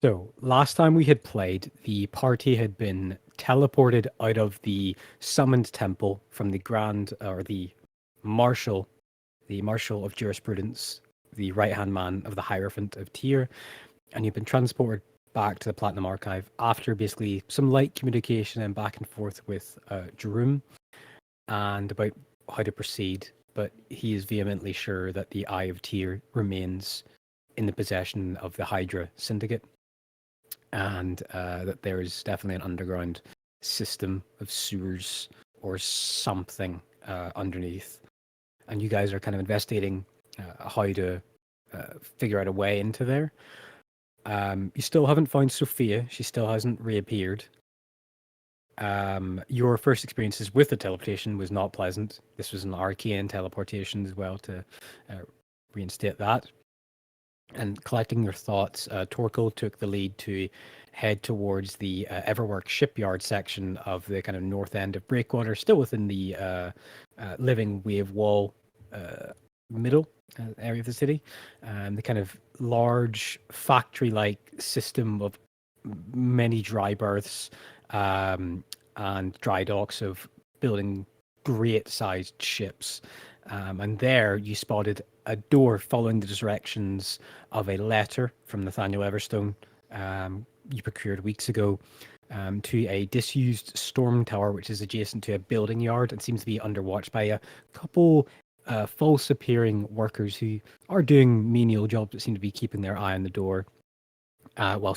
So last time we had played, the party had been teleported out of the summoned temple from the Grand or Marshal, the Marshal of Jurisprudence, the right hand man of the Hierophant of Tyr, and you've been transported back to the Platinum Archive after basically some light communication and back and forth with Jerome and about how to proceed. But he is vehemently sure that the Eye of Tyr remains in the possession of the Hydra Syndicate and that there is definitely an underground system of sewers or something underneath. And you guys are kind of investigating how to figure out a way into there. You still haven't found Sophia. She still hasn't reappeared. Your first experiences with the teleportation was not pleasant. This was an arcane teleportation as well to reinstate that. And collecting your thoughts, Torkel took the lead to head towards the Everwork shipyard section of the kind of north end of Breakwater, still within the living wave wall middle area of the city. The kind of large factory-like system of many dry berths and dry docks of building great-sized ships. And there you spotted a door following the directions of a letter from Nathaniel Everstone you procured weeks ago to a disused storm tower, which is adjacent to a building yard and seems to be under watch by a couple false appearing workers who are doing menial jobs that seem to be keeping their eye on the door. While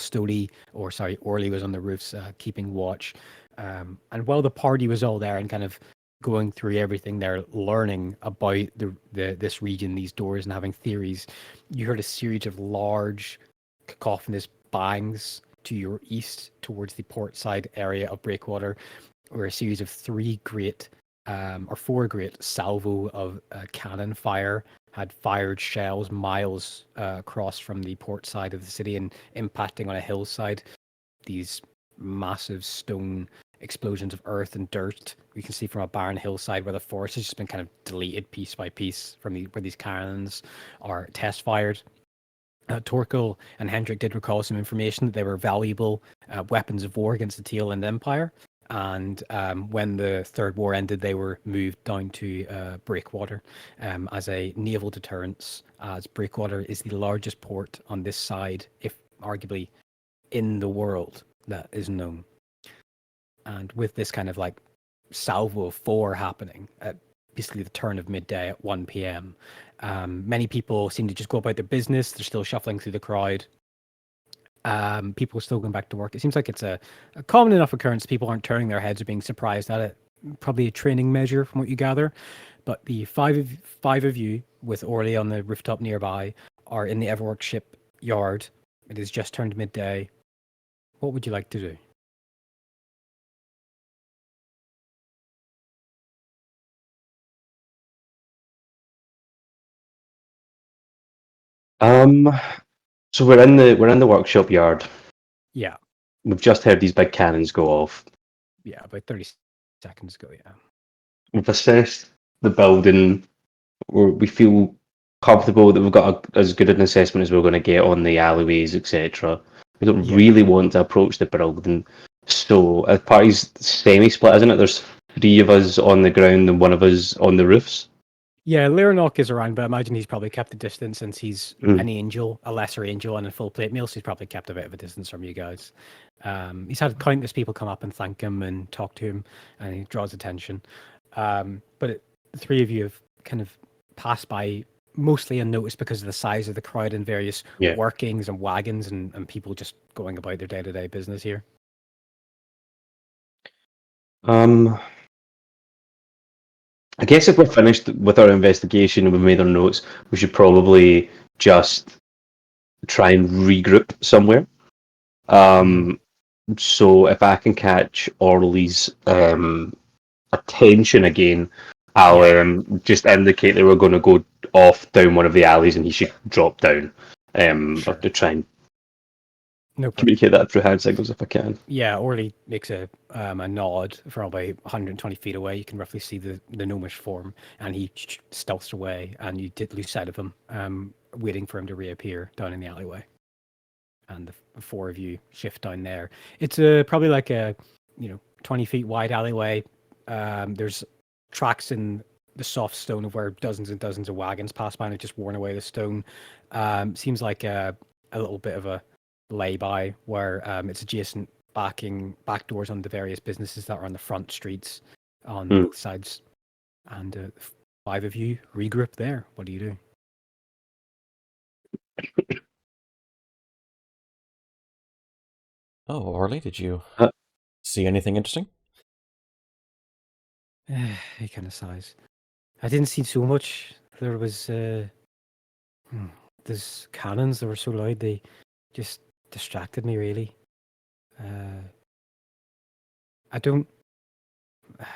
Orly was on the roofs keeping watch. And while the party was all there and kind of going through everything they're learning about this region, these doors, and having theories, you heard a series of large cacophonous bangs to your east towards the port side area of Breakwater, where a series of four great salvo of cannon fire had fired shells miles across from the port side of the city and impacting on a hillside. These massive stone explosions of earth and dirt you can see from a barren hillside where the forest has just been kind of deleted piece by piece from where these cannons are test fired. Torkel and Hendrik did recall some information that they were valuable weapons of war against the Teal Empire. And when the Third War ended, they were moved down to Breakwater as a naval deterrence, as Breakwater is the largest port on this side, if arguably in the world, that is known. And with this kind of like salvo of four happening at basically the turn of midday at 1 p.m., many people seem to just go about their business. They're still shuffling through the crowd. People are still going back to work. It seems like it's a common enough occurrence. People aren't turning their heads or being surprised at it. Probably a training measure from what you gather. But the five of you with Orly on the rooftop nearby are in the Everwork ship yard. It has just turned midday. What would you like to do? Um, so we're in the workshop yard. Yeah. We've just heard these big cannons go off. Yeah, about 30 seconds ago, yeah. We've assessed the building. We feel comfortable that we've got as good an assessment as we're going to get on the alleyways, etc. We don't Yeah. really want to approach the building. So the party's semi-split, isn't it? There's three of us on the ground and one of us on the roofs. Yeah, Lyranok is around, but I imagine he's probably kept a distance since he's Mm. an angel, a lesser angel, and a full plate meal, so he's probably kept a bit of a distance from you guys. He's had countless people come up and thank him and talk to him, and he draws attention. But the three of you have kind of passed by mostly unnoticed because of the size of the crowd and various Yeah. workings and wagons and people just going about their day-to-day business here. I guess if we're finished with our investigation and we've made our notes, we should probably just try and regroup somewhere. So if I can catch Orly's attention again, I'll just indicate that we're going to go off down one of the alleys and he should drop down. Sure. To try and No problem. communicate that through hand signals if I can. Yeah, Orly makes a nod from about 120 feet away. You can roughly see the gnomish form, and he stealths away, and you did lose sight of him, waiting for him to reappear down in the alleyway. and the four of you shift down there. It's probably like a 20 feet wide alleyway. There's tracks in the soft stone of where dozens and dozens of wagons pass by and it just worn away the stone. Seems like a little bit of a lay-by where it's adjacent back doors on the various businesses that are on the front streets on both sides. And the five of you regroup there. What do you do? Oh, Harley, did you Uh, see anything interesting? He kind of sighs. I didn't see too much. There was these cannons that were so loud they just distracted me really. I don't.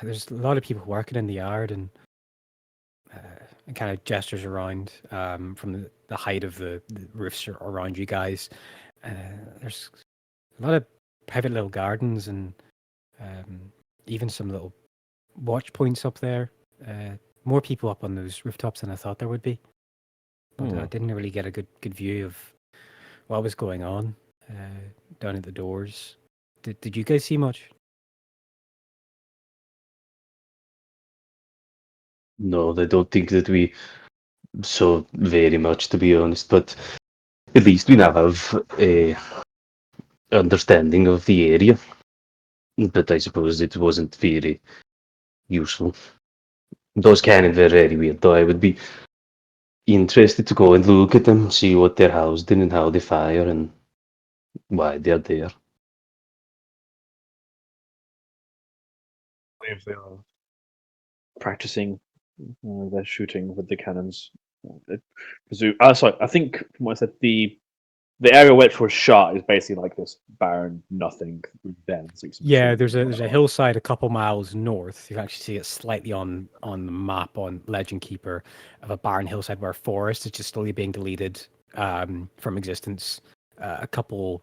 There's a lot of people working in the yard and kind of gestures around from the height of the roofs around you guys. There's a lot of private little gardens and even some little watch points up there. More people up on those rooftops than I thought there would be. But I didn't really get a good view of what was going on down at the doors. Did you guys see much? No, I don't think that we saw very much, to be honest. But at least we now have a understanding of the area. But I suppose it wasn't very useful. Those cannons were very weird, though. I would be interested to go and look at them, see what they're housed in and how they fire and why they're there. If they are practicing their shooting with the cannons. Sorry, I think from what I said, the area which was shot is basically like this barren nothing. Then Yeah, there's a hillside a couple miles north. You can actually see it slightly on the map on Legend Keeper of a barren hillside where forest is just slowly being deleted from existence. A couple,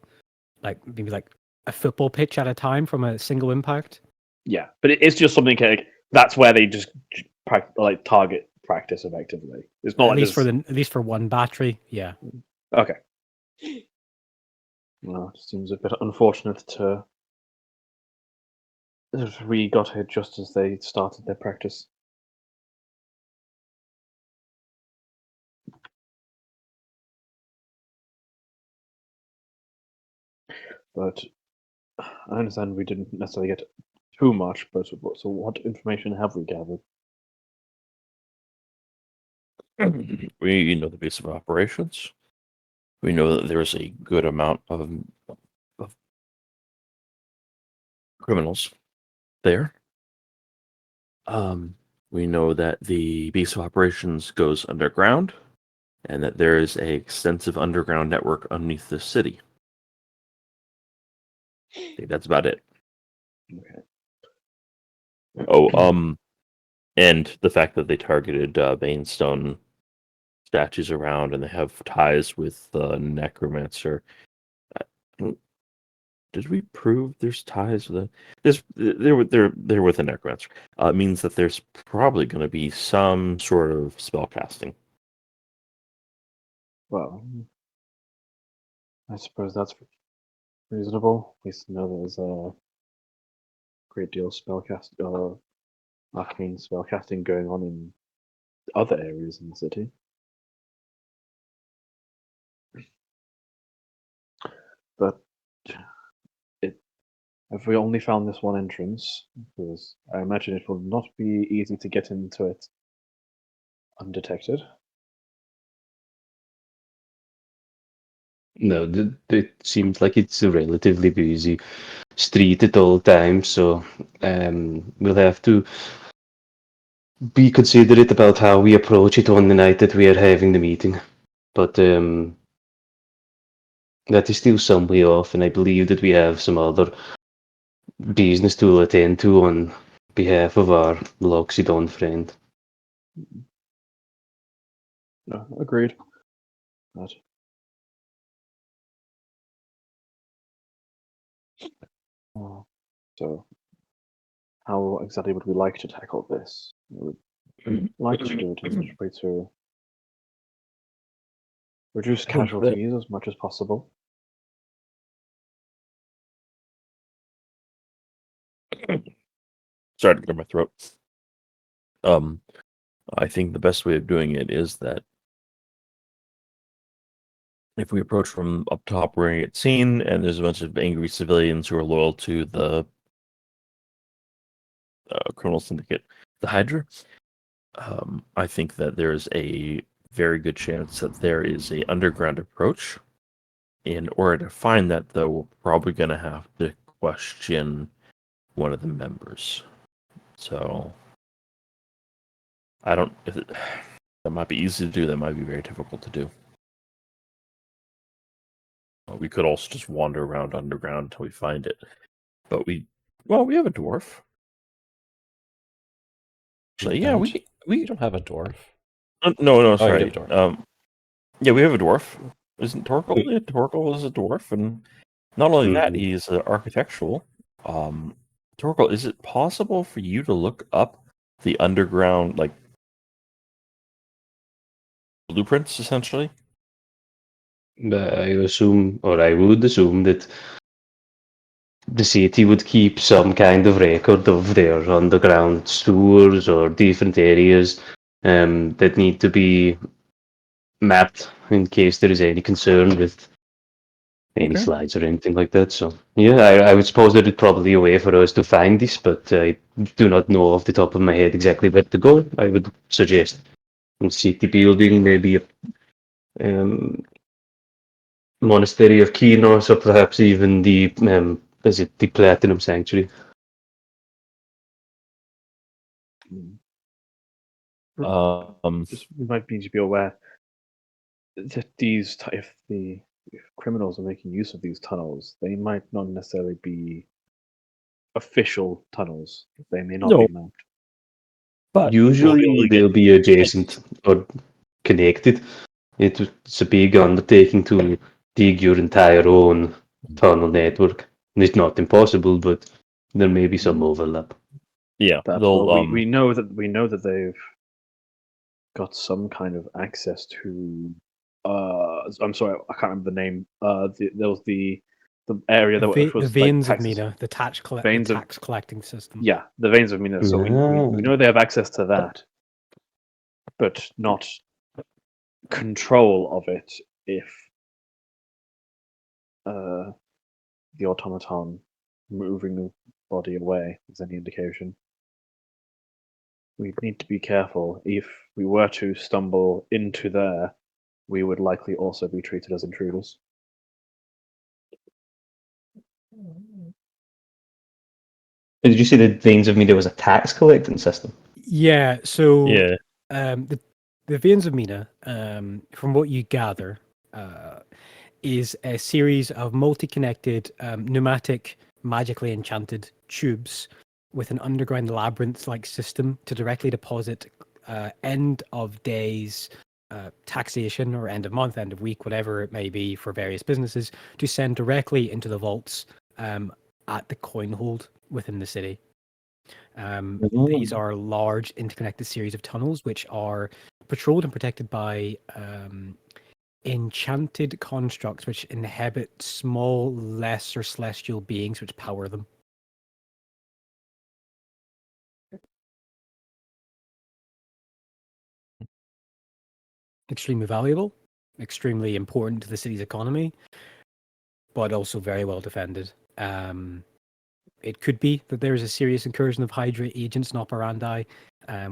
maybe like a football pitch at a time from a single impact. Yeah, but it's just something like that's where they just target practice effectively. It's not at least for one battery. Yeah. Okay. Well, it seems a bit unfortunate to we got here just as they started their practice. But I understand we didn't necessarily get too much, but so what information have we gathered? We know the base of operations. We know that there's a good amount of criminals there. We know that the base of operations goes underground, and that there is an extensive underground network underneath the city. I think that's about it. Okay. Oh, and the fact that they targeted Banestone statues around, and they have ties with the necromancer. Did we prove there's ties with they're with the necromancer? It means that there's probably going to be some sort of spell casting. Well, I suppose that's reasonable. We know there's a great deal of arcane spellcasting going on in other areas in the city. But if we only found this one entrance, because I imagine it will not be easy to get into it undetected. No, it seems like it's a relatively busy street at all times, so we'll have to be considerate about how we approach it on the night that we are having the meeting. But that is still some way off, and I believe that we have some other business to attend to on behalf of our Loxodon friend. No, agreed. But so, how exactly would we like to tackle this? We would like to do it in such a way to reduce casualties as much as possible. Sorry to clear my throat. I think the best way of doing it is that if we approach from up top, we're going to get seen, and there's a bunch of angry civilians who are loyal to the criminal syndicate, the Hydra. I think that there's a very good chance that there is a underground approach. In order to find that, though, we're probably going to have to question one of the members. So I don't. That might be easy to do. That might be very difficult to do. We could also just wander around underground until we find it. But we have a dwarf. So yeah, we We don't have a dwarf. no, Oh, you sorry. have a dwarf. Yeah, we have a dwarf. Isn't Torkel? Yeah, Torkel is a dwarf, and not only that, Mhm. he's architectural. Torkel, is it possible for you to look up the underground like blueprints, essentially? I assume, or I would assume, that the city would keep some kind of record of their underground sewers or different areas that need to be mapped in case there is any concern with any Okay. slides or anything like that. So yeah, I would suppose that it's probably a way for us to find this, but I do not know off the top of my head exactly where to go. I would suggest a city building, maybe a monastery of Kinos, or perhaps even the is it the Platinum Sanctuary? Just we might need to be aware that if criminals are making use of these tunnels, they might not necessarily be official tunnels. They may not No. be mapped. But Usually they'll be adjacent or connected. It's a big undertaking to dig your entire own tunnel network. And it's not impossible, but there may be some overlap. Yeah, That's they'll well, we know that they've got some kind of access to. I'm sorry, I can't remember the name. There was the area that The was like veins of taxes. Mina, the tax Veins of- tax collecting system. Yeah, the veins of Mina. So we know they have access to that, but not control of it. If the automaton moving the body away is any indication, we need to be careful. If we were to stumble into there, we would likely also be treated as intruders. Did you say the veins of Media was a tax collecting system? Yeah, so yeah. the veins of Mina, from what you gather, is a series of multi-connected pneumatic, magically enchanted tubes with an underground labyrinth-like system to directly deposit end of days taxation or end of month, end of week, whatever it may be for various businesses, to send directly into the vaults at the coin hold within the city. These are large interconnected series of tunnels which are patrolled and protected by enchanted constructs which inhabit small, lesser celestial beings which power them. Extremely valuable, extremely important to the city's economy, but also very well defended. It could be that there is a serious incursion of Hydra agents and operandi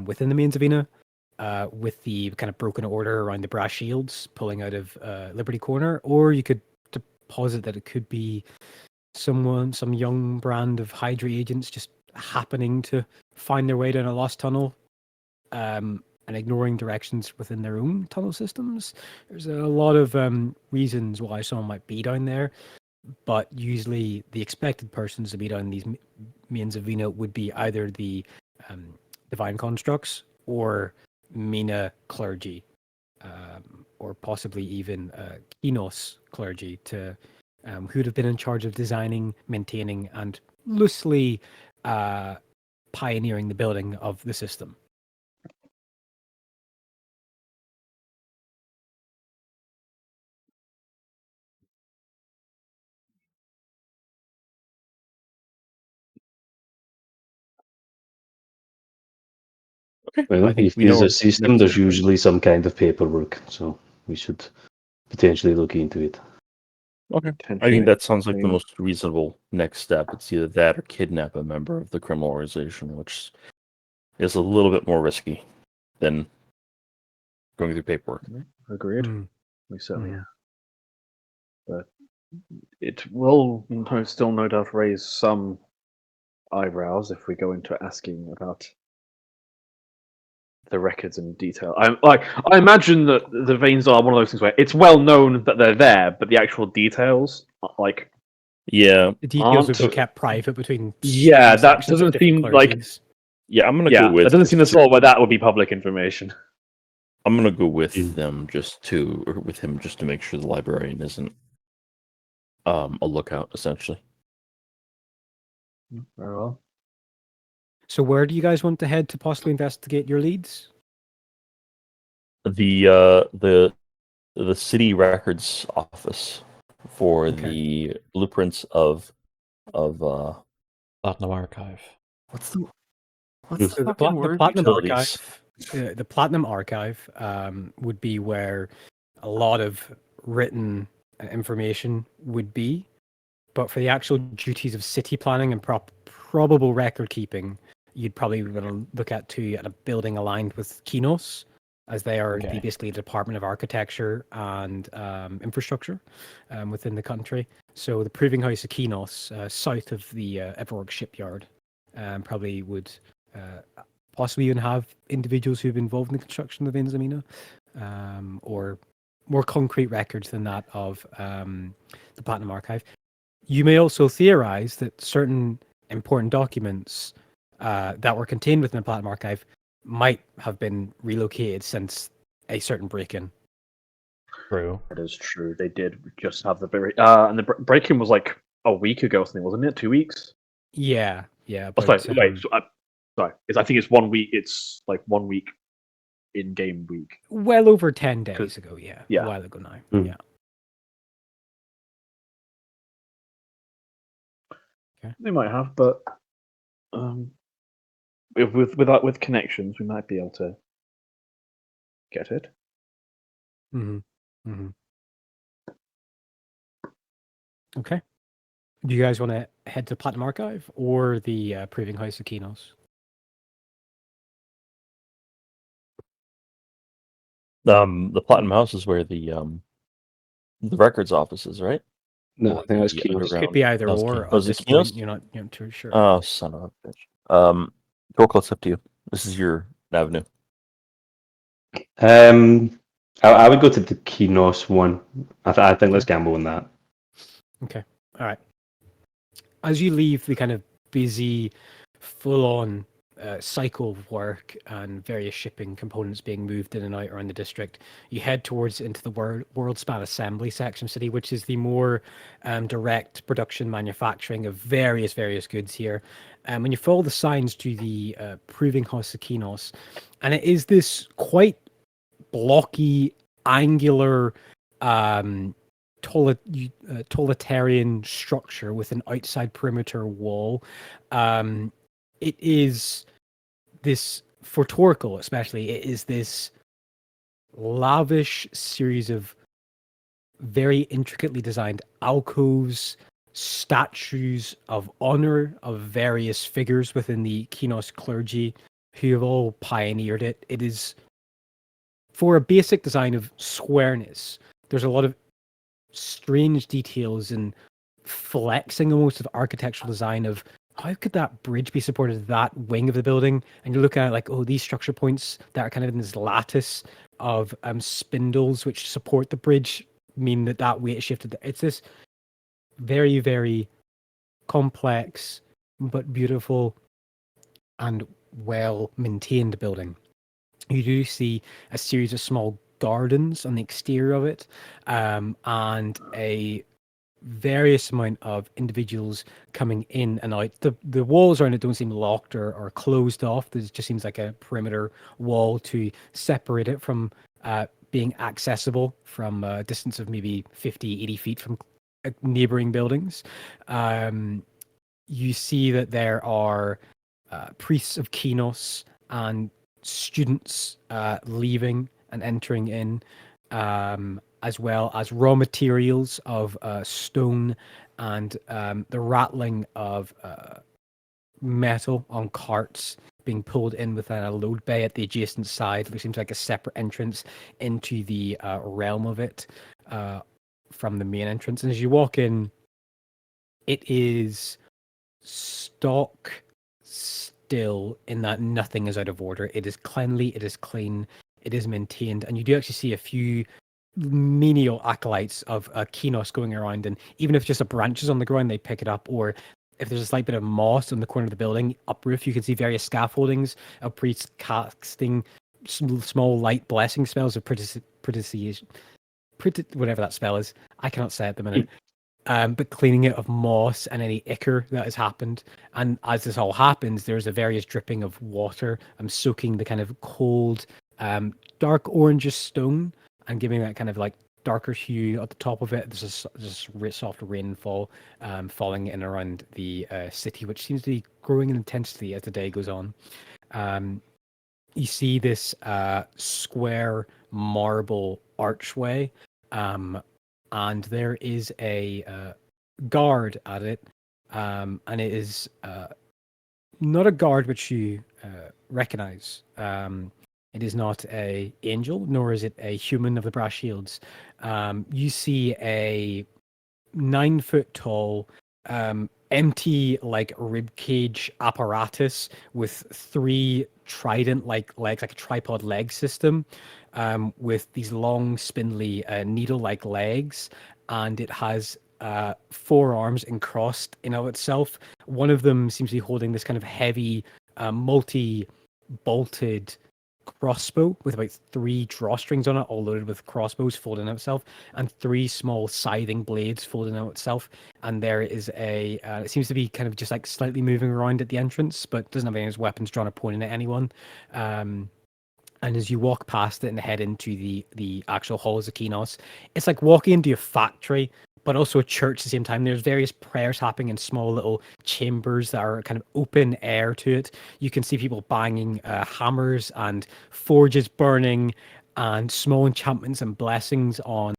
within the main Zavina, with the kind of broken order around the brass shields pulling out of Liberty Corner, or you could posit that it could be some young brand of Hydra agents just happening to find their way down a lost tunnel and ignoring directions within their own tunnel systems. There's a lot of reasons why someone might be down there, but usually the expected persons to be down these mains of Vina would be either the divine constructs or Mina clergy, or possibly even Kinos clergy, who'd have been in charge of designing, maintaining, and loosely pioneering the building of the system. Okay. Well, I think if we know there's a our system, next there's step. usually some kind of paperwork, so we should potentially look into it. Okay. I Potentially. think that sounds like the Maybe. most reasonable next step. It's either that or kidnap a member of the criminal organization, which is a little bit more risky than going through paperwork. Agreed. Mm. We certainly Mhm. have. But it will still no doubt raise some eyebrows if we go into asking about the records in detail. I imagine that the veins are one of those things where it's well known that they're there, but the actual details, like, Yeah. The details would aren't. be kept private between Yeah, certain that sections of doesn't different seem like. clergies. Yeah, I'm gonna Yeah, go with that doesn't seem the just sort where that would be public information. I'm gonna go with Mm. them or with him just to make sure the librarian isn't a lookout, essentially. Very well. So where do you guys want to head to possibly investigate your leads? The city records office for Okay. the blueprints of Platinum Archive. what's the So the, fucking the word? Platinum Utilities. Archive, the Platinum Archive would be where a lot of written information would be, but for the actual duties of city planning and probable record keeping, you'd probably want to look at a building aligned with Kinos, as they are Okay. basically a department of architecture and infrastructure within the country. So the Proving House of Kinos, south of the Everorg shipyard, probably would possibly even have individuals who've been involved in the construction of the Venzamina, or more concrete records than that of the Platinum Archive. You may also theorize that certain important documents that were contained within the Platinum Archive might have been relocated since a certain break-in. True. That is true. They did just have the very and the break-in was like a week ago, or something, wasn't it? 2 weeks. Yeah. Oh, But, sorry, wait. Sorry, I think it's 1 week. It's like 1 week in game week. well over 10 days ago, yeah. yeah. A while ago now. Hmm. Yeah. They might have, but with connections, we might be able to get it. Mm-hmm. Mm-hmm. Okay. Do you guys want to head to Platinum Archive or the Proving House of Kinos? The Platinum House is where the records office is, right? No, Or I think that's the Kinos. It underground. could be either That was or Kinos. Oh, at is it this point. Kinos? You're not too sure. Oh, son of a bitch. Torkel, it's up to you. This is your avenue. I would go to the Kinos one. I think let's gamble on that. Okay. All right. As you leave the kind of busy, full-on cycle of work and various shipping components being moved in and out around the district, you head towards into the WorldSpan assembly section of city, which is the more direct production manufacturing of various goods here. And when you follow the signs to the Proving House of Kinos, and it is this quite blocky, angular, totalitarian structure with an outside perimeter wall. It is this, for Torkel especially, it is this lavish series of very intricately designed alcoves, statues of honor of various figures within the Kinos clergy who have all pioneered it. It is, for a basic design of squareness, there's a lot of strange details and flexing almost of architectural design of how could that bridge be supported to that wing of the building? And you're looking at it like, oh, these structure points that are kind of in this lattice of spindles which support the bridge mean that weight is shifted. It's this very complex but beautiful and well maintained building. You do see a series of small gardens on the exterior of it, and a various amount of individuals coming in and out. The walls around it don't seem locked or closed off. There just seems like a perimeter wall to separate it from being accessible from a distance of maybe 50, 80 feet from neighboring buildings. You see that there are priests of Kinos and students leaving and entering in, as well as raw materials of stone and the rattling of metal on carts being pulled in within a load bay at the adjacent side, which seems like a separate entrance into the realm of it from the main entrance. And as you walk in, it is stock still in that nothing is out of order. It is cleanly, it is clean, it is maintained, and you do actually see a few menial acolytes of Kinos going around, and even if just a branch is on the ground, they pick it up, or if there's a slight bit of moss on the corner of the building, up roof, you can see various scaffoldings of priests casting small light blessing spells of whatever that spell is. I cannot say it at the minute. But cleaning it of moss and any ichor that has happened. And as this all happens, there's a various dripping of water. I'm soaking the kind of cold, dark orangish stone and giving that kind of like darker hue at the top of it. There's this soft rainfall falling in around the city, which seems to be growing in intensity as the day goes on. You see this square marble archway, and there is a guard at it, and it is not a guard which you recognize. It is not a angel, nor is it a human of the brass shields. You see a 9-foot tall, empty like rib cage apparatus with 3 trident-like legs, like a tripod leg system, with these long, spindly, needle-like legs, and it has 4 arms encrossed in of itself. One of them seems to be holding this kind of heavy, multi-bolted crossbow with about 3 drawstrings on it, all loaded with crossbows folding out itself, and 3 small scything blades folding out itself. And there is a it seems to be kind of just like slightly moving around at the entrance, but doesn't have any of its weapons drawn or pointing at anyone. And as you walk past it and head into the actual halls of Kinos, it's like walking into a factory, but also a church at the same time. There's various prayers happening in small little chambers that are kind of open air to it. You can see people banging hammers and forges burning, and small enchantments and blessings on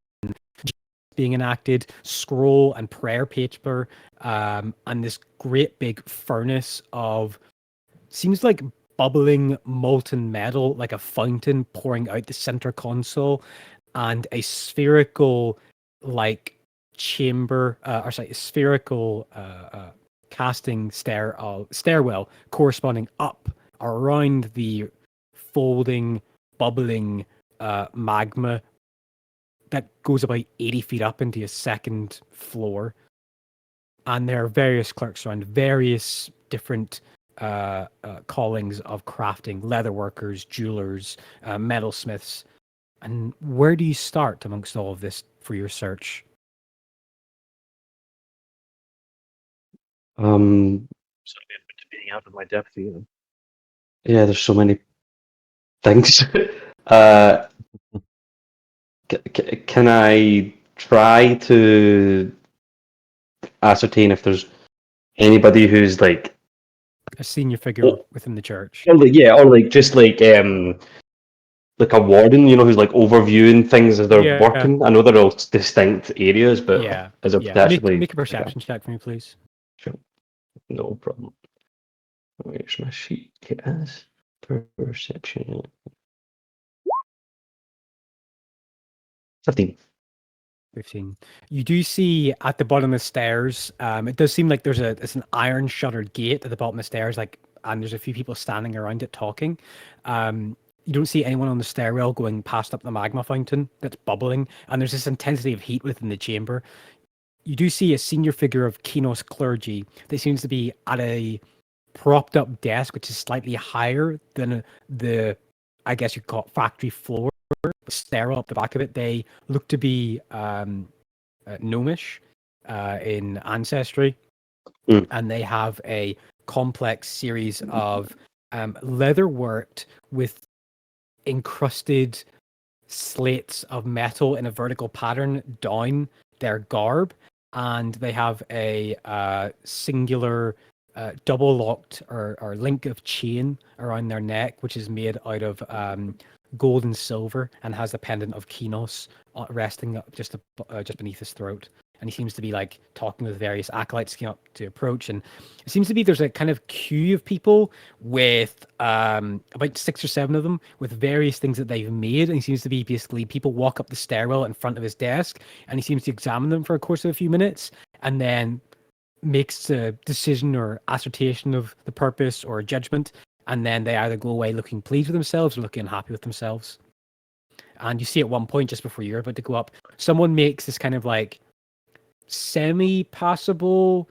being enacted, scroll and prayer paper, and this great big furnace of seems like bubbling molten metal, like a fountain pouring out the center console, and a spherical like chamber, spherical casting stairwell corresponding up around the folding, bubbling magma that goes about 80 feet up into a second floor. And there are various clerks around, various different callings of crafting, leather workers, jewelers, metalsmiths. And where do you start amongst all of this for your search? Um, Certainly admit to being out of my depth, yeah, there's so many things. uh, can I try to ascertain if there's anybody who's like, A senior figure within the church. or like, yeah, or like just like a warden, who's like overviewing things as they're Yeah. working. I know they're all distinct areas, but Yeah. as a Yeah. potentially Make a perception check for me, please. Sure. No problem. Where's my sheet? It is perception. 15. 15. You do see at the bottom of the stairs, it does seem like it's an iron shuttered gate at the bottom of the stairs, and there's a few people standing around it talking. You don't see anyone on the stairwell going past up the magma fountain that's bubbling, and there's this intensity of heat within the chamber. You do see a senior figure of Kinos clergy that seems to be at a propped up desk, which is slightly higher than the, I guess you could call it, factory floor. Stairwell up the back of it. They look to be gnomish in ancestry, and they have a complex series of leather worked with encrusted slates of metal in a vertical pattern down their garb, and they have a singular double locked or link of chain around their neck, which is made out of gold and silver and has a pendant of Kinos resting just beneath his throat. And he seems to be like talking with various acolytes came up to approach. And it seems to be there's a kind of queue of people with about 6 or 7 of them with various things that they've made. And he seems to be basically people walk up the stairwell in front of his desk and he seems to examine them for a course of a few minutes and then makes a decision or assertion of the purpose or a judgment. And then they either go away looking pleased with themselves or looking unhappy with themselves. And you see at one point, just before you're about to go up, someone makes this kind of like semi-passable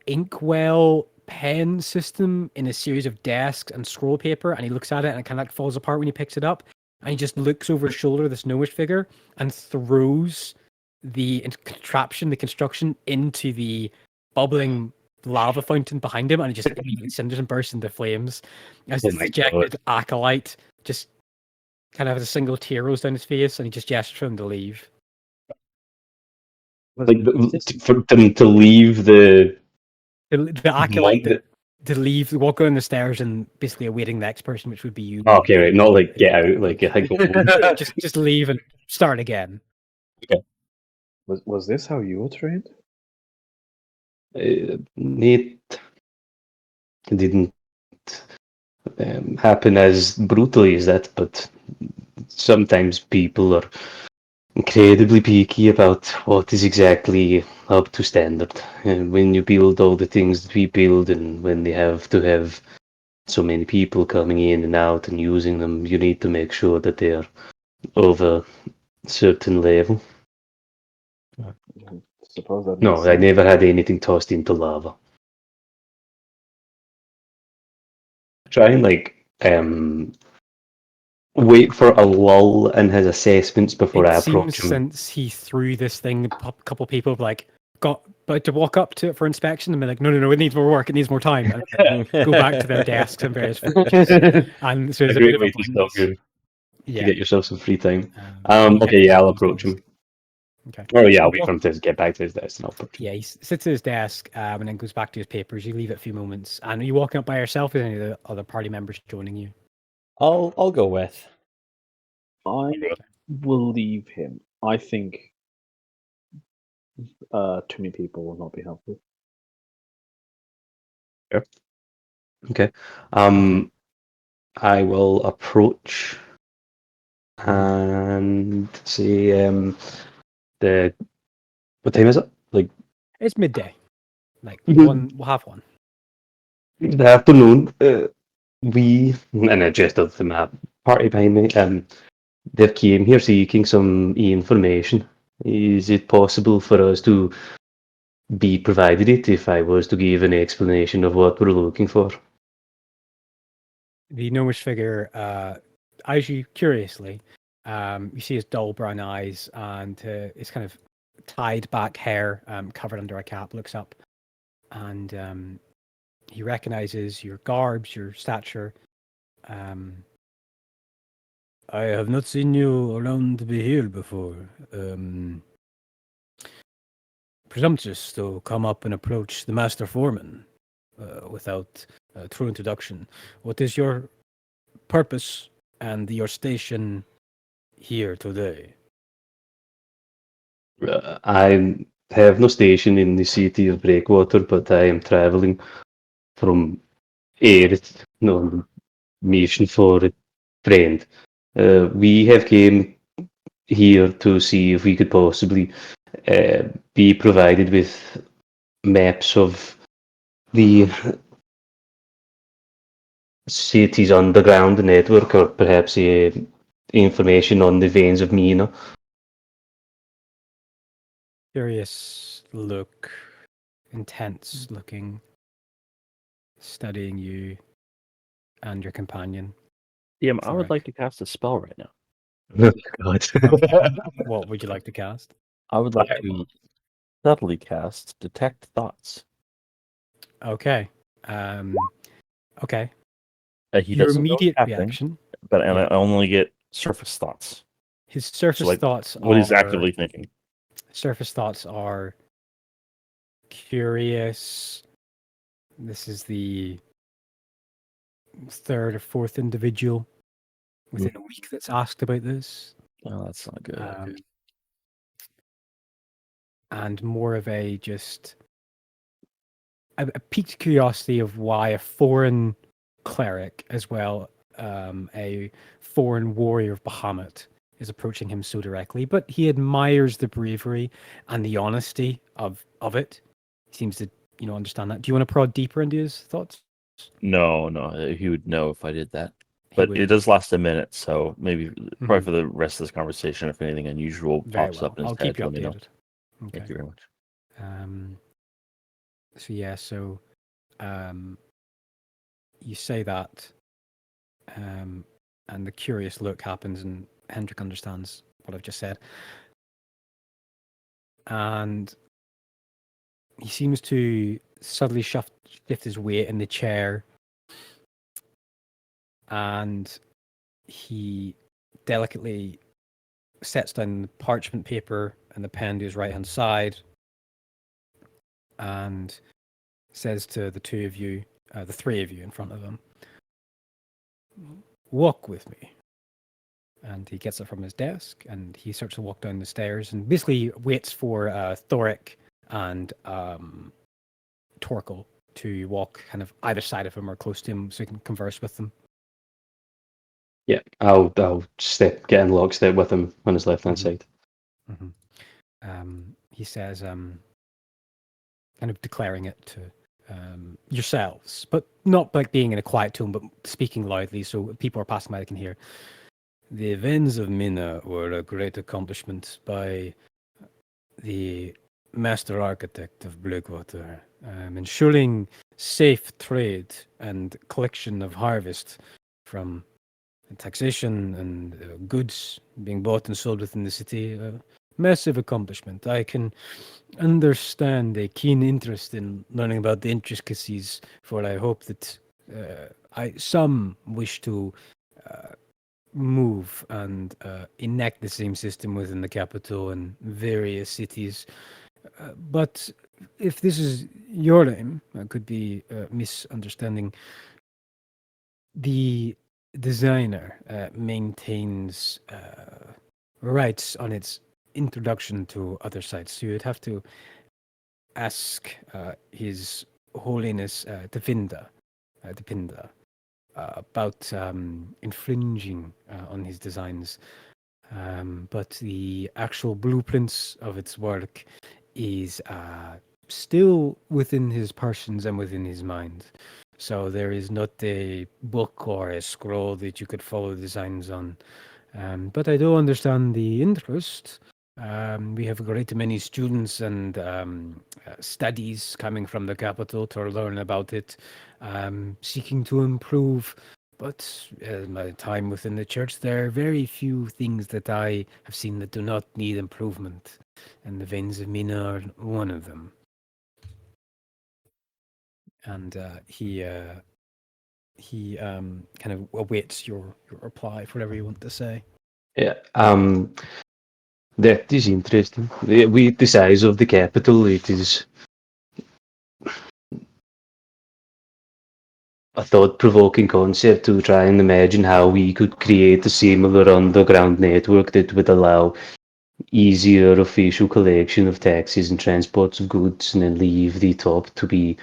inkwell pen system in a series of desks and scroll paper, and he looks at it and it kind of like falls apart when he picks it up, and he just looks over his shoulder at this gnomish figure and throws the contraption, the construction, into the bubbling lava fountain behind him, and it just immediately cinders and bursts into flames as Oh this my dejected acolyte just kind of has a single tear rolls down his face, and he just gestures for him to leave. Like for them to leave the The acolyte monk. to leave, walk down the stairs, and basically awaiting the next person, which would be you. Okay, right. Not like get out. Like I go home. just leave and start again. Was this how you were trained? It didn't happen as brutally as that, but sometimes people are incredibly picky about what is exactly up to standard. And when you build all the things that we build, and when they have to have so many people coming in and out and using them, you need to make sure that they are of a certain level. Suppose that No, makes I sense. never had anything tossed into lava. Try and wait for a lull in his assessments before I It approach seems him. since he threw this thing, a couple of people have like got about to walk up to it for inspection and be like, no, it needs more work, it needs more time, and then go back to their desks and various forges. And so A there's a great bit of way a to stop blindness. you to get yourself some free time. You check Okay, the yeah, I'll systems approach things. him. Okay. Oh yeah, I'll wait Well, for him to get back to his desk and I'll approach him. Yeah, he sits at his desk and then goes back to his papers. You leave it a few moments. And are you walking up by yourself? Is any of the other party members joining you? I'll go with. I will leave him. I think too many people will not be helpful. Okay. I will approach and say the what time is it? Like It's midday. Like Mhm. we'll have one. the afternoon. We and I gestured to my party behind me. They came here seeking some information. Is it possible for us to be provided it if I was to give an explanation of what we're looking for? The gnomish figure eyes you curiously. You see his dull brown eyes and his kind of tied back hair covered under a cap, looks up and he recognizes your garbs, your stature. I have not seen you around the hill before. Presumptuous to come up and approach the master foreman without a true introduction. What is your purpose and your station here today? I have no station in the city of Breakwater, but I am traveling from Erith on mission for a friend. We have came here to see if we could possibly be provided with maps of the city's underground network, or perhaps information on the veins of Mina. Curious look, intense looking, studying you and your companion. DM, I would Thoric. like to cast a spell right now. God. What would you like to cast? I would like to subtly cast Detect Thoughts. Okay. Okay. He Your doesn't know immediate what's happening, reaction. but Yeah. I only get surface thoughts. His surface like, thoughts What are he's actively thinking. surface thoughts are curious, This is the third or fourth individual within a week that's asked about this. Oh, that's not good. And more of a just a piqued curiosity of why a foreign cleric, as well a foreign warrior of Bahamut, is approaching him so directly. But he admires the bravery and the honesty of it. He seems to understand that. Do you want to prod deeper into his thoughts? No, he would know if I did that. He But would. it does last a minute, so maybe probably Mhm. for the rest of this conversation, if anything unusual Very pops well. up in his I'll head, keep you let me know. updated. Okay. Thank you very much. So you say that, and the curious look happens, and Hendrik understands what I've just said, and he seems to suddenly shift his weight in the chair, and he delicately sets down the parchment paper and the pen to his right hand side, and says to the two of you, the three of you in front of him, "Walk with me." And he gets it from his desk, and he starts to walk down the stairs, and basically waits for Thoric and Torkel to walk kind of either side of him or close to him, so he can converse with them. Yeah, I'll get in lockstep with him on his left hand side. He says, kind of declaring it to yourselves, but not like being in a quiet tone, but speaking loudly so people are passing by they can hear. The events of Mina were a great accomplishment by the master architect of Blackwater, ensuring safe trade and collection of harvest from taxation and goods being bought and sold within the city. A massive accomplishment. I can understand a keen interest in learning about the intricacies, for I hope that some wish to move and enact the same system within the capital and various cities. But if this is your aim, I could be misunderstanding. The designer maintains rights on its introduction to other sites, so you'd have to ask His Holiness Depinda about infringing on his designs. But the actual blueprints of its work is still within his persons and within his mind. So there is not a book or a scroll that you could follow the designs on. But I do understand the interest. We have a great many students and studies coming from the capital to learn about it, seeking to improve. But in my time within the church, there are very few things that I have seen that do not need improvement, and the veins of Mina are one of them. And he kind of awaits your reply for whatever you want to say. Yeah, that is interesting. With the size of the capital, it is a thought-provoking concept to try and imagine how we could create a similar underground network that would allow easier official collection of taxes and transports of goods, and then leave the top to be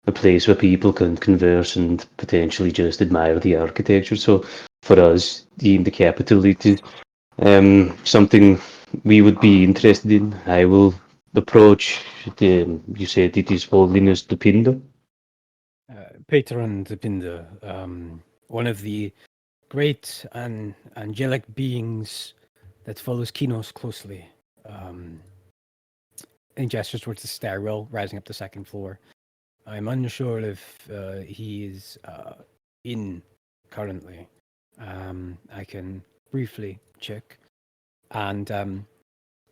a place where people can converse and potentially just admire the architecture. So for us, in the capital, it is something we would be interested in. I will approach you said it is Holiness Dupindo? Patron Depinda, one of the great and angelic beings that follows Kinos closely. And gestures towards the stairwell rising up the second floor. I'm unsure if he is in currently. I can briefly check. And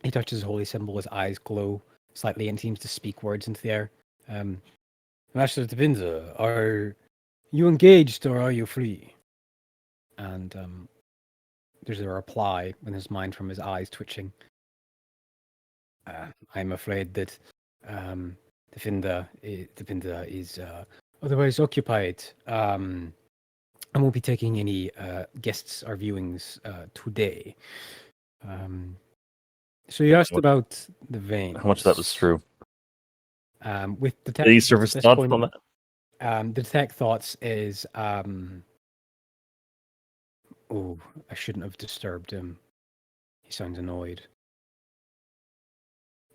he touches his holy symbol, his eyes glow slightly and seems to speak words into the air. Master Depinda, are you engaged or are you free? And there's a reply in his mind from his eyes twitching. I'm afraid that Depinda is otherwise occupied. I won't be taking any guests or viewings today. So you asked much- about the veins. How much that was true? With detect Any thoughts service at this thoughts point, on that? the detect thoughts is oh, I shouldn't have disturbed him. He sounds annoyed.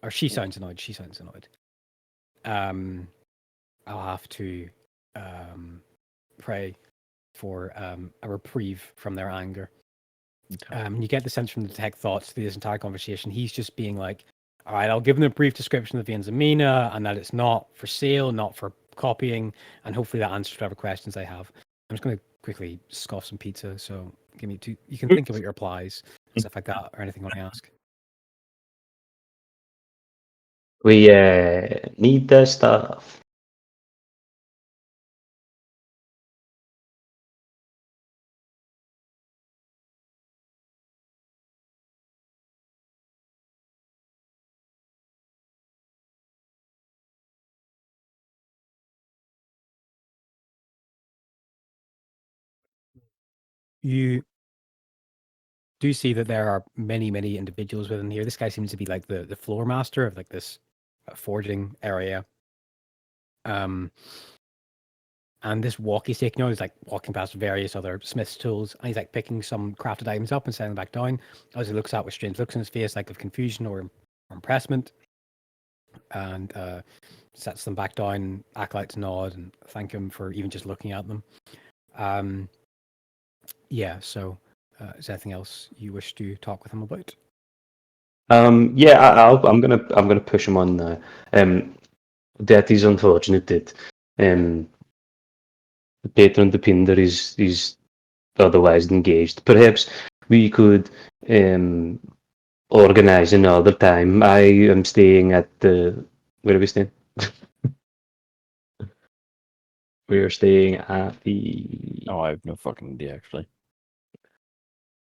Or she sounds annoyed. She sounds annoyed. I'll have to pray for a reprieve from their anger. You get the sense from the detect thoughts through this entire conversation, he's just being like, all right, I'll give them a brief description of the veins of Mina and that it's not for sale, not for copying, and hopefully that answers whatever questions I have. I'm just going to quickly scoff some pizza, so give me 2. You can think about your replies and stuff like that, or anything you want to ask. We need the stuff. You do see that there are many, many individuals within here. This guy seems to be like the floor master of like this forging area. And this walk he's taking on is like walking past various other smith's tools, and he's like picking some crafted items up and setting them back down. As he looks out with strange looks in his face, like of confusion or impressment, and sets them back down. Acolytes nod and thank him for even just looking at them. Yeah. So, is there anything else you wish to talk with him about? Yeah, I'm gonna push him on now. That is unfortunate that the patron Depinder is otherwise engaged. Perhaps we could organize another time. I am staying at the where are we staying? We are staying at the. Oh, I have no fucking idea, actually.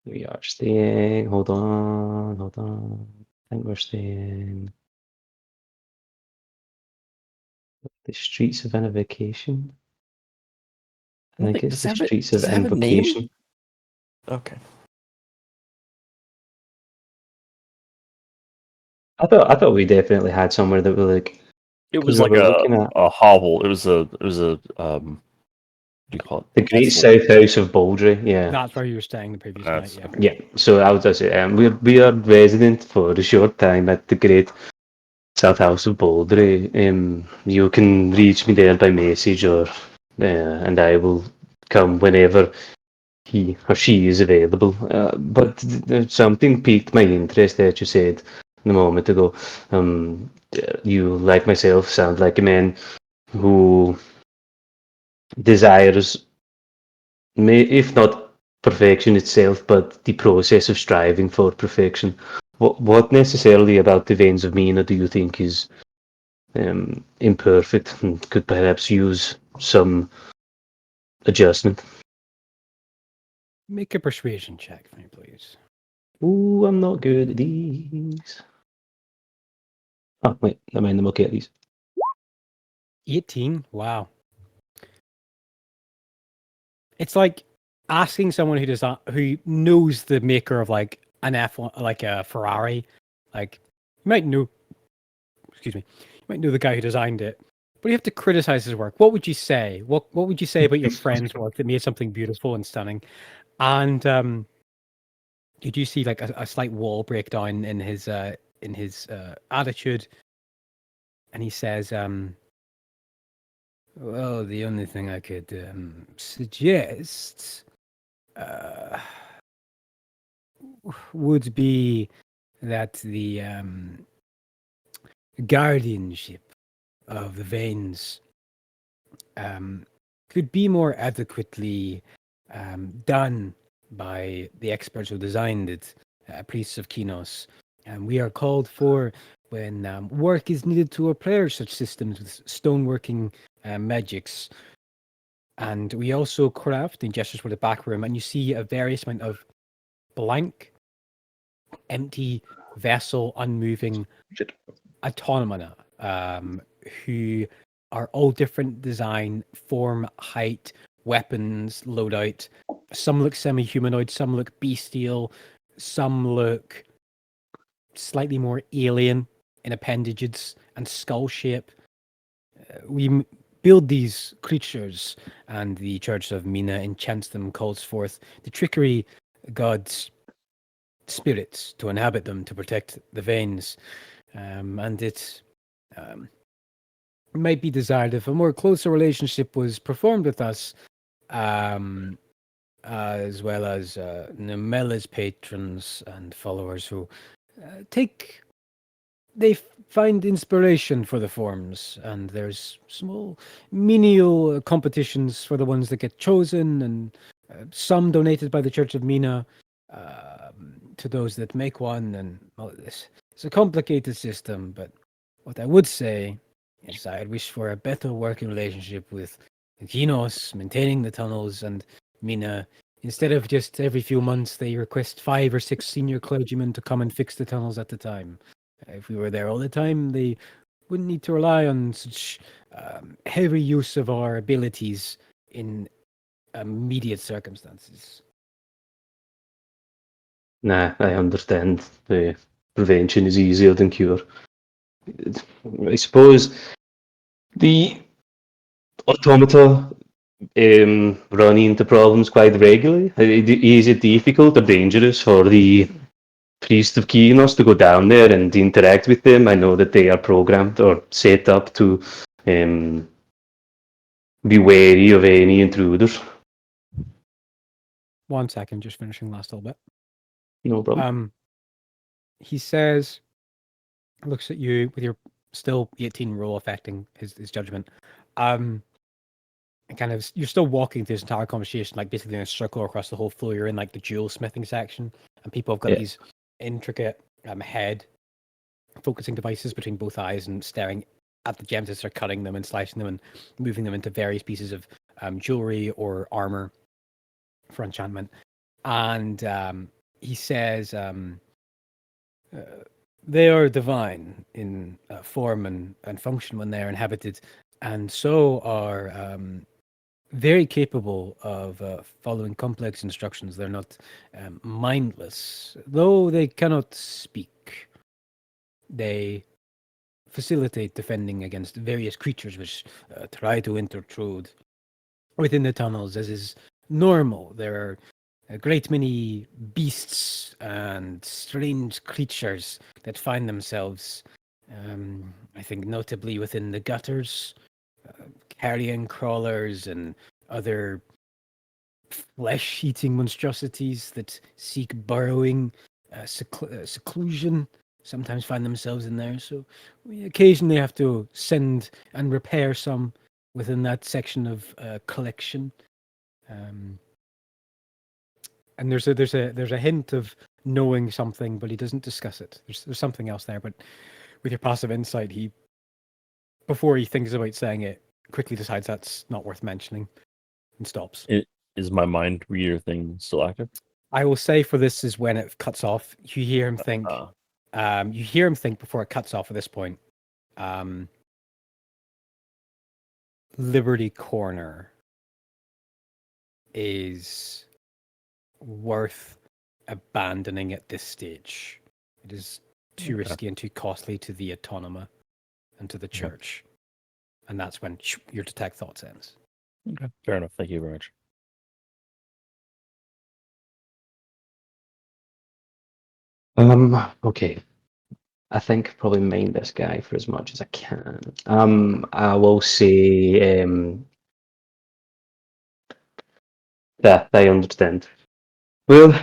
We are staying. Hold on. I think we're staying. The Streets of Invocation. I think it's the Streets of does it have a name? Invocation. Okay. I thought we definitely had somewhere that we like. It was 'Cause we like were looking at a hovel. It was a what do you call it? the Great Festival. South House of Baldry. Yeah, That's where you were staying the previous night. Yeah. yeah. So I was just we are resident for a short time at the Great South House of Baldry. You can reach me there by message, or and I will come whenever he or she is available. But something piqued my interest that you said a moment ago. You, like myself, sound like a man who desires, if not perfection itself, but the process of striving for perfection. What necessarily about the veins of Mina do you think is imperfect and could perhaps use some adjustment? Make a persuasion check for me, please. Ooh, I'm not good at these. Oh, wait, I mean, I'm okay at these. 18. Wow. It's like asking someone who knows the maker of like an F1, like a Ferrari. Like you might know, excuse me, you might know the guy who designed it, but you have to criticize his work. What would you say? What would you say about your friend's work that made something beautiful and stunning? And you do see like a slight wall breakdown in his attitude, and he says, "Well, the only thing I could suggest would be that the guardianship of the veins could be more adequately done by the experts who designed it, priests of Kinos. We are called for when work is needed to repair such systems with stoneworking magics. And we also craft, and gestures for the back room, and you see a various amount of blank, empty vessel, unmoving automata who are all different design, form, height, weapons, loadout. Some look semi-humanoid, some look bestial, some look slightly more alien in appendages and skull shape. We build these creatures, and the Church of Mina enchants them, calls forth the trickery gods' spirits to inhabit them, to protect the veins. And it might be desired if a more closer relationship was performed with us, as well as Numela's patrons and followers who they find inspiration for the forms, and there's small menial competitions for the ones that get chosen, and some donated by the Church of Mina to those that make one. And well, it's a complicated system, but what I would say is I wish for a better working relationship with Genos maintaining the tunnels and Mina. Instead of just every few months, they request 5 or 6 senior clergymen to come and fix the tunnels at the time. If we were there all the time, they wouldn't need to rely on such heavy use of our abilities in immediate circumstances. Nah, I understand. The prevention is easier than cure. I suppose the automata run into problems quite regularly. Is it difficult or dangerous for the priest of Kinos to go down there and interact with them? I know that they are programmed or set up to be wary of any intruders. 1 second, just finishing last little bit. No problem. He says, looks at you with your still 18 roll affecting his judgment. And kind of, you're still walking through this entire conversation, like basically in a circle across the whole floor. You're in like the jewel smithing section, and people have got these intricate head focusing devices between both eyes and staring at the gems as they're cutting them and slicing them and moving them into various pieces of jewelry or armor for enchantment. And he says they are divine in form and function when they are inhabited, and so are very capable of following complex instructions. They're not mindless, though they cannot speak. They facilitate defending against various creatures which try to intrude within the tunnels, as is normal. There are a great many beasts and strange creatures that find themselves, I think, notably within the gutters, carrion crawlers and other flesh-eating monstrosities that seek burrowing seclusion, sometimes find themselves in there. So we occasionally have to send and repair some within that section of collection. And there's a hint of knowing something, but he doesn't discuss it. There's something else there, but with your passive insight, he, before he thinks about saying it, quickly decides that's not worth mentioning and stops. Is my mind reader thing still active? I will say for this is when it cuts off. You hear him think. You hear him think before it cuts off at this point. Liberty Corner is worth abandoning at this stage. It is too risky and too costly to the Autonoma and to the church. And that's when your detect thoughts ends. Okay, fair enough. Thank you very much. Okay. I think probably mind this guy for as much as I can. I will say that I understand. Well,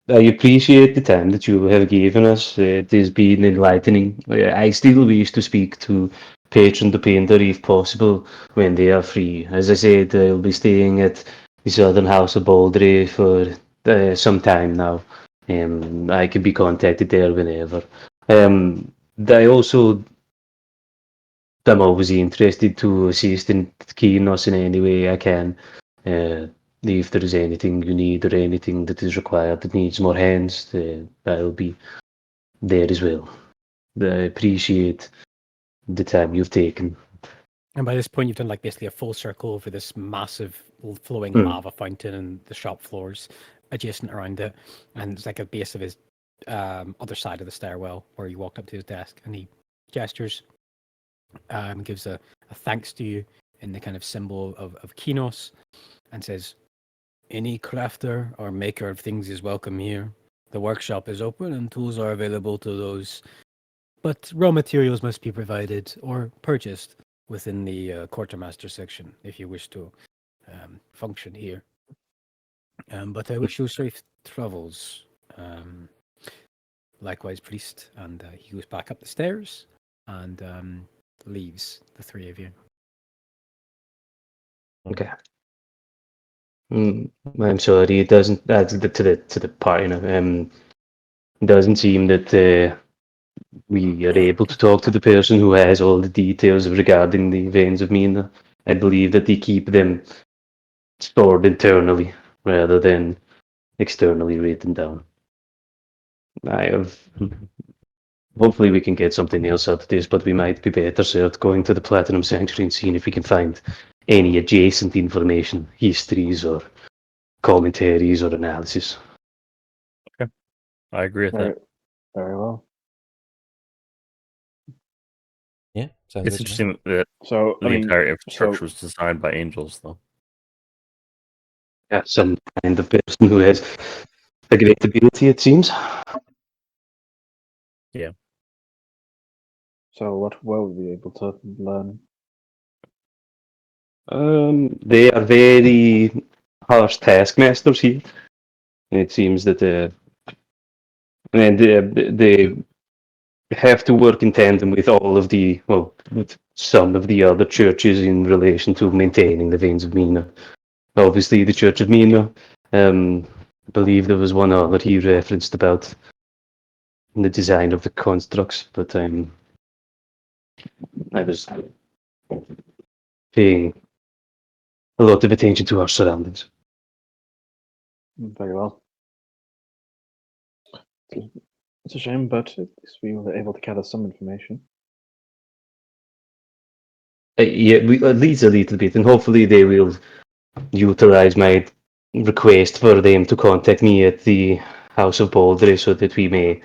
I appreciate the time that you have given us. It has been enlightening. I still wish to speak to Patron the Painter if possible when they are free. As I said, I'll be staying at the Southern House of Baldry for some time now. I can be contacted there whenever. I also am always interested to assist in Kinos in any way I can. If there is anything you need or anything that is required that needs more hands, I'll be there as well. I appreciate the time you've taken. And by this point, you've done like basically a full circle over this massive flowing Hmm. lava fountain and the shop floors adjacent around it. And it's like a base of his other side of the stairwell where you walked up to his desk, and he gestures, gives a thanks to you in the kind of symbol of Kinos, and says, "Any crafter or maker of things is welcome here. The workshop is open and tools are available to those, but raw materials must be provided or purchased within the quartermaster section if you wish to function here. But I wish you safe travels. Likewise, priest." And he goes back up the stairs and leaves the three of you. Okay. I'm sorry, it doesn't add to the party. It doesn't seem that we are able to talk to the person who has all the details regarding the veins of Mina. I believe that they keep them stored internally rather than externally written down. Hopefully we can get something else out of this, but we might be better served going to the Platinum Sanctuary and seeing if we can find any adjacent information, histories or commentaries or analysis. I agree with Very, that. very well. Yeah, sounds It's good to me. interesting that So, the I mean, entire infrastructure so was designed by angels, though. Yeah, some kind of person who has a great ability, it seems. what will we be able to learn? They are very harsh taskmasters here. It seems that they have to work in tandem with with some of the other churches in relation to maintaining the veins of Mina. Obviously, the Church of Mina. I believe there was one other he referenced about the design of the constructs, but I was paying a lot of attention to our surroundings. Very well. It's a shame, but at least we were able to gather some information. Yeah, at least a little bit, and hopefully they will utilize my request for them to contact me at the House of Baldry so that we may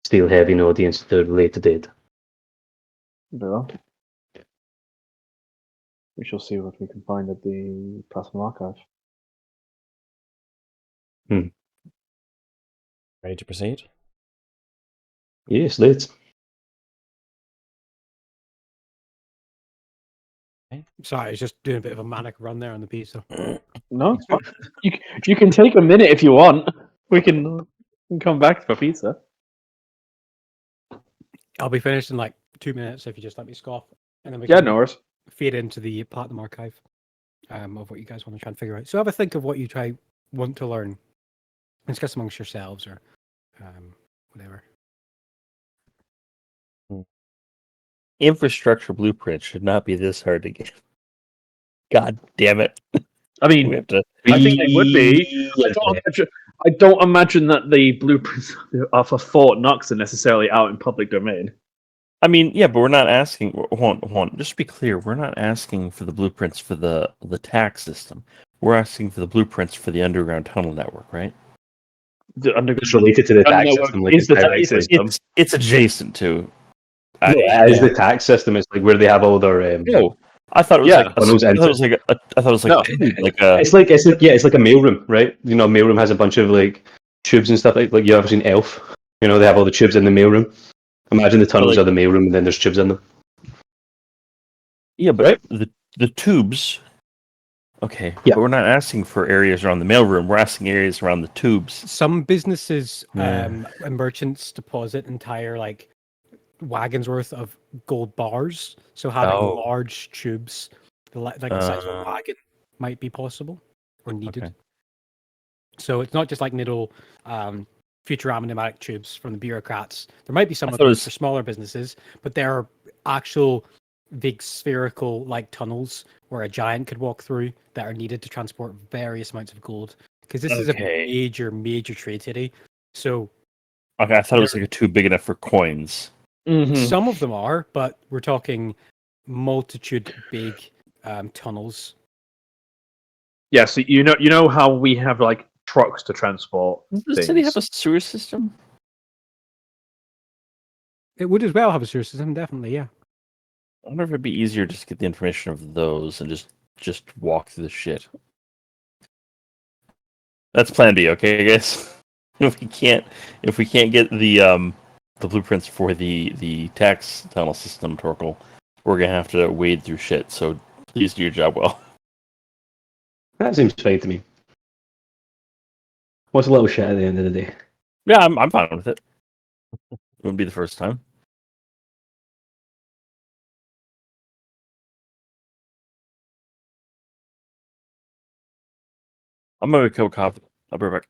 still have an audience at a later date. Very well. We shall see what we can find at the Platinum Archive. Ready to proceed? Yes, let's. Sorry, I was just doing a bit of a manic run there on the pizza. No, it's fine. You can take a minute if you want. We can come back for pizza. I'll be finished in like 2 minutes if you just let me scoff. And then we Yeah, can no worries. feed into the Platinum Archive of what you guys want to try and figure out. So have a think of what you want to learn. Discuss amongst yourselves or whatever. Infrastructure blueprint should not be this hard to get. God damn it. I mean, We have to. I think they would be. I don't imagine that the blueprints are for Fort Knox are necessarily out in public domain. I mean, yeah, but we're not asking. Hold on. Just to be clear, we're not asking for the blueprints for the tax system. We're asking for the blueprints for the underground tunnel network, right? The underground It's related to the tax network system, like is the the direct tax system. system. It's adjacent to. No, as the tax system is like where they have all their No, I thought it was Yeah. like. funnels I thought into. it was like. I thought it was like. No. Like a. It's like it's like a mailroom, right? You know, mailroom has a bunch of like tubes and stuff like you ever seen Elf? You know, they have all the tubes in the mailroom. Imagine the tunnels like- are the mailroom and then there's tubes in them. Yeah, but Right? the tubes. Okay, Yeah. but we're not asking for areas around the mailroom. We're asking areas around the tubes. Some businesses Yeah. and merchants deposit entire like wagons worth of gold bars. So having Oh. large tubes, like the size of a Uh, wagon, might be possible or needed. Okay. So it's not just like little Futurama pneumatic tubes from the bureaucrats. There might be some I of thought it those was- for smaller businesses, but there are actual big spherical like tunnels where a giant could walk through that are needed to transport various amounts of gold. Because this is a Okay. major trade city. So Okay, I thought it was like a tube big enough for coins. Mm-hmm. some of them are, but we're talking multitude big tunnels. Yeah, so you know how we have like trucks to transport Does the things. city have a sewer system? It would as well have a sewer system, definitely. Yeah. I wonder if it'd be easier just to get the information of those and just walk through the shit. That's Plan B, okay, guys. If we can't get the blueprints for the tax tunnel system, Torkel, we're gonna have to wade through shit. So please do your job well. That seems fine to me. What's a little shit at the end of the day? Yeah, I'm fine with it. It wouldn't be the first time. I'm gonna go cop. I'll be right back.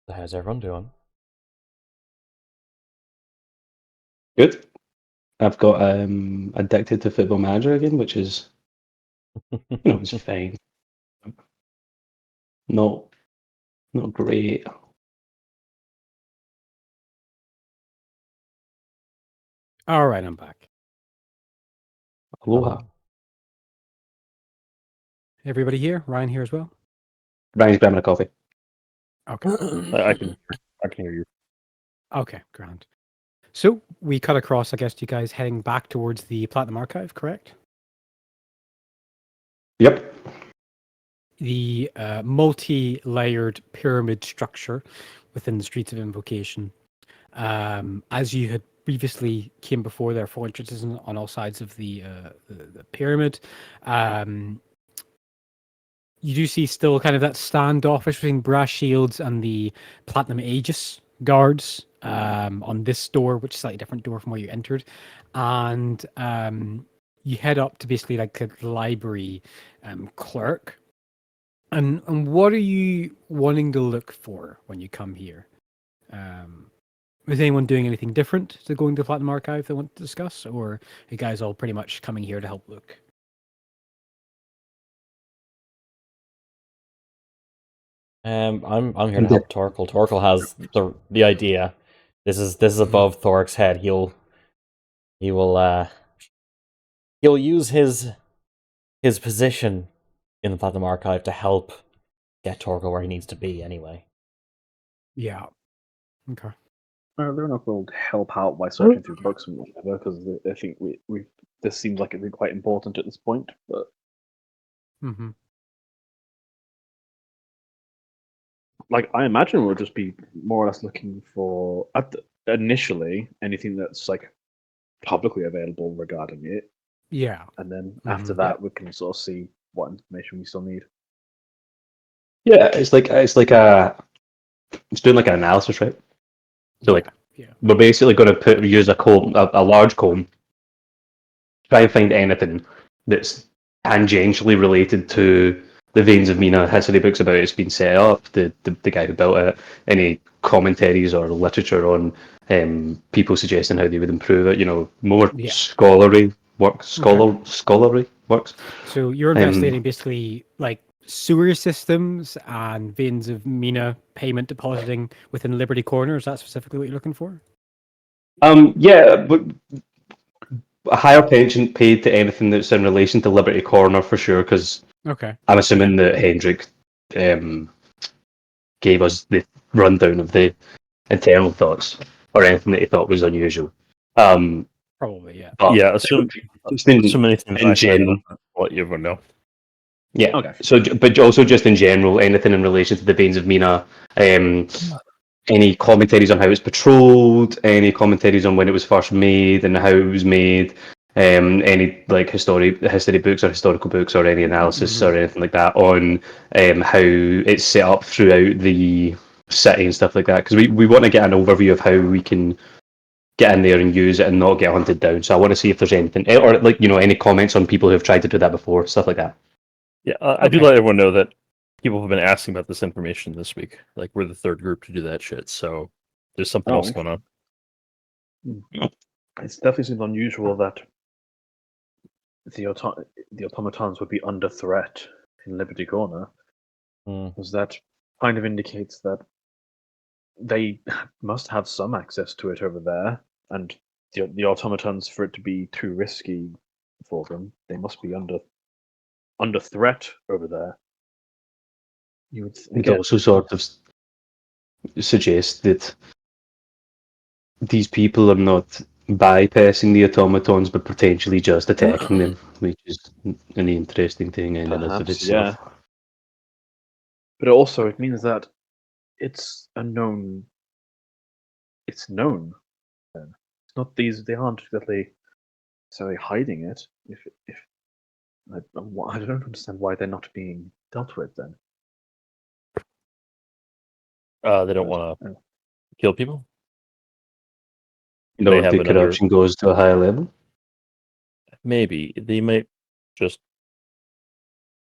So how's everyone doing? Good. I've got addicted to Football Manager again, which is it's fine. Not great. All right, I'm back. Aloha. Everybody here? Ryan here as well? Ryan's grabbing a coffee. Okay. I can hear you. Okay, grand. So we cut across, I guess, you guys heading back towards the Platinum Archive, correct? Yep. The multi-layered pyramid structure within the Streets of Invocation. As you had previously came before, there are 4 entrances on all sides of the pyramid. You do see still kind of that standoffish between brass shields and the Platinum Aegis guards on this door, which is a slightly different door from where you entered. And you head up to basically like the library clerk. And what are you wanting to look for when you come here? Is anyone doing anything different to going to the Platinum Archive they want to discuss? Or are you guys all pretty much coming here to help look? I'm here to help Torkel. Torkel has the idea. This is above Thorik's head. He'll use his position in the Platinum Archive to help get Torkel where he needs to be anyway. Yeah. Okay. They're not going to help out by searching through books and whatever because they think we this seems like it'd be quite important at this point. But Mm-hmm. like I imagine we'll just be more or less looking for initially anything that's like publicly available regarding it, Yeah. and then after Mhm. that we can sort of see what information we still need. Yeah, it's doing like an analysis, right? So like Yeah. we're basically going to use a comb, a large comb, try and find anything that's tangentially related to the Veins of Mina history books about it's been set up, the guy who built it, any commentaries or literature on people suggesting how they would improve it, more Yeah. scholarly works. Okay. Scholarly works. So you're investigating basically like sewer systems and veins of mina payment depositing within Liberty Corner? Is that specifically what you're looking for? Yeah, but a higher pension paid to anything that's in relation to Liberty Corner for sure, because Okay. I'm assuming that Hendrik gave us the rundown of the internal thoughts or anything that he thought was unusual. Probably, yeah. But Yeah, assume just in, so many things in I heard, general. I'll let you everyone know. Yeah. Okay. So, but also just in general, anything in relation to the Veins of Mina, any commentaries on how it's patrolled, any commentaries on when it was first made and how it was made, any like history books or historical books or any analysis or anything like that on how it's set up throughout the city and stuff like that. Because we want to get an overview of how we can get in there and use it and not get hunted down. So I want to see if there's anything, or like any comments on people who have tried to do that before, stuff like that. Yeah, I do Okay. let everyone know that people have been asking about this information this week. Like, we're the third group to do that shit, so there's something else going on. It definitely seems unusual that the automatons would be under threat in Liberty Corner, because that kind of indicates that they must have some access to it over there, and the automatons, for it to be too risky for them, they must be under threat over there. You would think It also sort of suggests that these people are not bypassing the automatons, but potentially just attacking them, which is an interesting thing in and of Perhaps, itself. yeah. But also, it means that it's a known. It's known. Then. It's not these. They aren't really necessarily hiding it. If I don't understand why they're not being dealt with then. They don't want to kill people. You know, They if have the another- corruption goes to a higher level. Maybe they might just.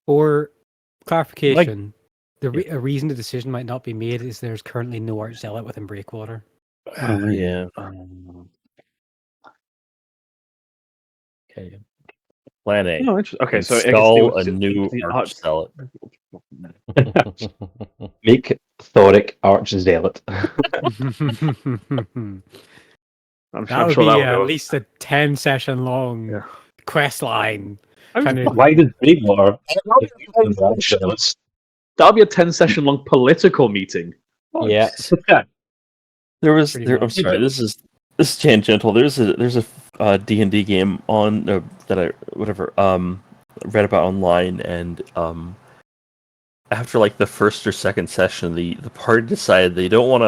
For clarification, a reason the decision might not be made is there's currently no Arch Zealot within Breakwater. Yeah. Okay. Plan A. No, interesting. Okay, so Install a new Arch Zealot. Make Thoric Arch Zealot. I'm That would sure be that would at go. least a 10-session long quest line. Trying to- Why did Breakwater? Zealots? That'll be a 10-session long political meeting. Yeah. There was. Pretty I'm much. sorry. This is tangential. There's a D&D game on that I read about online, and after like the first or second session, the party decided they don't want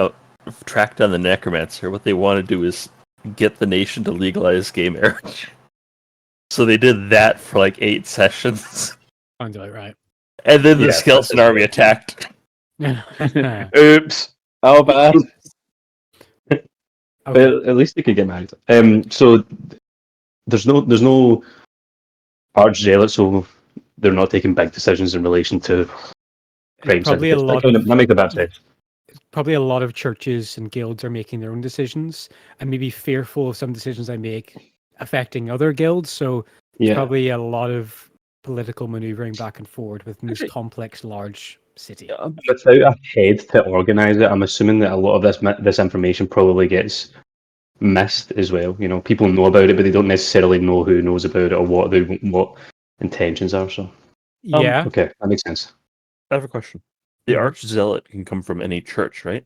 to track down the necromancer. What they want to do is get the nation to legalize gay marriage. So they did that for like 8 sessions, Sounds about right. and then the Yeah, skeleton that's army attacked. Oops. How bad? Okay. But at least they could get married. So there's no Arch Zealot, so they're not taking big decisions in relation to crime Probably a syndicates. lot of That makes a bad sense. probably a lot of churches and guilds are making their own decisions and maybe fearful of some decisions I make affecting other guilds. So Yeah. probably a lot of political maneuvering back and forward within this complex, large city. Without a head to organise it, I'm assuming that a lot of this information probably gets missed as well. You know, people know about it, but they don't necessarily know who knows about it or what intentions are. So Yeah. okay, that makes sense. I have a question. The Mhm. Arch Zealot can come from any church, right?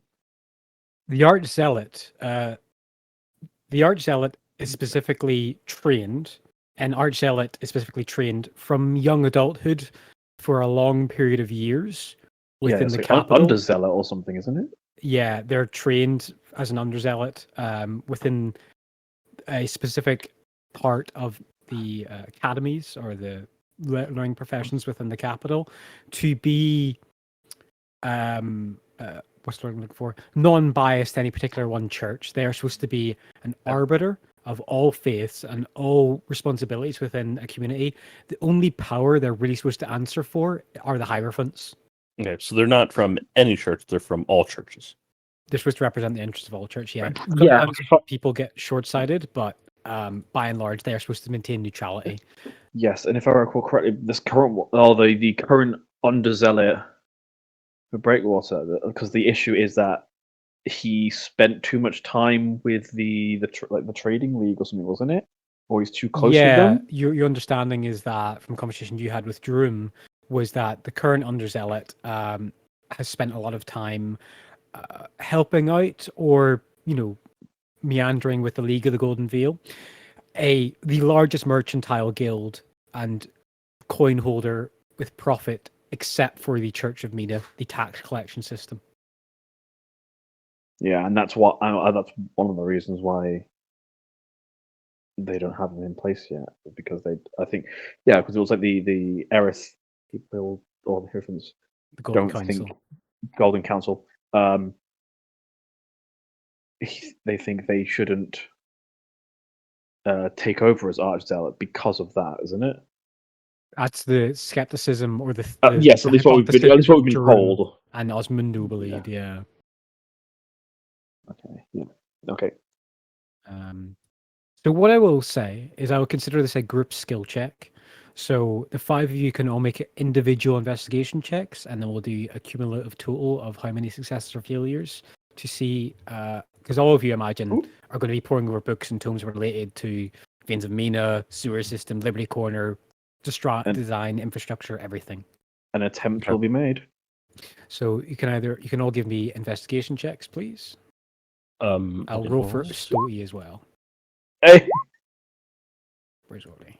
The Arch Zealot. The Arch Zealot is specifically trained, and Arch Zealot is specifically trained from young adulthood for a long period of years within it's the like capital. Underzealot or something, isn't it? Yeah, they're trained as an underzealot within a specific part of the academies or the learning professions within the capital to be what's the word I'm looking for? Non-biased to any particular one church. They are supposed to be an arbiter of all faiths and all responsibilities within a community. The only power they're really supposed to answer for are the Hierophants. Okay, so they're not from any church; they're from all churches. They're supposed to represent the interests of all church. Yeah, Yeah. sometimes people get short-sighted, but by and large, they are supposed to maintain neutrality. Yes, and if I recall correctly, this current the current underzealot for Breakwater, because the issue is that he spent too much time with the trading league or something, wasn't it? Or he's too close with them. Your understanding is that from conversation you had with Jerome was that the current underzealot has spent a lot of time helping out or meandering with the League of the Golden Veil, the largest mercantile guild and coin holder with profit, except for the Church of Mina, the tax collection system. Yeah, and that's that's one of the reasons why they don't have them in place yet, because because it was like the Erith people or the Hieronyms The Golden don't Council. think Golden Council. They think they shouldn't take over as Archzealot because of that, isn't it? That's the skepticism or the Yes, at least what we've been Jerome told. and Osmundo believed. Yeah. Okay. Yeah. Okay. So what I will say is I will consider this a group skill check. So the 5 of you can all make individual investigation checks, and then we'll do a cumulative total of how many successes or failures to see. Because all of you, imagine, are going to be poring over books and tomes related to Veins of Mina, sewer system, Liberty Corner, design, infrastructure, everything. An attempt will be made. So you can all give me investigation checks, please. I'll roll for Stoti as well. Hey, Where's Stoti?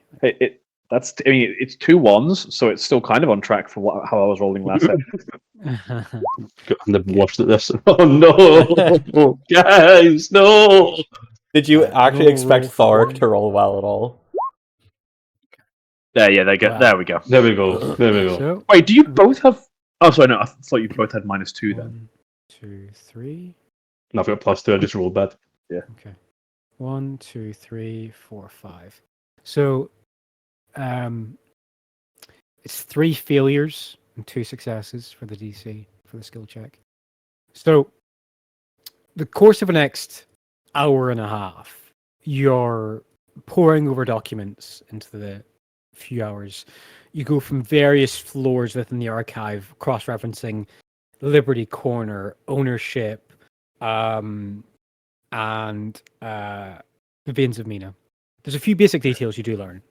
it's 2 1s, so it's still kind of on track for how I was rolling last time. I'm the worst at this. Oh no, guys, no. Did you actually roll expect Thoric to roll well at all? There we go. There we go. There we go. So, Wait, do you both have? Oh, sorry, no. I thought you both had -2 then. 1, 2, 3. No, I've got +2. I just rolled bad. Yeah. Okay. 1, 2, 3, 4, 5. So, it's 3 failures and 2 successes for the DC for the skill check. So, the course of the next hour and a half, you're poring over documents into the few hours. You go from various floors within the archive, cross-referencing Liberty Corner, ownership, and the Veins of Mina. There's a few basic details you do learn,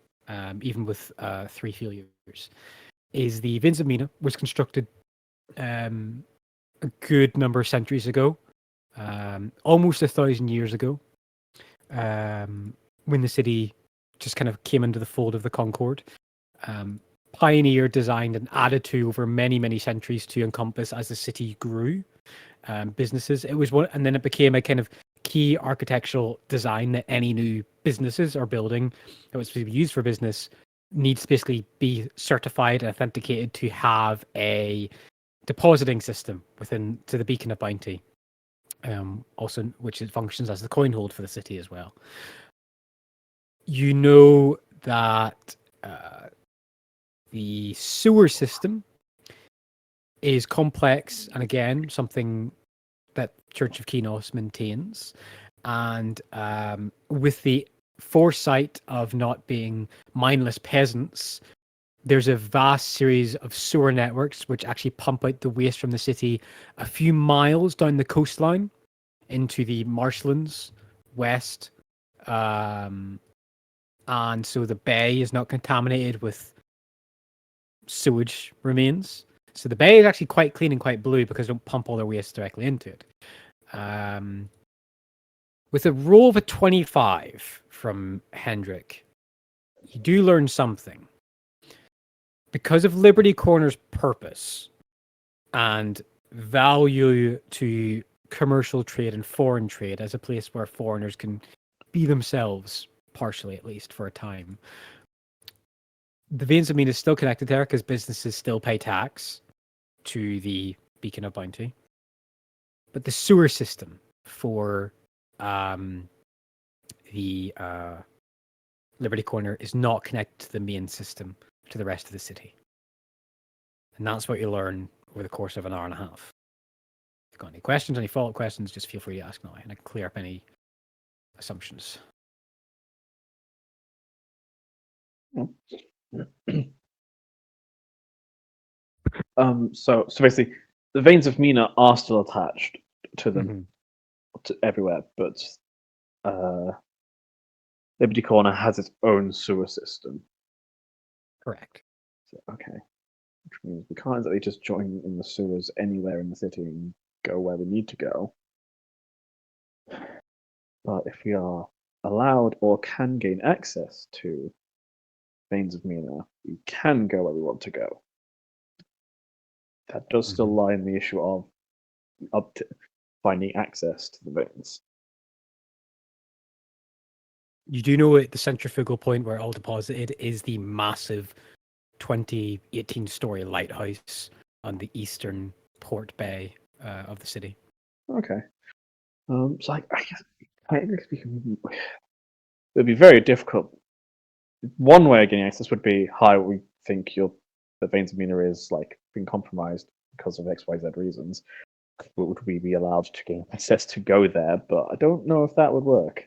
even with 3 failures. Is the Veins of Mina was constructed a good number of centuries ago, almost 1,000 years ago, when the city just kind of came into the fold of the Concord. Pioneered, designed, and added to over many, many centuries to encompass as the city grew. Businesses. It was one, and then it became a kind of key architectural design that any new businesses are building that was to be used for business needs to basically be certified and authenticated to have a depositing system within to the Beacon of Bounty. Also, which it functions as the coin hold for the city as well. You know that the sewer system is complex, and again, something that Church of Kinos maintains. And with the foresight of not being mindless peasants, there's a vast series of sewer networks which actually pump out the waste from the city a few miles down the coastline into the marshlands west. And so the bay is not contaminated with sewage remains. So the bay is actually quite clean and quite blue because they don't pump all their waste directly into it. With a roll of a 25 from Hendrik, you do learn something. Because of Liberty Corner's purpose and value to commercial trade and foreign trade as a place where foreigners can be themselves, partially at least for a time, the Veins of Mina is still connected there because businesses still pay tax to the Beacon of Bounty. But the sewer system for the Liberty Corner is not connected to the main system to the rest of the city. And that's what you learn over the course of an hour and a half. If you've got any questions, any follow-up questions, just feel free to ask now, and I can clear up any assumptions. So basically, the veins of Mina are still attached to them to everywhere, but Liberty Corner has its own sewer system. Correct. So, okay, which means we can't exactly just join in the sewers anywhere in the city and go where we need to go. But if we are allowed or can gain access to veins of Mina, we can go where we want to go. That does still lie in the issue of up to finding access to the veins. You do know at the centrifugal point where it all deposited is the massive 18-story lighthouse on the eastern port bay of the city. Okay. So I guess technically speaking, it would be very difficult. One way of getting access would be how we think the veins of Mina is like being compromised because of XYZ reasons. Would we be allowed to gain access to go there? But I don't know if that would work.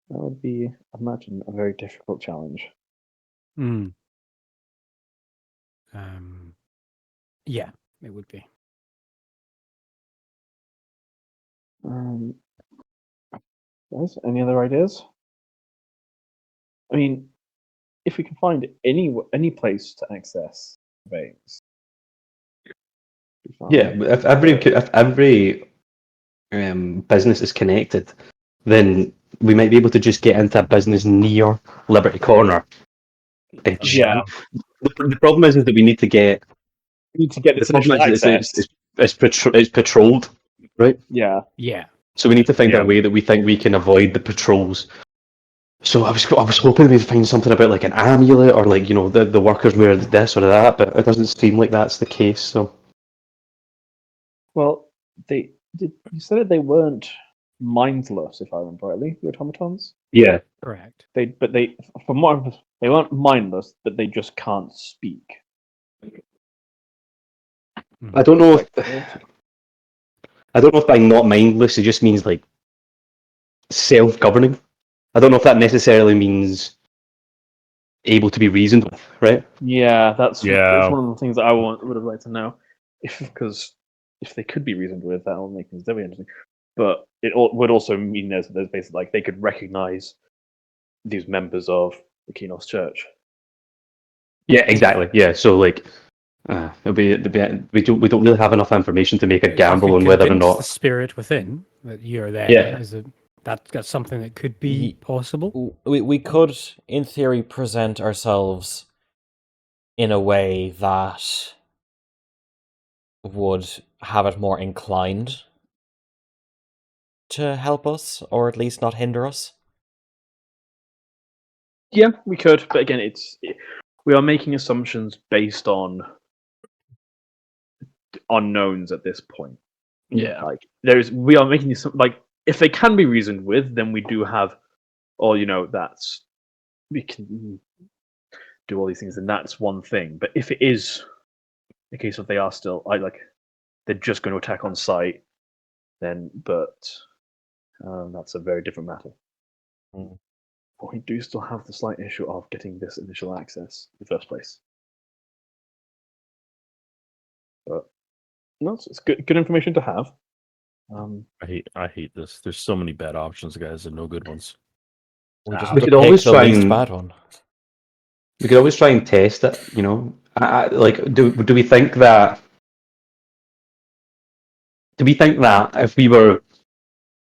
That would be, I imagine, a very difficult challenge. Yeah, it would be. Guys, any other ideas? I mean, if we can find any place to access veins. Yeah, but if every business is connected, then we might be able to just get into a business near Liberty Corner. Yeah. The problem is that we need to get. We need to get The this problem initial is access. it's patrolled, right? Yeah. Yeah. So we need to find Yeah. a way that we think we can avoid the patrols. So I was hoping we'd find something about like an amulet or like the workers wear this or that, but it doesn't seem like that's the case. So Well, you said that they weren't mindless, if I remember rightly, the automatons. yeah, Correct. They weren't mindless, but they just can't speak. I don't know if by not mindless it just means like self-governing. I don't know if that necessarily means able to be reasoned with, right? Yeah, that's Yeah. one of the things that I would have liked to know. Because if they could be reasoned with, that will make things very interesting. But it would also mean there's basically like they could recognize these members of the Kenos Church. Yeah, exactly. Yeah, so like we don't really have enough information to make a If gamble you on whether or convince not. the spirit within that you're there, Yeah. that's something that could be possible. We could, in theory, present ourselves in a way that would have it more inclined to help us, or at least not hinder us. Yeah, we could, but again, we are making assumptions based on unknowns at this point. Yeah. Like we are making these like if they can be reasoned with, then we do have, or that's we can do all these things, and that's one thing. But if it is a case of they are still they're just going to attack on sight, then that's a very different matter. But we do still have the slight issue of getting this initial access in the first place. But no, it's good information to have. I hate this. There's so many bad options, guys, and no good ones. We just We have to could always pick the try least and- bad one. We could always try and test it, like, do we think that? Do we think that if we were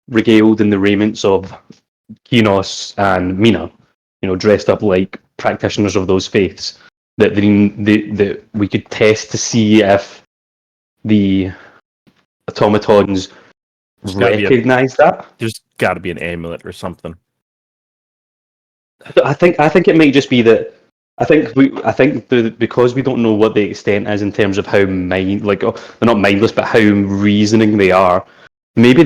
regaled in the raiments of Kenos and Mina, dressed up like practitioners of those faiths, that we could test to see if the automatons There's gotta be recognize that? There's got to be an amulet or something. I think it might just be that. Because we don't know what the extent is in terms of how they're not mindless, but how reasoning they are. Maybe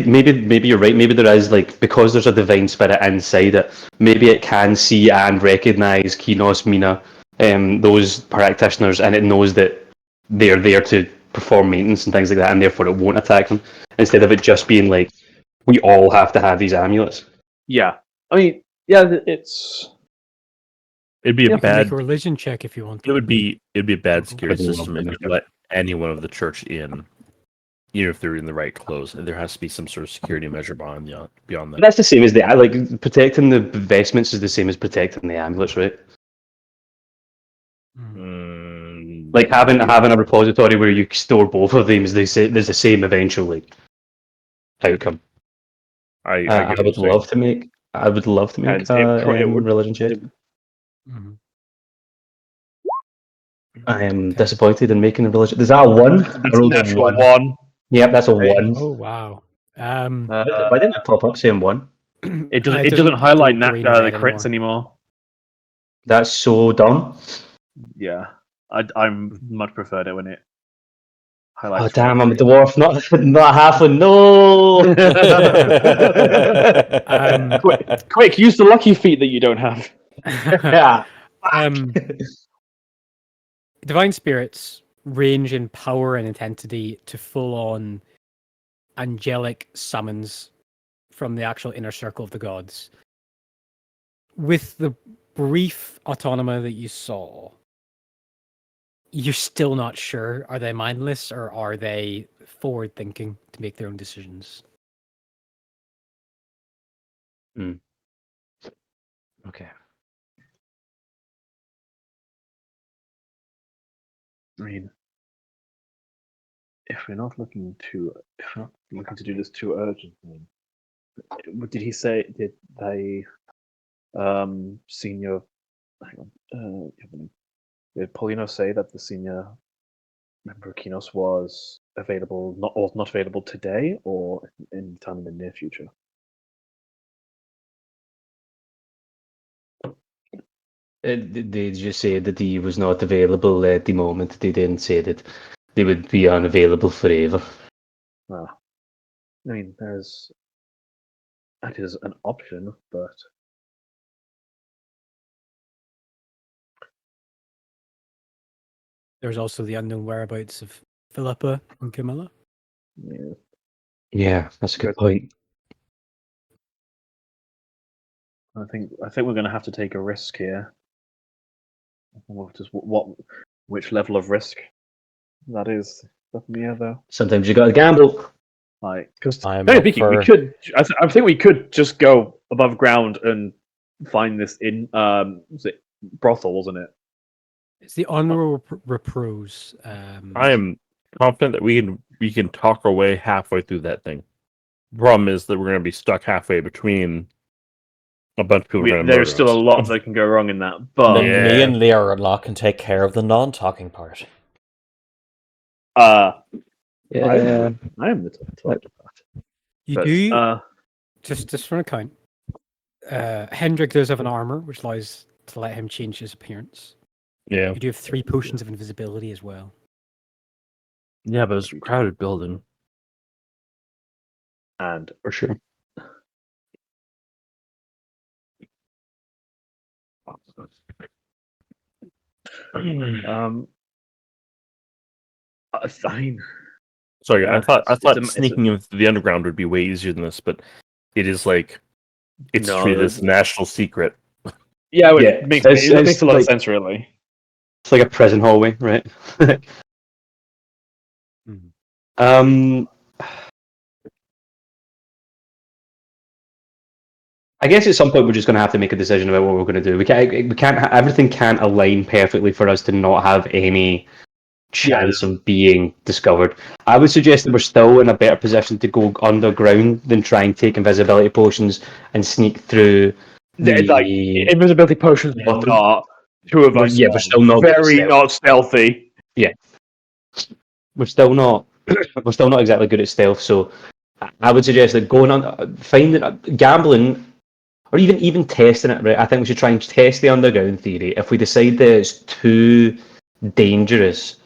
you're right. Maybe there is because there's a divine spirit inside it. Maybe it can see and recognize Kenos, Mina, those practitioners, and it knows that they're there to perform maintenance and things like that, and therefore it won't attack them. Instead of it just being like we all have to have these amulets. Yeah, I mean, yeah, it's It'd be You a can make bad. a religion check if you want. It'd be a bad Torgal. security I'd love system to if make you let anyone of the church in, even if they're in the right clothes. And there has to be some sort of security measure beyond that. That's the same as like protecting the vestments is the same as protecting the amulets, right? Like having a repository where you store both of them is there's the same eventual like outcome. I I get what would you're saying. love to make. I would love to make And it would- religion check. Mhm. I am Okay. disappointed in making a religion. Is that a one? I rolled a natural one. one. Yep, that's a Right. one. Oh wow. Why didn't it pop up saying one? It doesn't highlight go green the or red crits anymore. That's so dumb. Yeah, I'm much preferred it when it highlights. Oh damn! I'm a dwarf, not not a halfling. No. Quick, use the lucky feat that you don't have. Yeah. Divine spirits range in power and intensity to full-on angelic summons from the actual inner circle of the gods. With the brief autonoma that you saw, you're still not sure. Are they mindless or are they forward-thinking to make their own decisions? Okay. I mean, if we're not looking to do this too urgently, did he say? Did they, senior? Hang on. Did Paulino say that the senior member of Kinos was available, not available today, or in time in the near future? They just said that he was not available at the moment. They didn't say that they would be unavailable forever. Well, I mean, that is an option, but There's also the unknown whereabouts of Philippa and Camilla. yeah. Yeah, that's a good point. I think we're going to have to take a risk here. Which level of risk that is? Yeah, though. Sometimes you got to gamble. Like, because I'm technically up speaking, we for- could. I think we could just go above ground and find this in was it brothel, wasn't it? It's the honorable repose. I am confident that we can talk our way halfway through that thing. Problem is that we're going to be stuck halfway between a bunch of people. There's still a lot that can go wrong in that, but Then me and Leorlock can take care of the non-talking part. Yeah. I am the top. You But, do just for an account. Hendrik does have an armor, which allows to let him change his appearance. Yeah. You do have 3 potions of invisibility as well. Yeah, but it's a crowded building. and For sure. fine. Sorry, I thought it's a- sneaking in through the underground would be way easier than this, but it is like it's No, treated as a national secret. Yeah, Yeah, it makes it's a lot like- of sense, really. It's like a prison hallway, right? I guess at some point we're just going to have to make a decision about what we're going to do. We can't. Everything can't align perfectly for us to not have any chance of being discovered. I would suggest that we're still in a better position to go underground than try and take invisibility potions and sneak through Like invisibility potions are not. Two of us. Yeah, we're still not very not stealthy. Yeah, we're still not. We're still not exactly good at stealth. So I would suggest that going on, finding, gambling, or even testing it. Right, I think we should try and test the underground theory. If we decide that it's too dangerous,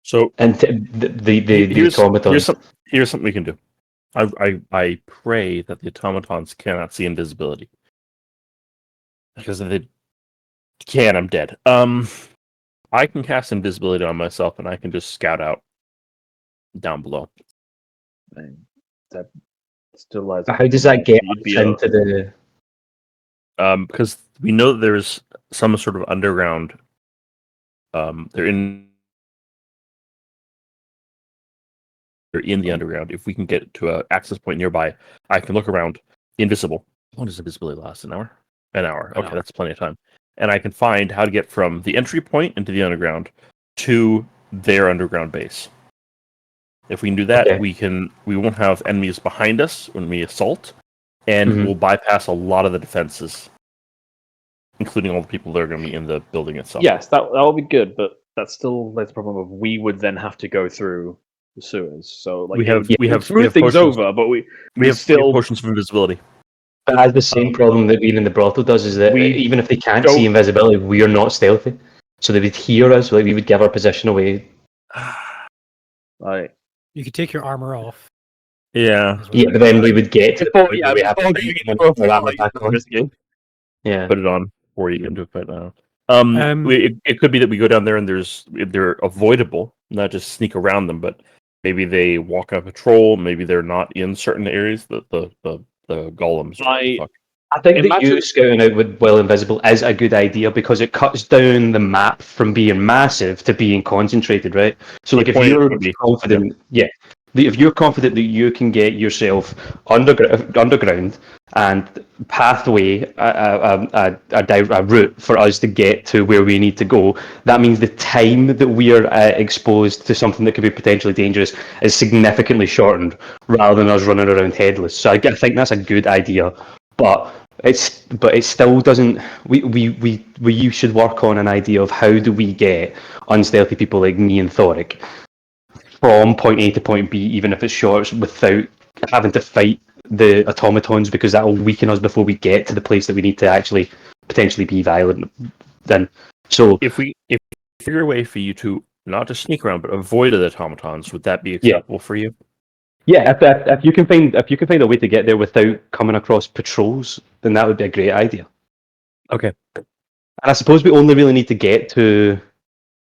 So and the automatons. Here's something we can do. I pray that the automatons cannot see invisibility, because if they can, I'm dead. I can cast invisibility on myself, and I can just scout out down below. That still lies. How does that get You'd us be into the? Because we know that there's some sort of underground. They're in the underground. If we can get to an access point nearby, I can look around invisible. How long does invisibility last? An hour? An hour. Okay, that's plenty of time. And I can find how to get from the entry point into the underground to their underground base. If we can do that, we won't have enemies behind us when we assault, and we'll bypass a lot of the defenses, including all the people that are going to be in the building itself. Yes, that will be good, but that's still the problem of we would then have to go through the sewers. So like we have smooth things over, but we have still portions of invisibility. But it has the same problem that being in the brothel does, is that even if they can't see invisibility, we are not stealthy. So they would hear us, like we would give our position away. Right. You could take your armor off. Yeah. Yeah, but then we would get to the point where we have to put it on before you get into a fight now. It could be that we go down there and they're avoidable, not just sneak around them, but maybe they walk on patrol, maybe they're not in certain areas, the golems. I think that you scouting out with well invisible is a good idea because it cuts down the map from being massive to being concentrated, right? So like if you're confident, if you're confident that you can get yourself underground and pathway a route for us to get to where we need to go, that means the time that we are exposed to something that could be potentially dangerous is significantly shortened rather than us running around headless. So I think that's a good idea, but it still doesn't. We should work on an idea of how do we get unstealthy people like me and Thoric from point A to point B, even if it's short, without having to fight the automatons, because that will weaken us before we get to the place that we need to actually potentially be violent. Then, so if we figure a way for you to not just sneak around but avoid the automatons, would that be acceptable for you? Yeah, if you can find a way to get there without coming across patrols, then that would be a great idea. Okay. And I suppose we only really need to get to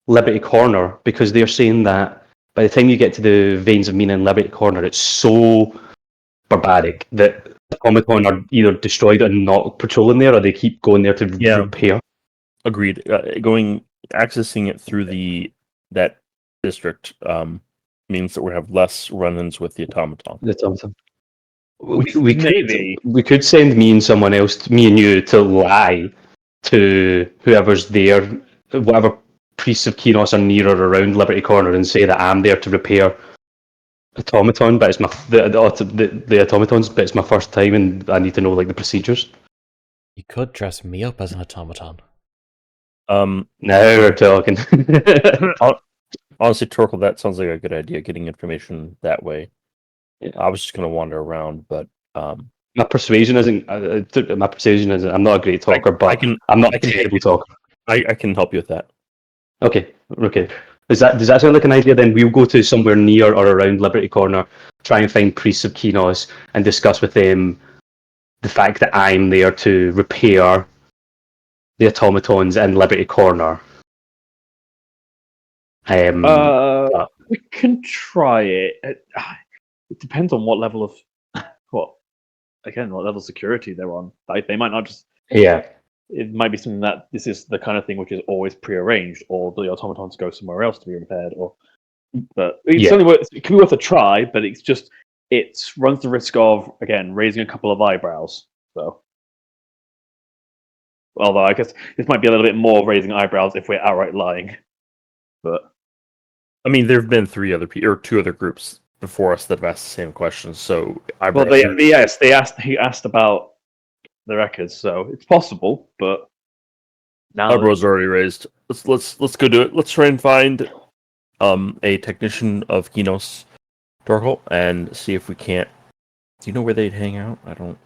Liberty Corner because they're saying that by the time you get to the Veins of Mina and Liberty Corner, it's so barbaric that the automaton are either destroyed and not patrolling there, or they keep going there to repair. Agreed. Accessing it through that district means that we have less run-ins with the automaton. We could send me and someone else, me and you, to lie to whoever's there, whatever priests of Kinos are near or around Liberty Corner, and say that I'm there to repair automaton, but it's the automatons, but it's my first time and I need to know like the procedures. You could dress me up as an automaton. Now we're talking. Honestly, Torkel, that sounds like a good idea, getting information that way. Yeah. I was just going to wander around, but my persuasion isn't. I'm not a great talker, but I'm not a terrible talker. I can help you with that. Okay. Does that sound like an idea? Then we'll go to somewhere near or around Liberty Corner, try and find priests of Kinos, and discuss with them the fact that I'm there to repair the automatons in Liberty Corner. We can try it. It depends on what level of what level of security they're on. Like, they might not just. Yeah. It might be something that this is the kind of thing which is always prearranged, or the automatons go somewhere else to be repaired. But it's it can be worth a try. But it runs the risk of again raising a couple of eyebrows. So, although I guess this might be a little bit more raising eyebrows if we're outright lying. But I mean, there have been two other groups before us that have asked the same questions. So he asked about the records, so it's possible. But now eyebrows are already raised. Let's go do it. Let's try and find a technician of Kinos, Torkel, and see if we can't. Do you know where they'd hang out? I don't.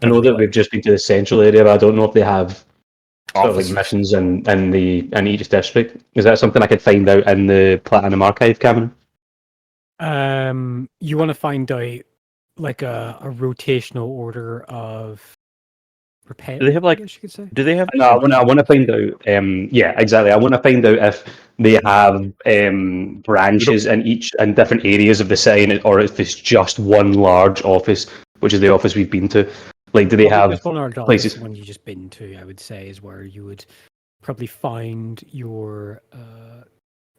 I know that we've just been to the central area, but I don't know if they have sort of like missions in each district. Is that something I could find out in the Platinum Archive, Cameron? You want to find out like a rotational order of repair? Do they have I guess you could say. Do they have? No, I want to find out. Yeah, exactly. I want to find out if they have branches in different areas of the city, or if it's just one large office, which is the office we've been to. Like, do they have Just on our dock, places? this one you just been to, I would say, is where you would probably find your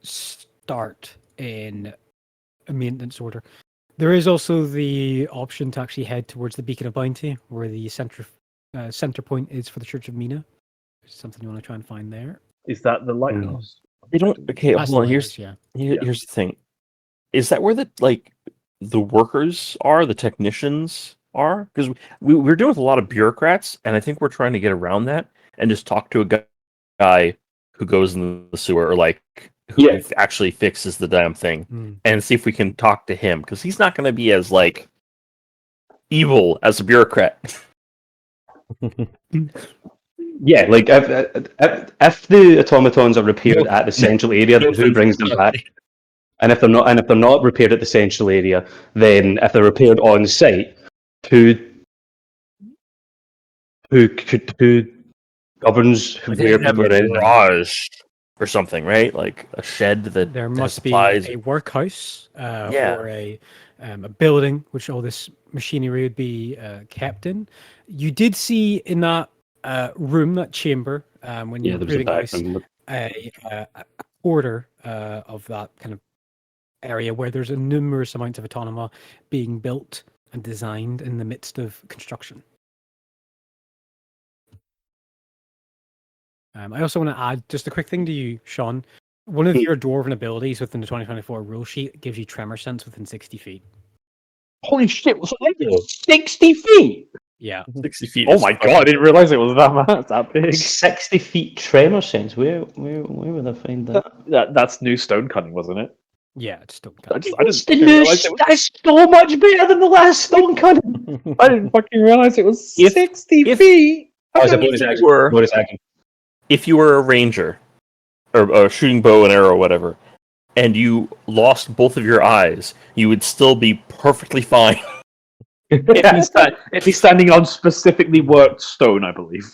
start in a maintenance order. There is also the option to actually head towards the Beacon of Bounty, where the center point is for the Church of Mina. Something you want to try and find there. Is that the lighthouse? They don't. Okay, That's hold on. the Here's lighthouse, yeah. here's the thing. Is that where the workers are, the technicians are? Because we're dealing with a lot of bureaucrats, and I think we're trying to get around that and just talk to a guy who goes in the sewer or like who Yeah. actually fixes the damn thing, Hmm. and see if we can talk to him because he's not going to be as like evil as a bureaucrat. Yeah, like if the automatons are repaired at the central area, then who brings them back? And if they're not repaired at the central area, then if they're repaired on site, who governs Like where they have people a are in? garage or something, right? Like a shed that There has must be supplies. a workhouse Yeah. or a building which all this machinery would be kept in. You did see in that room, that chamber, when you Yeah, were there was a proving back ice, room. a quarter of that kind of area where there's a numerous amounts of autonoma being built and designed in the midst of construction. I also want to add just a quick thing to you, Sean. One of your dwarven abilities within the 2024 rule sheet gives you tremor sense within 60 feet. Holy shit! What's that? 60 feet. Yeah. 60 feet. Oh is my fucking- god! I didn't realize it was that big. 60 feet tremor sense. Where would I find that? That's new stone cutting, wasn't it? Yeah, it's still I didn't What's the fucking new? realize it was. That's so much better than the last stone cutting. I didn't fucking realize it was If- 60 if- feet. Oh, it's a If bonus you action. were- Bonus action. If you were a ranger or shooting bow and arrow, whatever, and you lost both of your eyes, you would still be perfectly fine. If he's standing on specifically worked stone, I believe.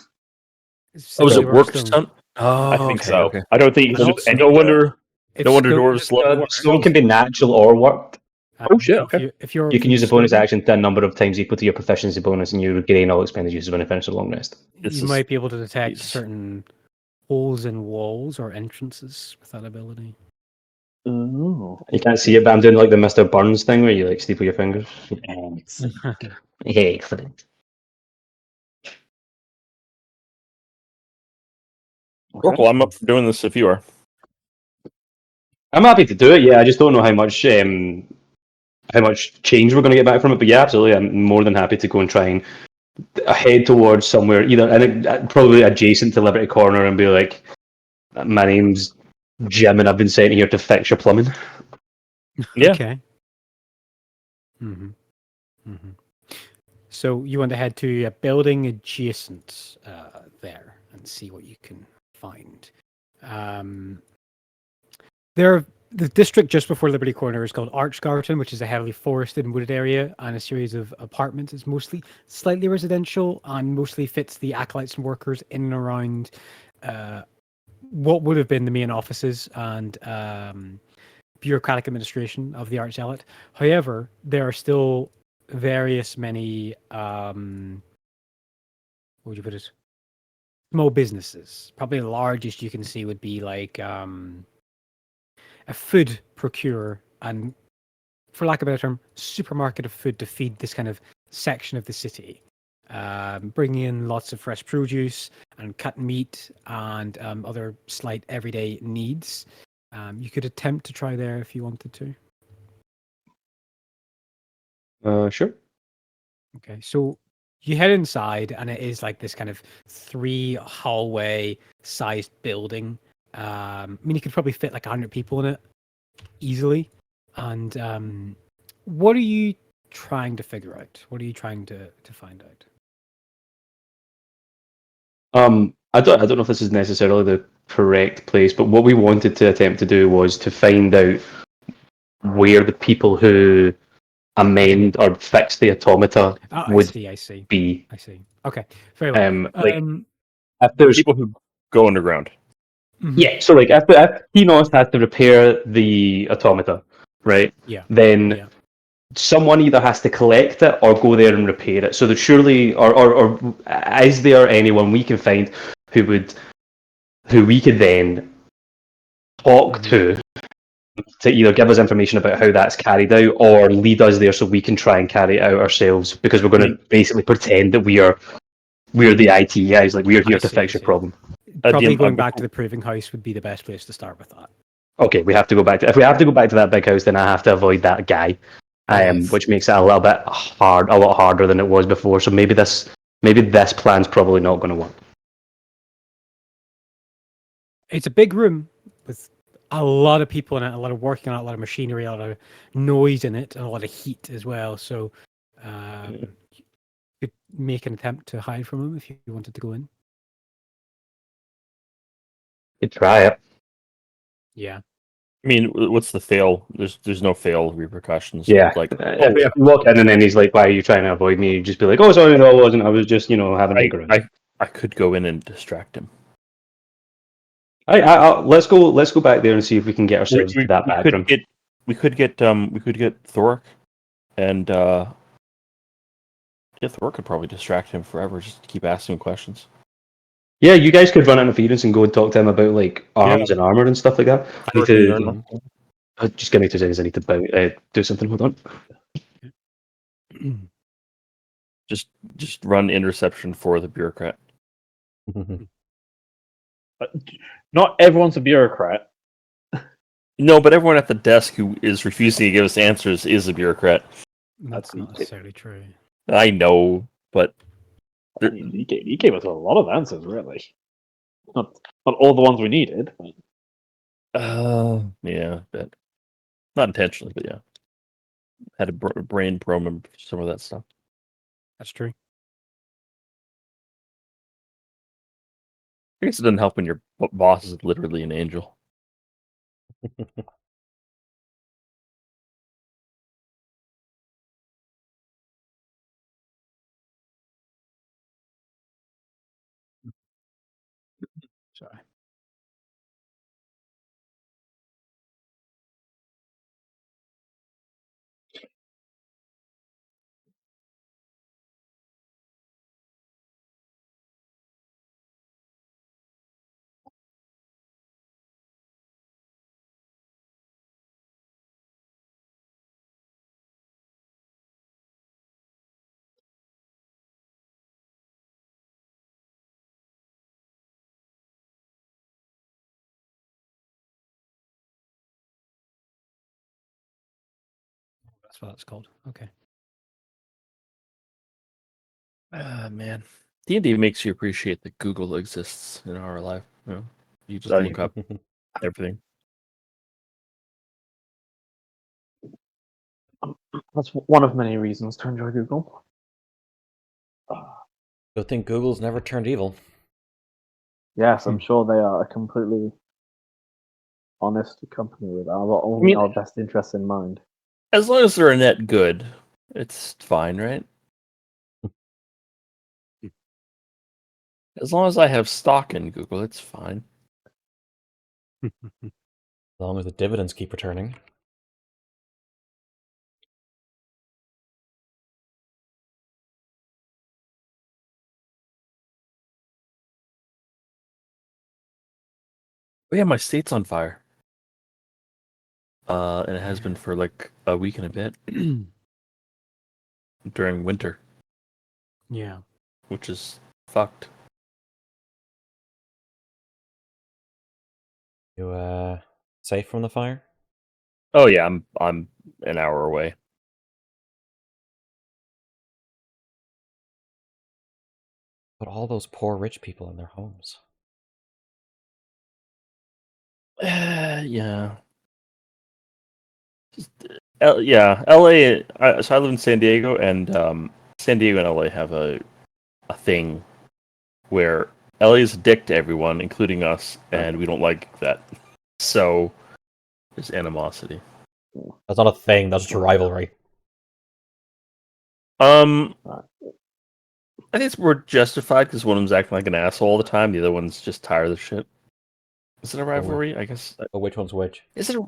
Oh, was it Your worked stone. stunt? Oh, I think okay, so. okay. I don't think it's And just also- any. No wonder. If No wonder stone- dwarves love work. Stone can be natural or worked. Oh, shit, okay. If you're You can use a bonus stone, action to a number of times equal to your proficiency bonus, and you gain all expended uses when you finish a long rest. This you is- might be able to detect Jesus. certain holes in walls or entrances with that ability. Oh. You can't see it, but I'm doing like the Mr. Burns thing where you like staple your fingers. Excellent. Oracle, I'm up for doing this if you are. I'm happy to do it. Yeah, I just don't know how much change we're going to get back from it. But yeah, absolutely, I'm more than happy to go and try and head towards somewhere, either I think probably adjacent to Liberty Corner, and be like, "My name's Jim, and I've been sent here to fix your plumbing." Yeah. Okay. So you want to head to a building adjacent there and see what you can find. The district just before Liberty Corner is called Archgarten, which is a heavily forested and wooded area and a series of apartments. It's mostly slightly residential and mostly fits the acolytes and workers in and around what would have been the main offices and bureaucratic administration of the Archzealot. However, there are still many what would you put it? Small businesses. Probably the largest you can see would be like a food procurer and, for lack of a better term, supermarket of food to feed this kind of section of the city. Bringing in lots of fresh produce and cut meat and other slight everyday needs. You could attempt to try there if you wanted to. Sure. Okay, so you head inside, and it is like this kind of 3 hallway sized building. I mean, you could probably fit like 100 people in it easily. And what are you trying to figure out? What are you trying to find out? I don't know if this is necessarily the correct place, but what we wanted to attempt to do was to find out where the people who amend or fix the automata would I see. be. I see. Okay, very well. If there's People who go underground. yeah, so like if Kinos has to repair the automata, right? Yeah. Then Yeah. someone either has to collect it or go there and repair it. So there's surely, or is there anyone we can find who we could then talk to either give us information about how that's carried out or lead us there so we can try and carry it out ourselves, because we're going to basically pretend that we're the IT guys, like we're here I to see, fix I your see. problem. Probably going back to the proving house would be the best place to start with that. Okay, we have to go back to. If we have to go back to that big house, then I have to avoid that guy, Yes. which makes it a little bit hard, a lot harder than it was before. So maybe this plan's probably not going to work. It's a big room with a lot of people in it, a lot of working on it, a lot of machinery, a lot of noise in it, and a lot of heat as well. So you could make an attempt to hide from him if you wanted to go in. You try it. Yeah. I mean, what's the fail? There's no fail repercussions. Yeah. Like, If you walk in and then he's like, "Why are you trying to avoid me?" You just be like, "Oh, sorry, no, I wasn't. I was just, having a look around." I could go in and distract him. Let's go back there and see if we can get ourselves to that back room. We could get Thork, and Thork could probably distract him forever. Just keep asking him questions. Yeah, you guys could run interference and go and talk to him about like arms and armor and stuff like that. I need to just give me 2 seconds. I need to do something. Hold on. Just run interception for the bureaucrat. Not everyone's a bureaucrat. No, but everyone at the desk who is refusing to give us answers is a bureaucrat. That's not necessarily true. I know, but I mean, he gave us a lot of answers, really. Not all the ones we needed. But... yeah, but not intentionally, but yeah, had a brain program for some of that stuff. That's true. I guess it doesn't help when your boss is literally an angel. Sorry. That's what that's called. Okay. Man, D&D makes you appreciate that Google exists in our life. You just look up everything. That's one of many reasons to enjoy Google. Good thing Google's never turned evil. Yes, I'm sure they are a completely honest company with only our best interests in mind. As long as they're a net good, it's fine, right? As long as I have stock in Google, it's fine. As long as the dividends keep returning. Oh yeah, my state's on fire. And it has been for like a week and a bit during winter. Yeah. Which is fucked. You safe from the fire? Oh yeah, I'm an hour away. But all those poor rich people in their homes. Yeah. Yeah, LA. So I live in San Diego, and San Diego and LA have a thing where LA is a dick to everyone, including us, and we don't like that. So there's animosity. That's not a thing. That's just a rivalry. I think it's more justified because one of them's acting like an asshole all the time. The other one's just tired of the shit. Is it a rivalry? I guess. But which one's which? Is it?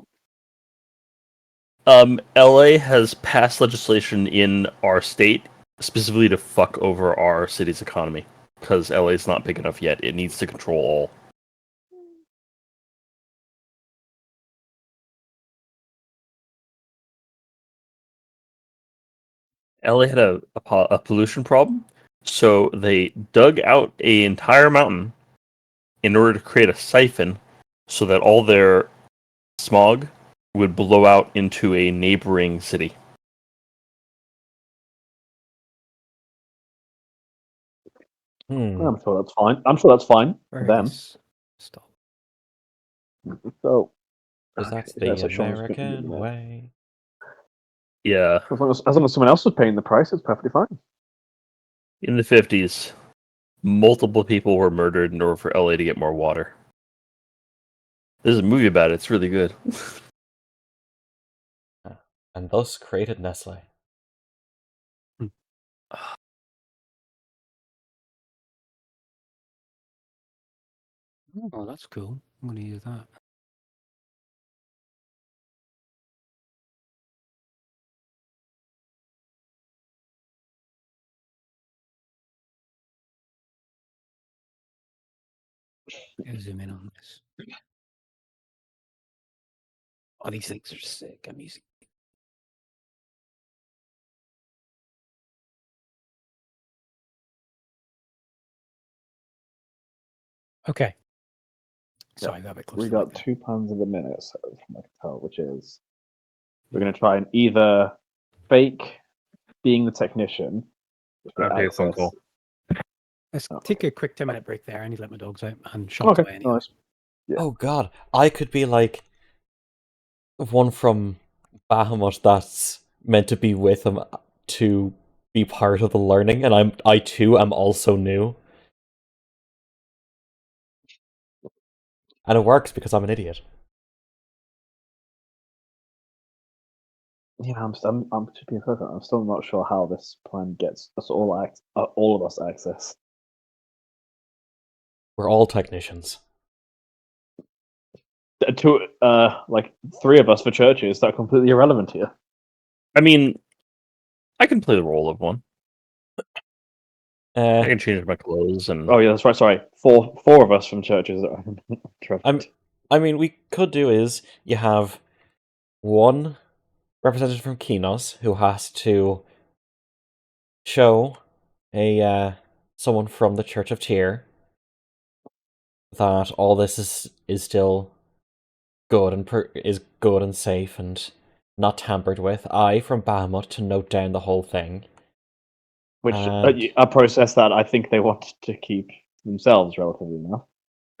LA has passed legislation in our state specifically to fuck over our city's economy because LA is not big enough yet. It needs to control all. LA had a pollution problem, so they dug out an entire mountain in order to create a siphon so that all their smog would blow out into a neighboring city. I'm sure that's fine. I'm sure that's fine for them. Stop. So, Because that's okay, the so Sean's gonna- American way. Yeah, as long as someone else was paying the price, it's perfectly fine. in the 50s, multiple people were murdered in order for LA to get more water. There's a movie about it. It's really good. And thus created Nestle. Oh, that's cool. I'm going to use that. Zoom in on this. Oh, these things are sick. I'm using. Okay. Sorry, that bit close. We got £2 a minute, so from I can tell, which is we're going to try and either fake being the technician. I'll take a phone call. Let's Oh. take a quick 10-minute break there. I need to let my dogs out and Sean's away Okay, anyway. nice. Yeah. Oh god, I could be like one from Bahamut that's meant to be with him to be part of the learning, and I too am also new. And it works because I'm an idiot. Yeah, I'm to be perfect. I'm still not sure how this plan gets us all of us access. We're all technicians. To like 3 of us for churches that are completely irrelevant here. I mean, I can play the role of one. I Uh, can change my clothes and. Oh yeah, that's right. Sorry, four of us from churches that are irrelevant. I mean, we could do is you have one representative from Kinos who has to show a someone from the Church of Tyr that all this is still good and is good and safe and not tampered with. I from Bahamut to note down the whole thing. Which And- a process that I think they want to keep themselves relatively enough.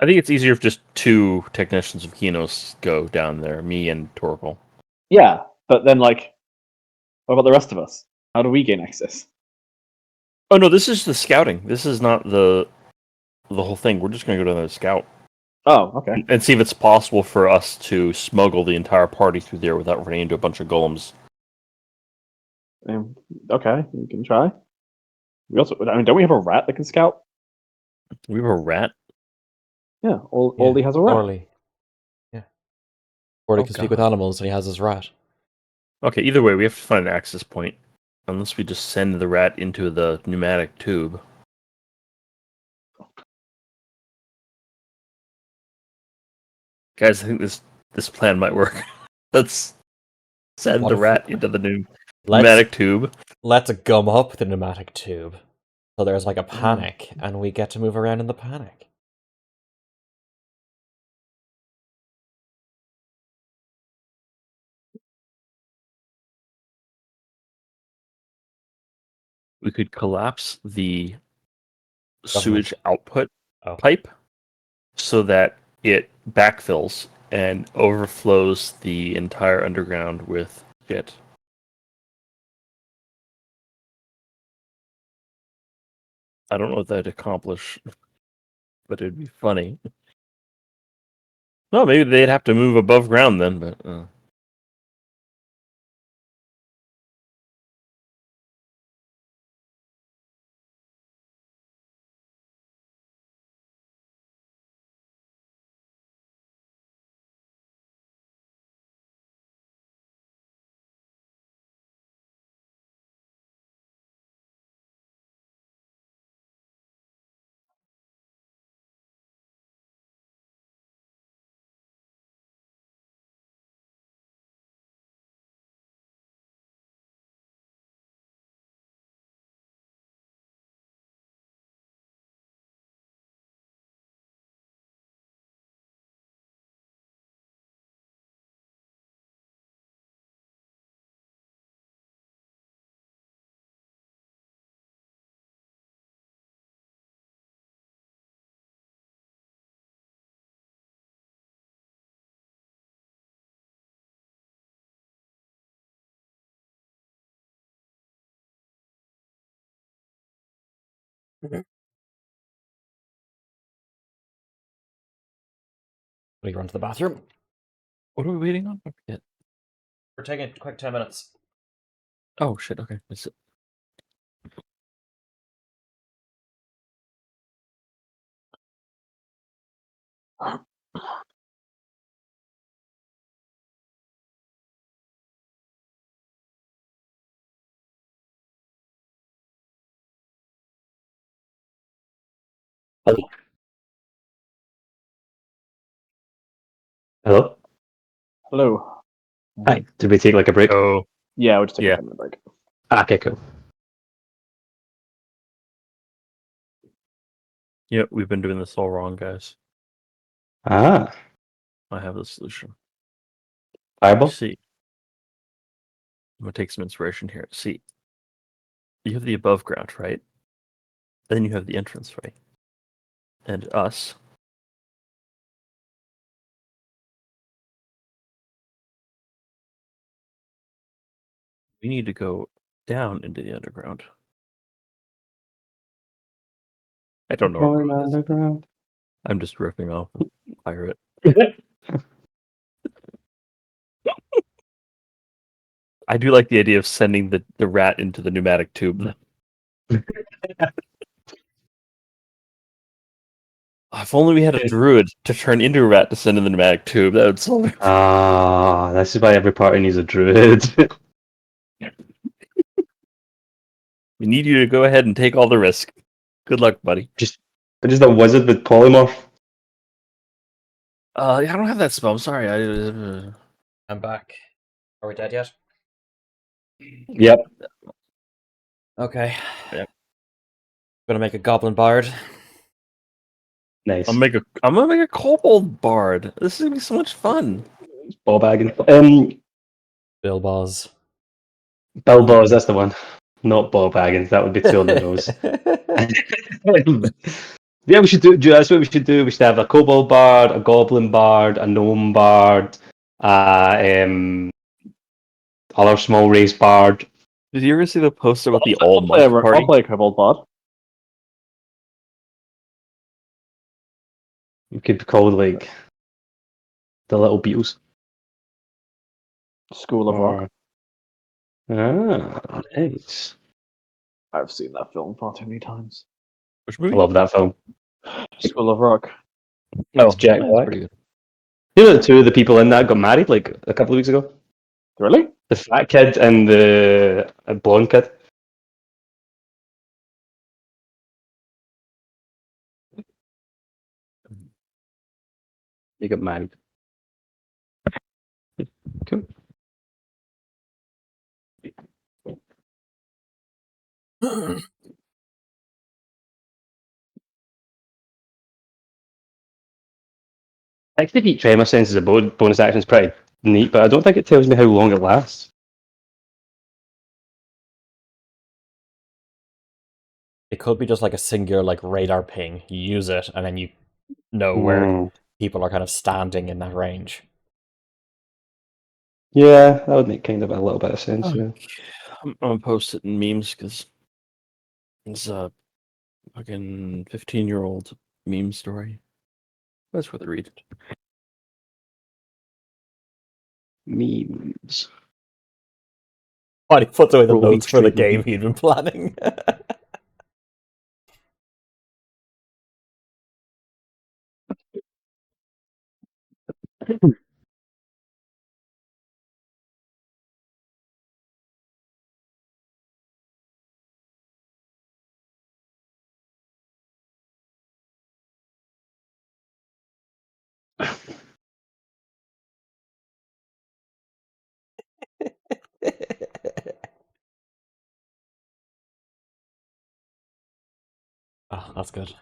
I think it's easier if just 2 technicians of Kinos go down there, me and Torkel. Yeah, but then like, what about the rest of us? How do we gain access? Oh no, this is the scouting. This is not the whole thing. We're just gonna go down there to scout Oh, okay. and see if it's possible for us to smuggle the entire party through there without running into a bunch of golems. Okay, you can try. We also, I mean, don't we have a rat that can scout? We have a rat. Yeah, Aldi has a rat. Orly. Yeah. Orly Oh, can speak with God. animals and he has his rat. Okay, either way, we have to find an access point. Unless we just send the rat into the pneumatic tube. Guys, I think this plan might work. Let's send What the if- rat into the pneumatic tube. Let's gum up the pneumatic tube. So there's like a panic, and we get to move around in the panic. We could collapse the Government. sewage output Oh. pipe so that it backfills and overflows the entire underground with shit. I don't know what that'd accomplish, but it'd be funny. Well, maybe they'd have to move above ground then, but. We run to the bathroom. What are we waiting on? I forget. We're taking a quick 10 minutes. Oh shit. Okay. Hello? Hello. Hi. Did we take like a break? Oh. Yeah, we'll just take Yeah. a 10-minute break. Okay, cool. Yeah, we've been doing this all wrong, guys. Ah, I have the solution. fireball? See, I'm gonna take some inspiration here. See, you have the above ground, right? Then you have the entrance, right? And us. We need to go down into the underground. I don't know. Going What it is. underground. I'm just ripping off a pirate. I do like the idea of sending the rat into the pneumatic tube. If only we had a druid to turn into a rat to send in the pneumatic tube, that would solve it. Ah, this is why every party needs a druid. We need you to go ahead and take all the risk. Good luck, buddy. just a wizard with polymorph. I don't have that spell. I'm sorry. I'm back. Are we dead yet? Yep. Okay. Yep. Gonna make a goblin bard. Nice. I'm gonna make a kobold bard. This is gonna be so much fun. Ball bagging. Bilbo's. Bilbo's, that's the one. Not ball bagging. That would be too on the nose. Yeah, we should do. That's what we should do. We should have a kobold bard, a goblin bard, a gnome bard, other small race bard. Did you ever see the poster about the I'll all play monk party? I'll play a Kobold Bard. We could call it like the Little Beatles. School of Rock. Ah, nice. I've seen that film far too many times. Which I movie? love that film. School of Rock. That's Jack that's Black. pretty good. You know, the two of the people in that got married like a couple of weeks ago. Really? The fat kid and the blonde kid. They got married. Cool. Activate Tremor Sense as a bonus action is pretty neat, but I don't think it tells me how long it lasts. It could be just like a singular like radar ping. You use it and then you know where people are kind of standing in that range. Yeah, that would make kind of a little bit of sense. Yeah. I'm gonna post it in memes because it's a fucking 15-year-old meme story. That's worth a read. Memes. But he puts away the Rolling notes for the straight game meme. he'd been planning. Oh, that's good.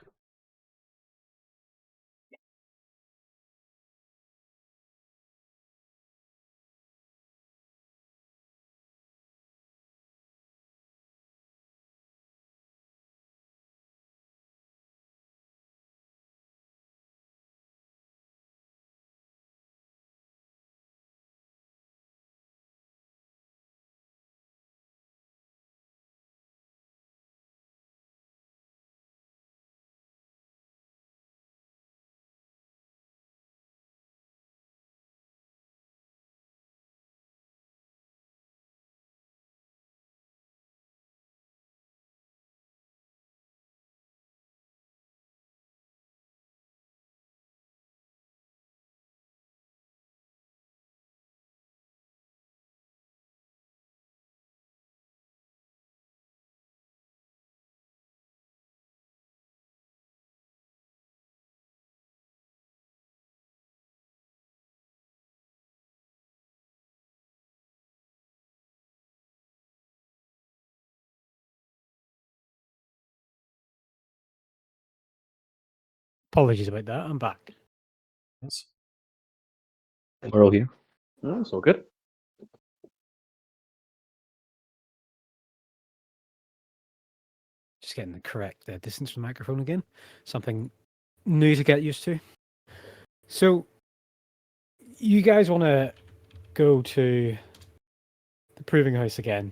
Apologies about that. I'm back. Yes. We're all here. Oh, it's all good. Just getting the correct distance from the microphone again. Something new to get used to. So, you guys want to go to the proving house again?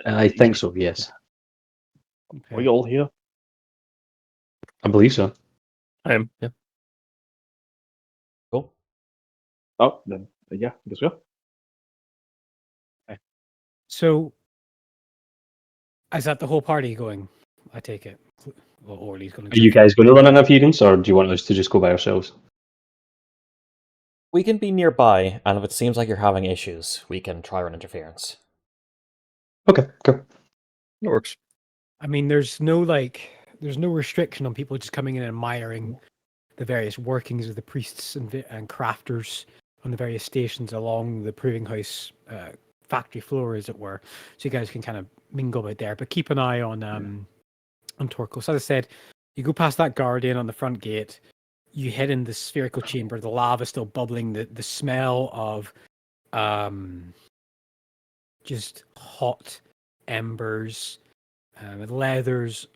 I think so, yes. Are Okay. we all here? I believe so. I am. Yeah. Cool. Oh, then yeah, let's go. So, is that the whole party going? I take it. Well, Orly's going Are to. you guys going to run an appearance, or do you want us to just go by ourselves? We can be nearby, and if it seems like you're having issues, we can try run interference. Okay, cool. That works. I mean, there's no restriction on people just coming in and admiring the various workings of the priests and crafters on the various stations along the proving house factory floor, as it were. So you guys can kind of mingle about there, but keep an eye on Torkel. So as I said, you go past that guardian on the front gate. You head in the spherical chamber. The lava still bubbling. The smell of just hot embers, leathers,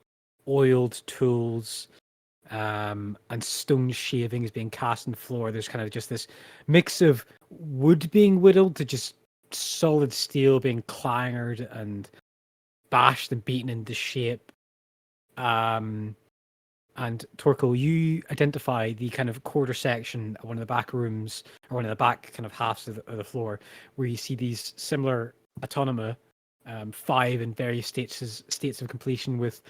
oiled tools, and stone shavings being cast on the floor. There's kind of just this mix of wood being whittled to just solid steel being clanged and bashed and beaten into shape. And Torkel, you identify the kind of quarter section of one of the back rooms, or one of the back kind of halves of the floor, where you see these similar autonoma, 5 in various states of completion, with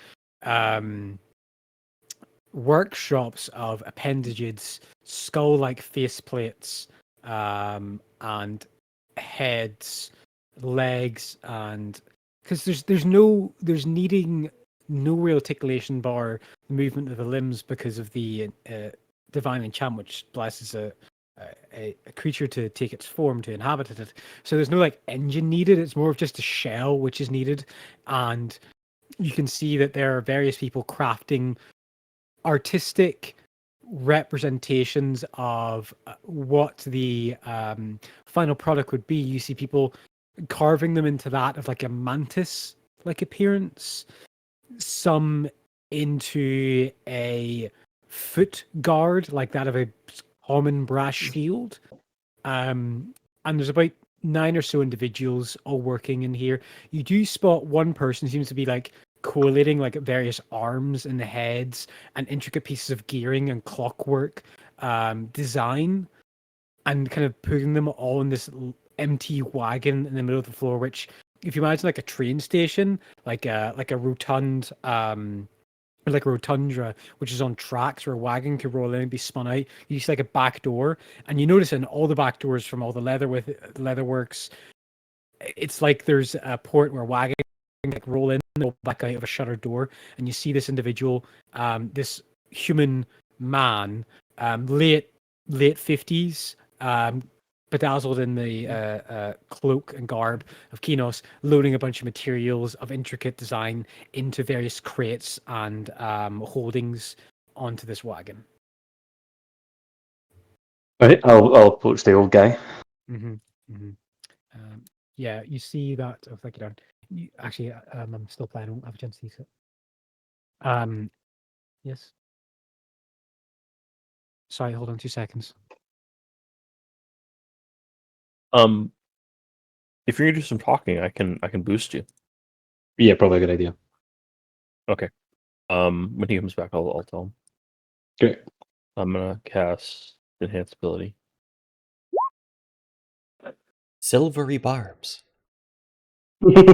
workshops of appendages, skull-like faceplates, and heads, legs, and because there's needing no real articulation bar the movement of the limbs because of the divine enchant, which blesses a creature to take its form to inhabit it. So there's no like engine needed. It's more of just a shell which is needed, and you can see that there are various people crafting artistic representations of what the final product would be. You see people carving them into that of like a mantis like appearance, some into a foot guard like that of a common brass shield, and there's about 9 or so individuals all working in here. You do spot one person who seems to be like collating like various arms and heads and intricate pieces of gearing and clockwork design, and kind of putting them all in this empty wagon in the middle of the floor, which, if you imagine like a train station, like a rotund or like a rotundra, which is on tracks where a wagon could roll in and be spun out. You see like a back door, and you notice in all the back doors from all the leatherworks, it's like there's a port where wagon like roll in and roll back out of a shuttered door, and you see this individual, this human man, late 50s, bedazzled in the cloak and garb of Kinos, loading a bunch of materials of intricate design into various crates and holdings onto this wagon. Right, I'll approach the old guy. Mm-hmm. Mm-hmm. Yeah, you see that. Oh, thank you, Darren. Actually, I'm still playing. I won't have a chance to see it. Yes. Sorry, hold on 2 seconds. If you're gonna do some talking, I can boost you. Yeah, probably a good idea. Okay. When he comes back, I'll tell him. Great. I'm gonna cast enhance ability. Silvery barbs. I'm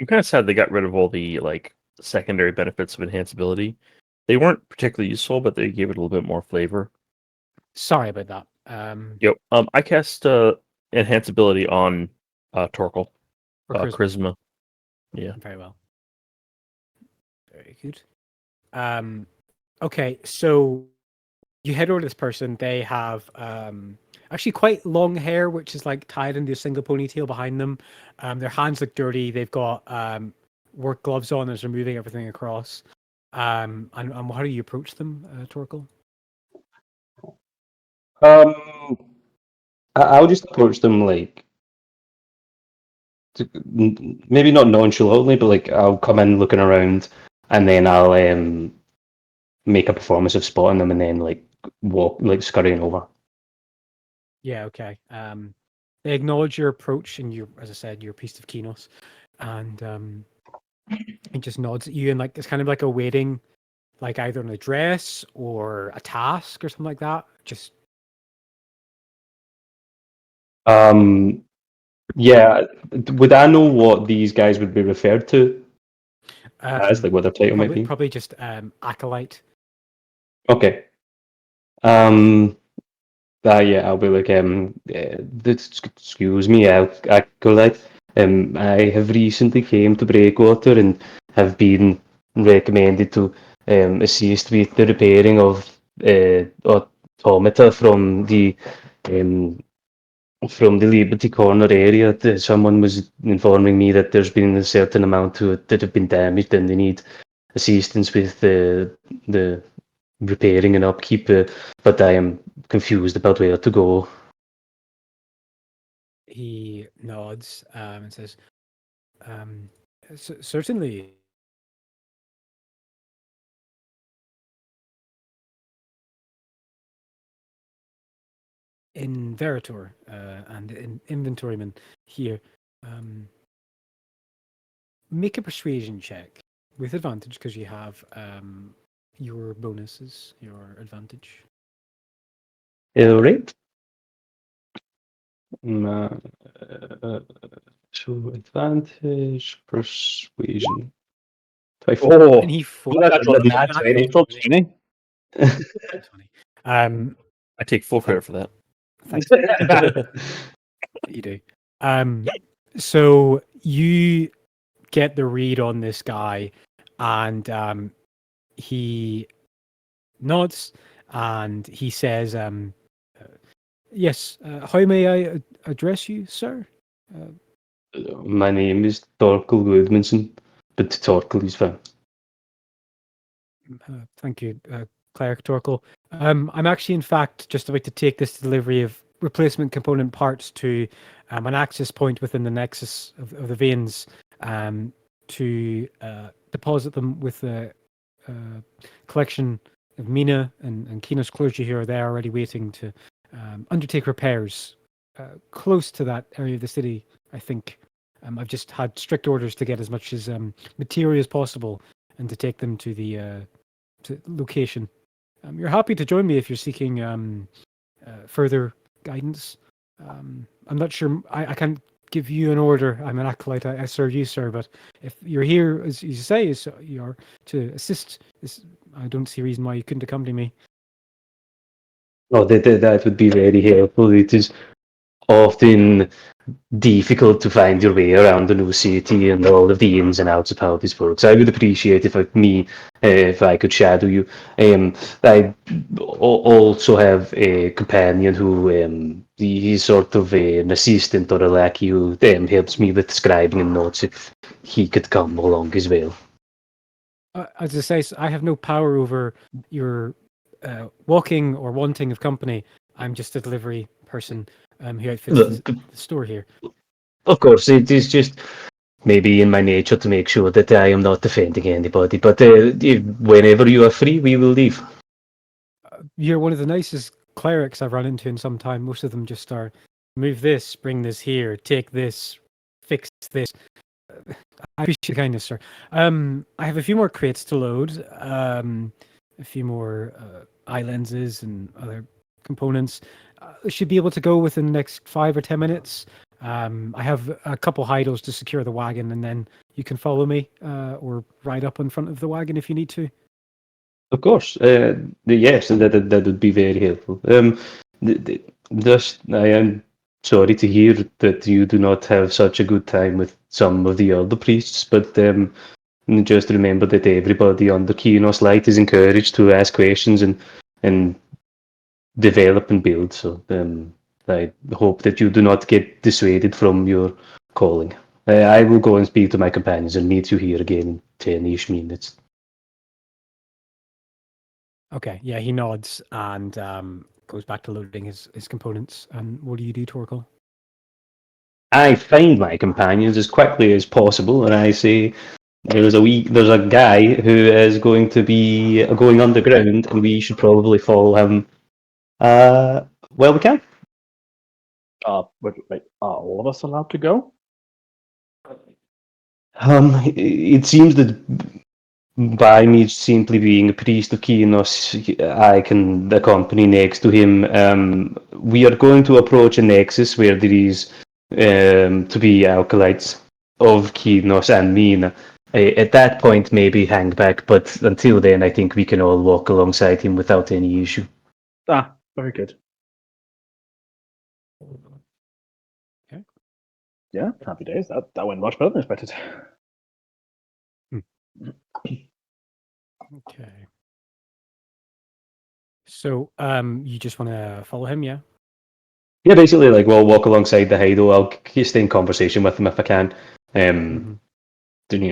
kind of sad they got rid of all the like secondary benefits of enhanceability. They weren't particularly useful, but they gave it a little bit more flavor. Sorry about that. Yep. I cast enhanceability on Torkel. For charisma. Charisma. Yeah. Very well. Very good. Okay, so you head over to this person. They have actually quite long hair, which is like tied into a single ponytail behind them. Their hands look dirty. They've got work gloves on as they're moving everything across. And how do you approach them, Torkel? I'll just approach them like maybe not nonchalantly, but like I'll come in looking around, and then I'll make a performance of spotting them, and then like walk like scurrying over. Yeah, okay. They acknowledge your approach and your, as I said, your piece of Kinos, and he just nods at you and like it's kind of like awaiting, like either an address or a task or something like that. Just Yeah, would I know what these guys would be referred to as, like what their title might be? probably just acolyte. Okay. Yeah, I'll be like, excuse me, acolyte. I have recently came to Breakwater and have been recommended to assist with the repairing of automata from the Liberty Corner area. Someone was informing me that there's been a certain amount to it that have been damaged and they need assistance with the repairing and upkeep, but I am confused about where to go. He nods and says, certainly. In Veritor and in Inventoryman here, make a persuasion check with advantage because you have your bonuses, your advantage. All right. So advantage persuasion. Oh, And he that's a nat 20 from 20. I take full credit for that. Thanks. You do. So you get the read on this guy, and he nods and he says, "Yes. How may I address you, sir?" My name is Torkel Gudmundsson, but Torkel is fine. Thank you, Cleric Torkel. I'm actually, in fact, just about to take this delivery of replacement component parts to an access point within the nexus of the veins to deposit them with a collection of Mina and Kino's clergy here. They're already waiting to undertake repairs close to that area of the city, I think. I've just had strict orders to get as much as material as possible and to take them to the location. You're happy to join me if you're seeking further guidance. I'm not sure. I can't give you an order. I'm an acolyte. I serve you, sir. But if you're here, as you say, you're to assist, I don't see a reason why you couldn't accompany me. Oh, that would be very helpful. It is often difficult to find your way around the new city and all of the ins and outs of how this works. I would appreciate if I could shadow you. I also have a companion who he's sort of an assistant or a lackey who helps me with scribing and notes if he could come along as well. As I say, I have no power over your walking or wanting of company. I'm just a delivery person who outfits the store here. Of course, it is just maybe in my nature to make sure that I am not offending anybody. But whenever you are free, we will leave. You're one of the nicest clerics I've run into in some time. Most of them just are move this, bring this here, take this, fix this. I appreciate the kindness, sir. I have a few more crates to load, a few more eye lenses and other components. I should be able to go within the next 5 or 10 minutes. I have a couple hydels to secure the wagon, and then you can follow me or ride up in front of the wagon if you need to. Of course, yes, and that would be very helpful. Just I am sorry to hear that you do not have such a good time with some of the other priests, but just remember that everybody under Kinos Light is encouraged to ask questions and develop and build. So I hope that you do not get dissuaded from your calling. I will go and speak to my companions and meet you here again in 10-ish minutes. Okay, yeah, he nods and goes back to loading his components. And what do you do, Torkel? I find my companions as quickly as possible, and I say, there's a guy who is going to be going underground, and we should probably follow him. We can. Wait, are all of us allowed to go? It seems that by me simply being a priest of Kinos, I can accompany next to him. We are going to approach a nexus where there is to be acolytes of Kinos and Mina. At that point, maybe hang back, but until then, I think we can all walk alongside him without any issue. Ah, very good. Okay. Yeah, happy days. That went much better than expected. Okay. So, you just want to follow him, yeah? Yeah, basically, like, we'll walk alongside the Heido. I'll stay in conversation with him if I can.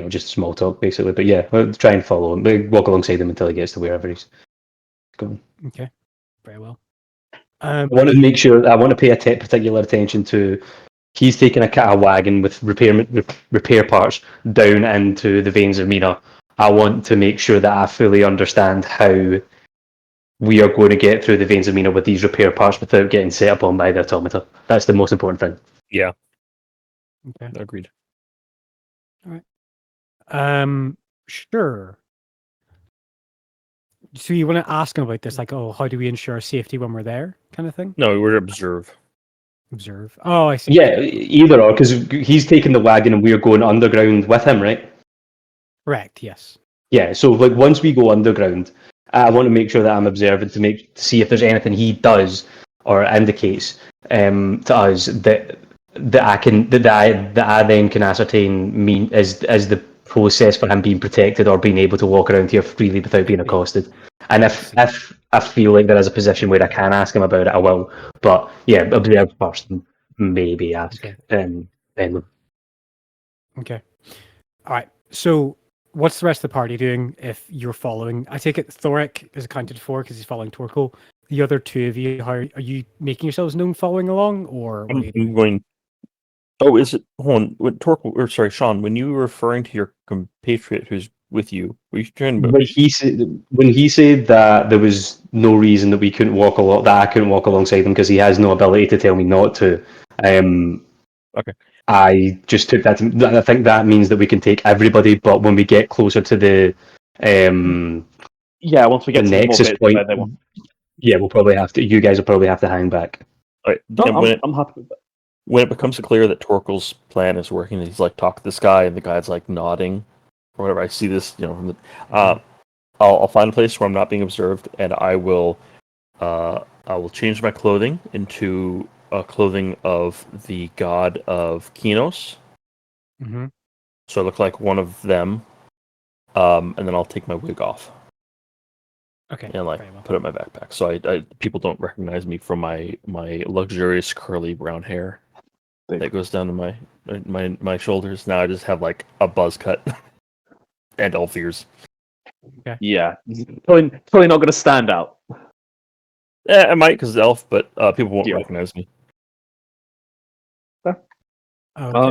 Just small talk, basically. But yeah, we'll try and follow him. We'll walk alongside him until he gets to wherever he's going. Okay, very well. I want to make sure. I want to pay particular attention to. He's taking a wagon with repair parts down into the veins of Mina. I want to make sure that I fully understand how we are going to get through the veins of Mina with these repair parts without getting set upon by the automata. That's the most important thing. Yeah. Okay. Agreed. All right. Sure. So you want to ask him about this, like, oh, how do we ensure safety when we're there, kind of thing? No, we're observe. Observe. Oh, I see. Yeah, either or, because he's taking the wagon and we're going underground with him, right? Correct. Yes. Yeah. So like once we go underground, I want to make sure that I'm observant to see if there's anything he does or indicates to us that I then can ascertain is the process for him being protected or being able to walk around here freely without being accosted. And if I feel like there is a position where I can ask him about it, I will. But yeah, observe first, maybe ask. Okay. Then. Okay. All right. So what's the rest of the party doing if you're following? I take it Thoric is accounted for because he's following Torkel. The other two of you, how are you making yourselves known following along, or what are you doing? I'm going. Oh, is it? Hold on. Sorry, Sean. When you were referring to your compatriot who's with you, were you trying about? When he said that there was no reason that we couldn't walk that I couldn't walk alongside him because he has no ability to tell me not to. Okay. I just took that. I think that means that we can take everybody, but when we get closer to the Yeah, once we get the to the nexus more bits point, where they want. yeah, we'll probably have to. You guys will probably have to hang back. All right. No, And I'm happy with that. when it becomes clear that Torkel's plan is working, and he's like talk to this guy, and the guy's like nodding or whatever. I see this, from the. I'll find a place where I'm not being observed, and I will change my clothing into clothing of the god of Kinos. Mm-hmm. So I look like one of them, and then I'll take my wig off. Okay. And very well. put it in my backpack, so I people don't recognize me from my luxurious curly brown hair that goes down to my shoulders. Now I just have like a buzz cut and elf ears. Okay. Yeah, probably not going to stand out. I might because it's elf, but people won't Yeah. recognize me. Okay.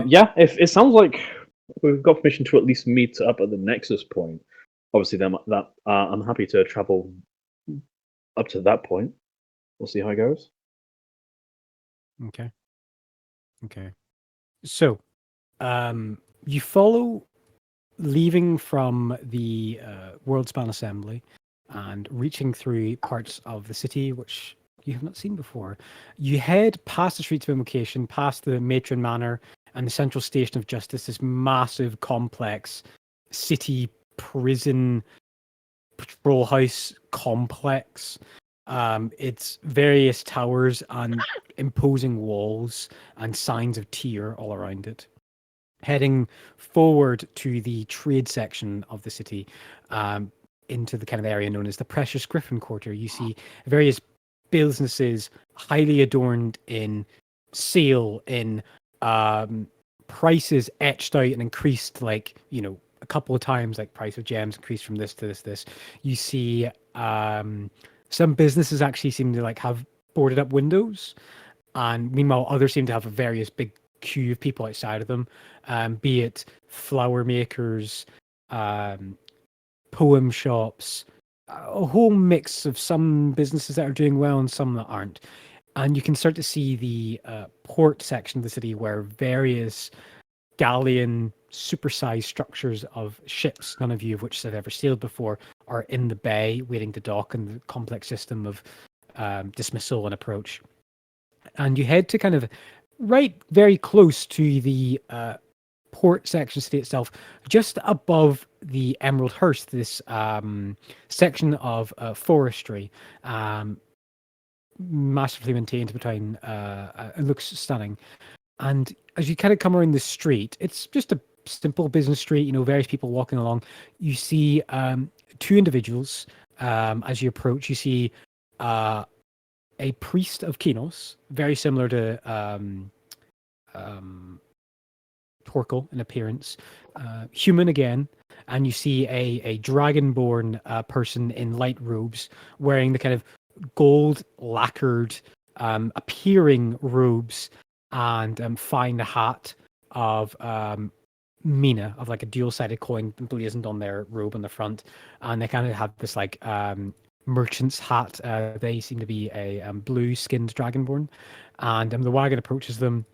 Yeah, if it sounds like we've got permission to at least meet up at the Nexus point. Obviously, then I'm happy to travel up to that point. We'll see how it goes. Okay. So, you follow, leaving from the Worldspan Assembly and reaching through parts of the city which you have not seen before. You head past the Streets of Invocation, past the Matron Manor and the Central Station of Justice, this massive, complex city prison patrol house complex. It's various towers and imposing walls and signs of tier all around it. Heading forward to the trade section of the city, into the kind of area known as the Precious Griffin Quarter, you see various businesses highly adorned in sail, in prices etched out and increased, like, you know, a couple of times, like price of gems increased from this to this. You see some businesses actually seem to like have boarded up windows, and meanwhile others seem to have a various big queue of people outside of them, be it flower makers, poem shops, a whole mix of some businesses that are doing well and some that aren't. And you can start to see the port section of the city where various galleon supersized structures of ships, none of you of which have ever sailed before, are in the bay waiting to dock, and the complex system of dismissal and approach. And you head to kind of right very close to the port section city itself, just above the Emerald Hearst, this section of forestry, massively maintained between, it looks stunning. And as you kind of come around the street, it's just a simple business street, you know, various people walking along. You see two individuals as you approach. You see a priest of Kinos, very similar to Torkel in appearance, human again, and you see a dragonborn person in light robes, wearing the kind of gold lacquered appearing robes and fine hat of Mina, of like a dual-sided coin emblazoned on their robe on the front, and they kind of have this like merchant's hat. They seem to be a blue-skinned dragonborn, and the wagon approaches them.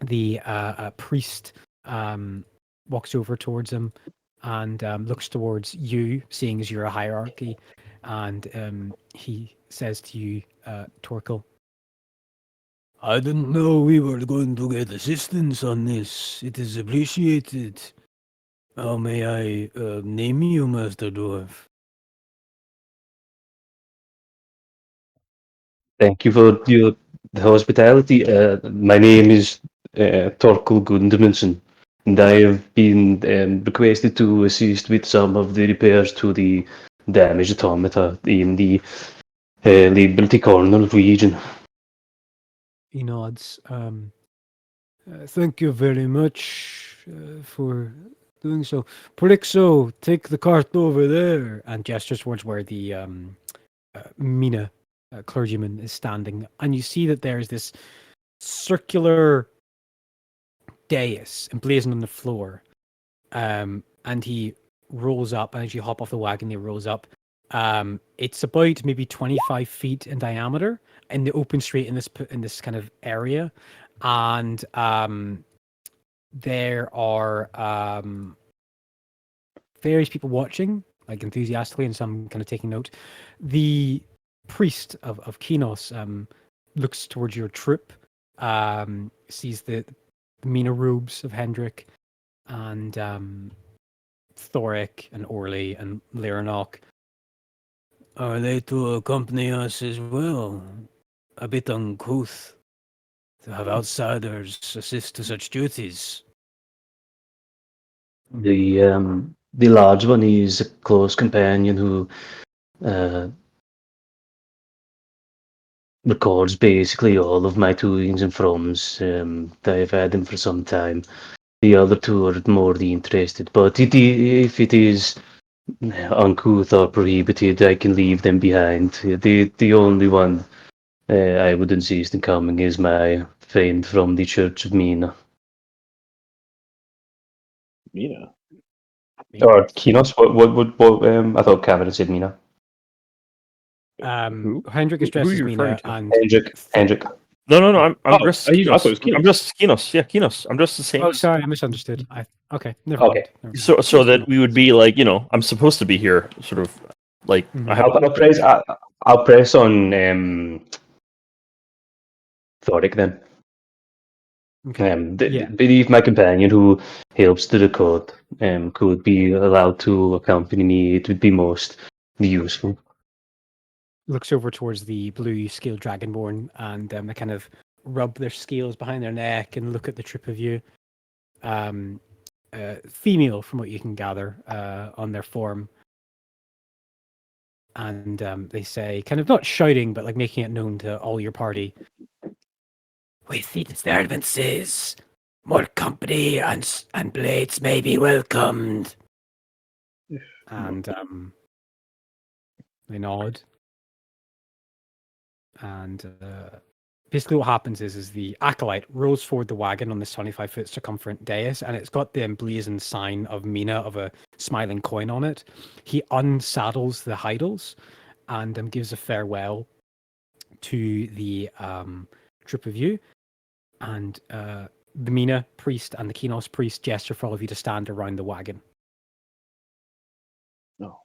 The priest walks over towards him and looks towards you, seeing as you're a hierarchy, and he says to you, Torkel, "I didn't know we were going to get assistance on this. It is appreciated. How may I name you, Master Dwarf?" Thank you for the hospitality. My name is Torkel Gundamundsen, and I have been requested to assist with some of the repairs to the damaged automata in the Liberty Corner region. He nods. Thank you very much for doing so. Prixo, take the cart over there, and gestures towards where the Mina clergyman is standing. And you see that there's this circular dais emblazoned on the floor. And he rolls up, and as you hop off the wagon, he rolls up. It's about maybe 25 feet in diameter in the open street in this kind of area, and there are various people watching, like enthusiastically, and some kind of taking note. The priest of Kinos looks towards your troop, sees the Mina robes of Hendrik and Thoric and Orly and Lyranok. Are they to accompany us as well? A bit uncouth to have outsiders assist to such duties. The large one is a close companion who records basically all of my toings and froms. I've had them for some time. The other two are more the interested, but if it is uncouth or prohibited, I can leave them behind. The only one I would insist in coming is my friend from the Church of Mina. Mina. Or Kinos? What I thought Cameron said Mina. Who? Hendrik is Who are dressed as you Mina, referring to? and Hendrik. No. I'm Oh, dressed I as thought it was Kinos. I'm Kinos. dressed as Kinos. Yeah, Kinos. I'm dressed the same. oh, sorry, I misunderstood. Okay, never Okay. mind. Never mind. So that we would be like, I'm supposed to be here, sort of like Mhm. I have. I'll press on Thoric then. Okay. Yeah. Believe my companion who helps to record could be allowed to accompany me. It would be most useful. Looks over towards the blue scaled dragonborn, and they kind of rub their scales behind their neck and look at the troop of you. Female, from what you can gather, on their form. And they say, kind of not shouting, but like making it known to all your party. With the disturbances More company and blades may be welcomed. And they nod. And basically what happens is the acolyte rolls forward the wagon on this 25-foot circumferent dais, and it's got the emblazoned sign of Mina of a smiling coin on it. He unsaddles the Heidels and gives a farewell to the troop of you. And the Mina priest and the Kinos priest gesture for all of you to stand around the wagon. Oh,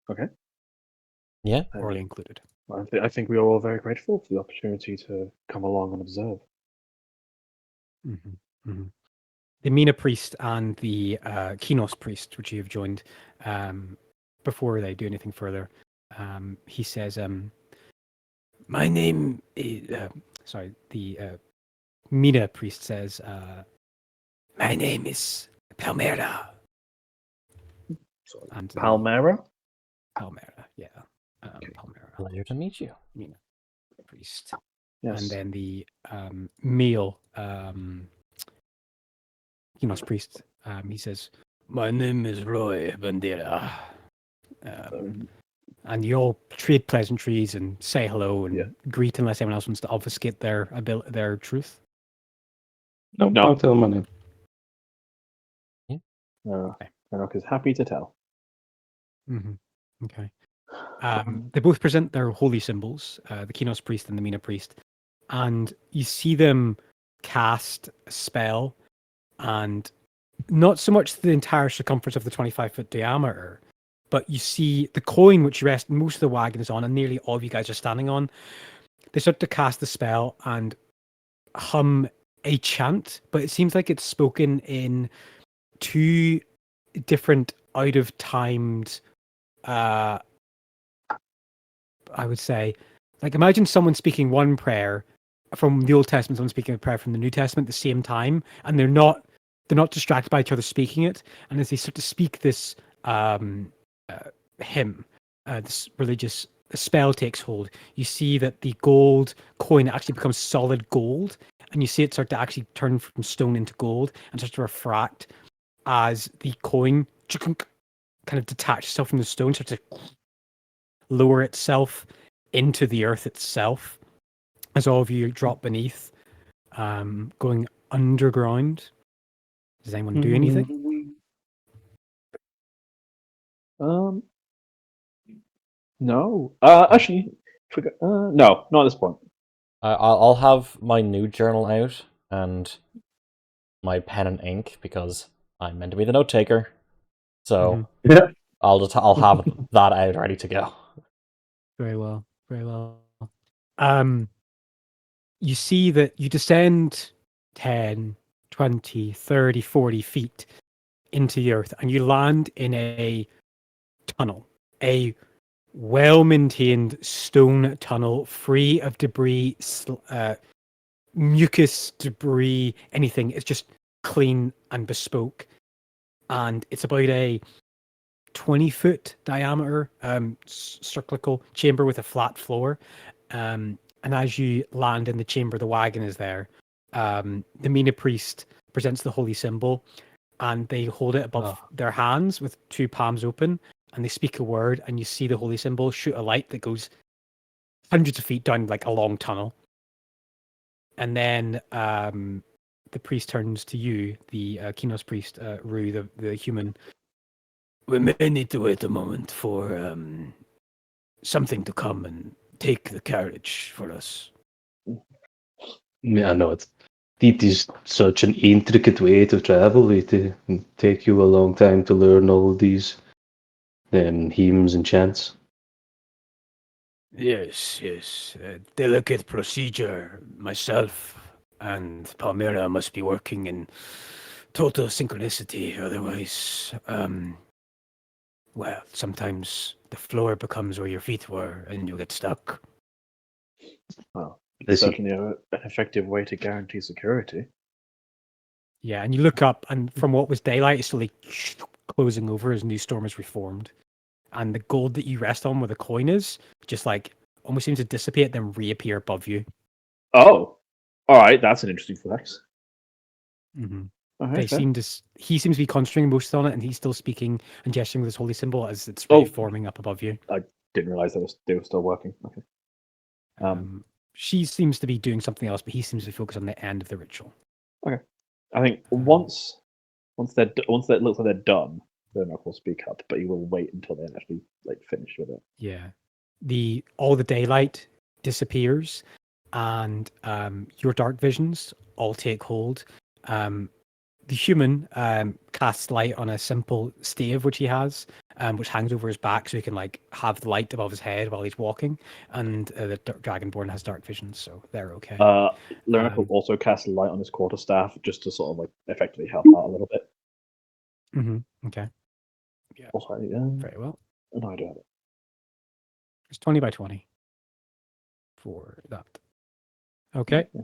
okay. Yeah. Orally included. I think we are all very grateful for the opportunity to come along and observe. Mm-hmm. Mm-hmm. The Mina priest and the Kinos priest, which you have joined, before they do anything further, he says, my name is... the Mina priest says, my name is Palmera. So, And Palmera? Palmera, yeah. Palmera. Pleasure to meet you. Mina priest. Yes. And then the male Kinos priest, he says, my name is Roy Bandera. And you all trade pleasantries and say hello and greet unless anyone else wants to obfuscate their truth. No, No. I'll tell my name. Enoch is happy to tell. Mm-hmm. Okay. They both present their holy symbols, the Kinos priest and the Mina priest, and you see them cast a spell, and not so much the entire circumference of the 25-foot diameter, but you see the coin which rest most of the wagon is on, and nearly all of you guys are standing on. They start to cast the spell and hum a chant, but it seems like it's spoken in two different out-of-timed, I would say, like imagine someone speaking one prayer from the Old Testament, someone speaking a prayer from the New Testament at the same time, and they're not distracted by each other speaking it. And as they start to speak this hymn, this religious spell takes hold, you see that the gold coin actually becomes solid gold, and you see it start to actually turn from stone into gold and start to refract as the coin kind of detaches itself from the stone, starts to lower itself into the earth itself as all of you drop beneath, going underground. Does anyone do anything? No. Actually, no, not at this point. I'll have my new journal out and my pen and ink because I'm meant to be the note taker. So I'll have that out ready to go. Very well. Very well. You see that you descend 10, 20, 30, 40 feet into the earth and you land in a tunnel, a well-maintained stone tunnel free of debris, mucus, debris, anything. It's just clean and bespoke. And it's about a 20-foot diameter cyclical chamber with a flat floor. And as you land in the chamber, the wagon is there. The Mina priest presents the holy symbol and they hold it above their hands with two palms open, and they speak a word, and you see the holy symbol shoot a light that goes hundreds of feet down like a long tunnel. And then the priest turns to you, the Kinos priest, Rue, the human. We may need to wait a moment for something to come and take the carriage for us. Yeah, no, it is such an intricate way to travel. It take you a long time to learn all these hymns and chants. Yes. Delicate procedure. Myself and Palmyra must be working in total synchronicity. Otherwise, well, sometimes the floor becomes where your feet were and you get stuck. Well, I see. certainly an effective way to guarantee security. Yeah, and you look up, and from what was daylight, it's slowly closing over as new storm is reformed. And the gold that you rest on where the coin is just like almost seems to dissipate, then reappear above you. Oh, all right. That's an interesting flex. Mm-hmm. Okay, They fair. seem to. He seems to be concentrating most on it, and he's still speaking and gesturing with this holy symbol as it's Oh. reforming up above you. I didn't realize they were still working. Okay. She seems to be doing something else, but he seems to focus on the end of the ritual. I think once they looks like they're done, Lernock will speak up, but he will wait until they're actually finished with it. Yeah, all the daylight disappears, and your dark visions all take hold. The human casts light on a simple stave which he has, which hangs over his back, so he can have the light above his head while he's walking. And the dragonborn has dark visions, so they're okay. Lernock will also cast light on his quarterstaff just to sort of effectively help out a little bit. Okay. Yeah. Also, very well. No, I do have it. It's 20 by 20 for that. Okay. Yeah.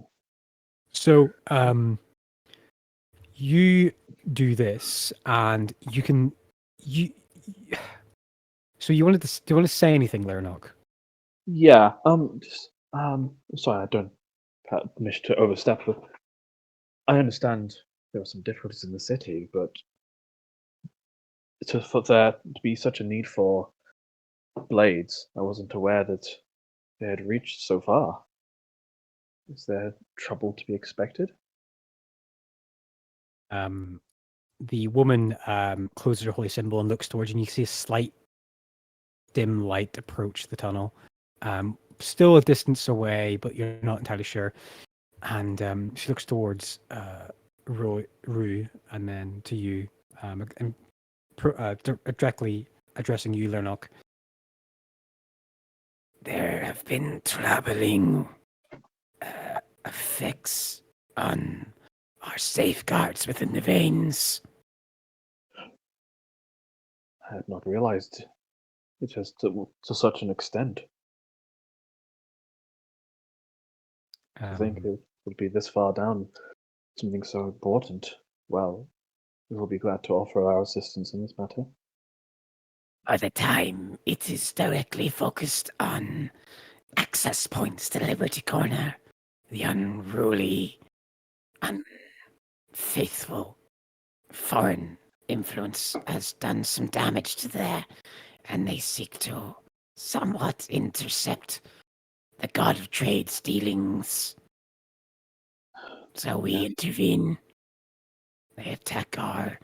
So you do this, and you can So do you want to say anything, Lernock? Yeah. Sorry, I don't wish to overstep. But I understand there are some difficulties in the city, but for there to be such a need for blades, I wasn't aware that they had reached so far. Is there trouble to be expected? The woman closes her holy symbol and looks towards you, and you see a slight dim light approach the tunnel. Still a distance away, but you're not entirely sure. And she looks towards Rue, and then to you, and directly addressing you, Lernock. There have been troubling effects on our safeguards within the veins. I had not realized it has to such an extent. I think it would be this far down something so important. Well, we will be glad to offer our assistance in this matter. By the time it is directly focused on access points to Liberty Corner, the unruly, unfaithful foreign influence has done some damage to there, and they seek to somewhat intercept the god of trade's dealings. So we intervene. They attack our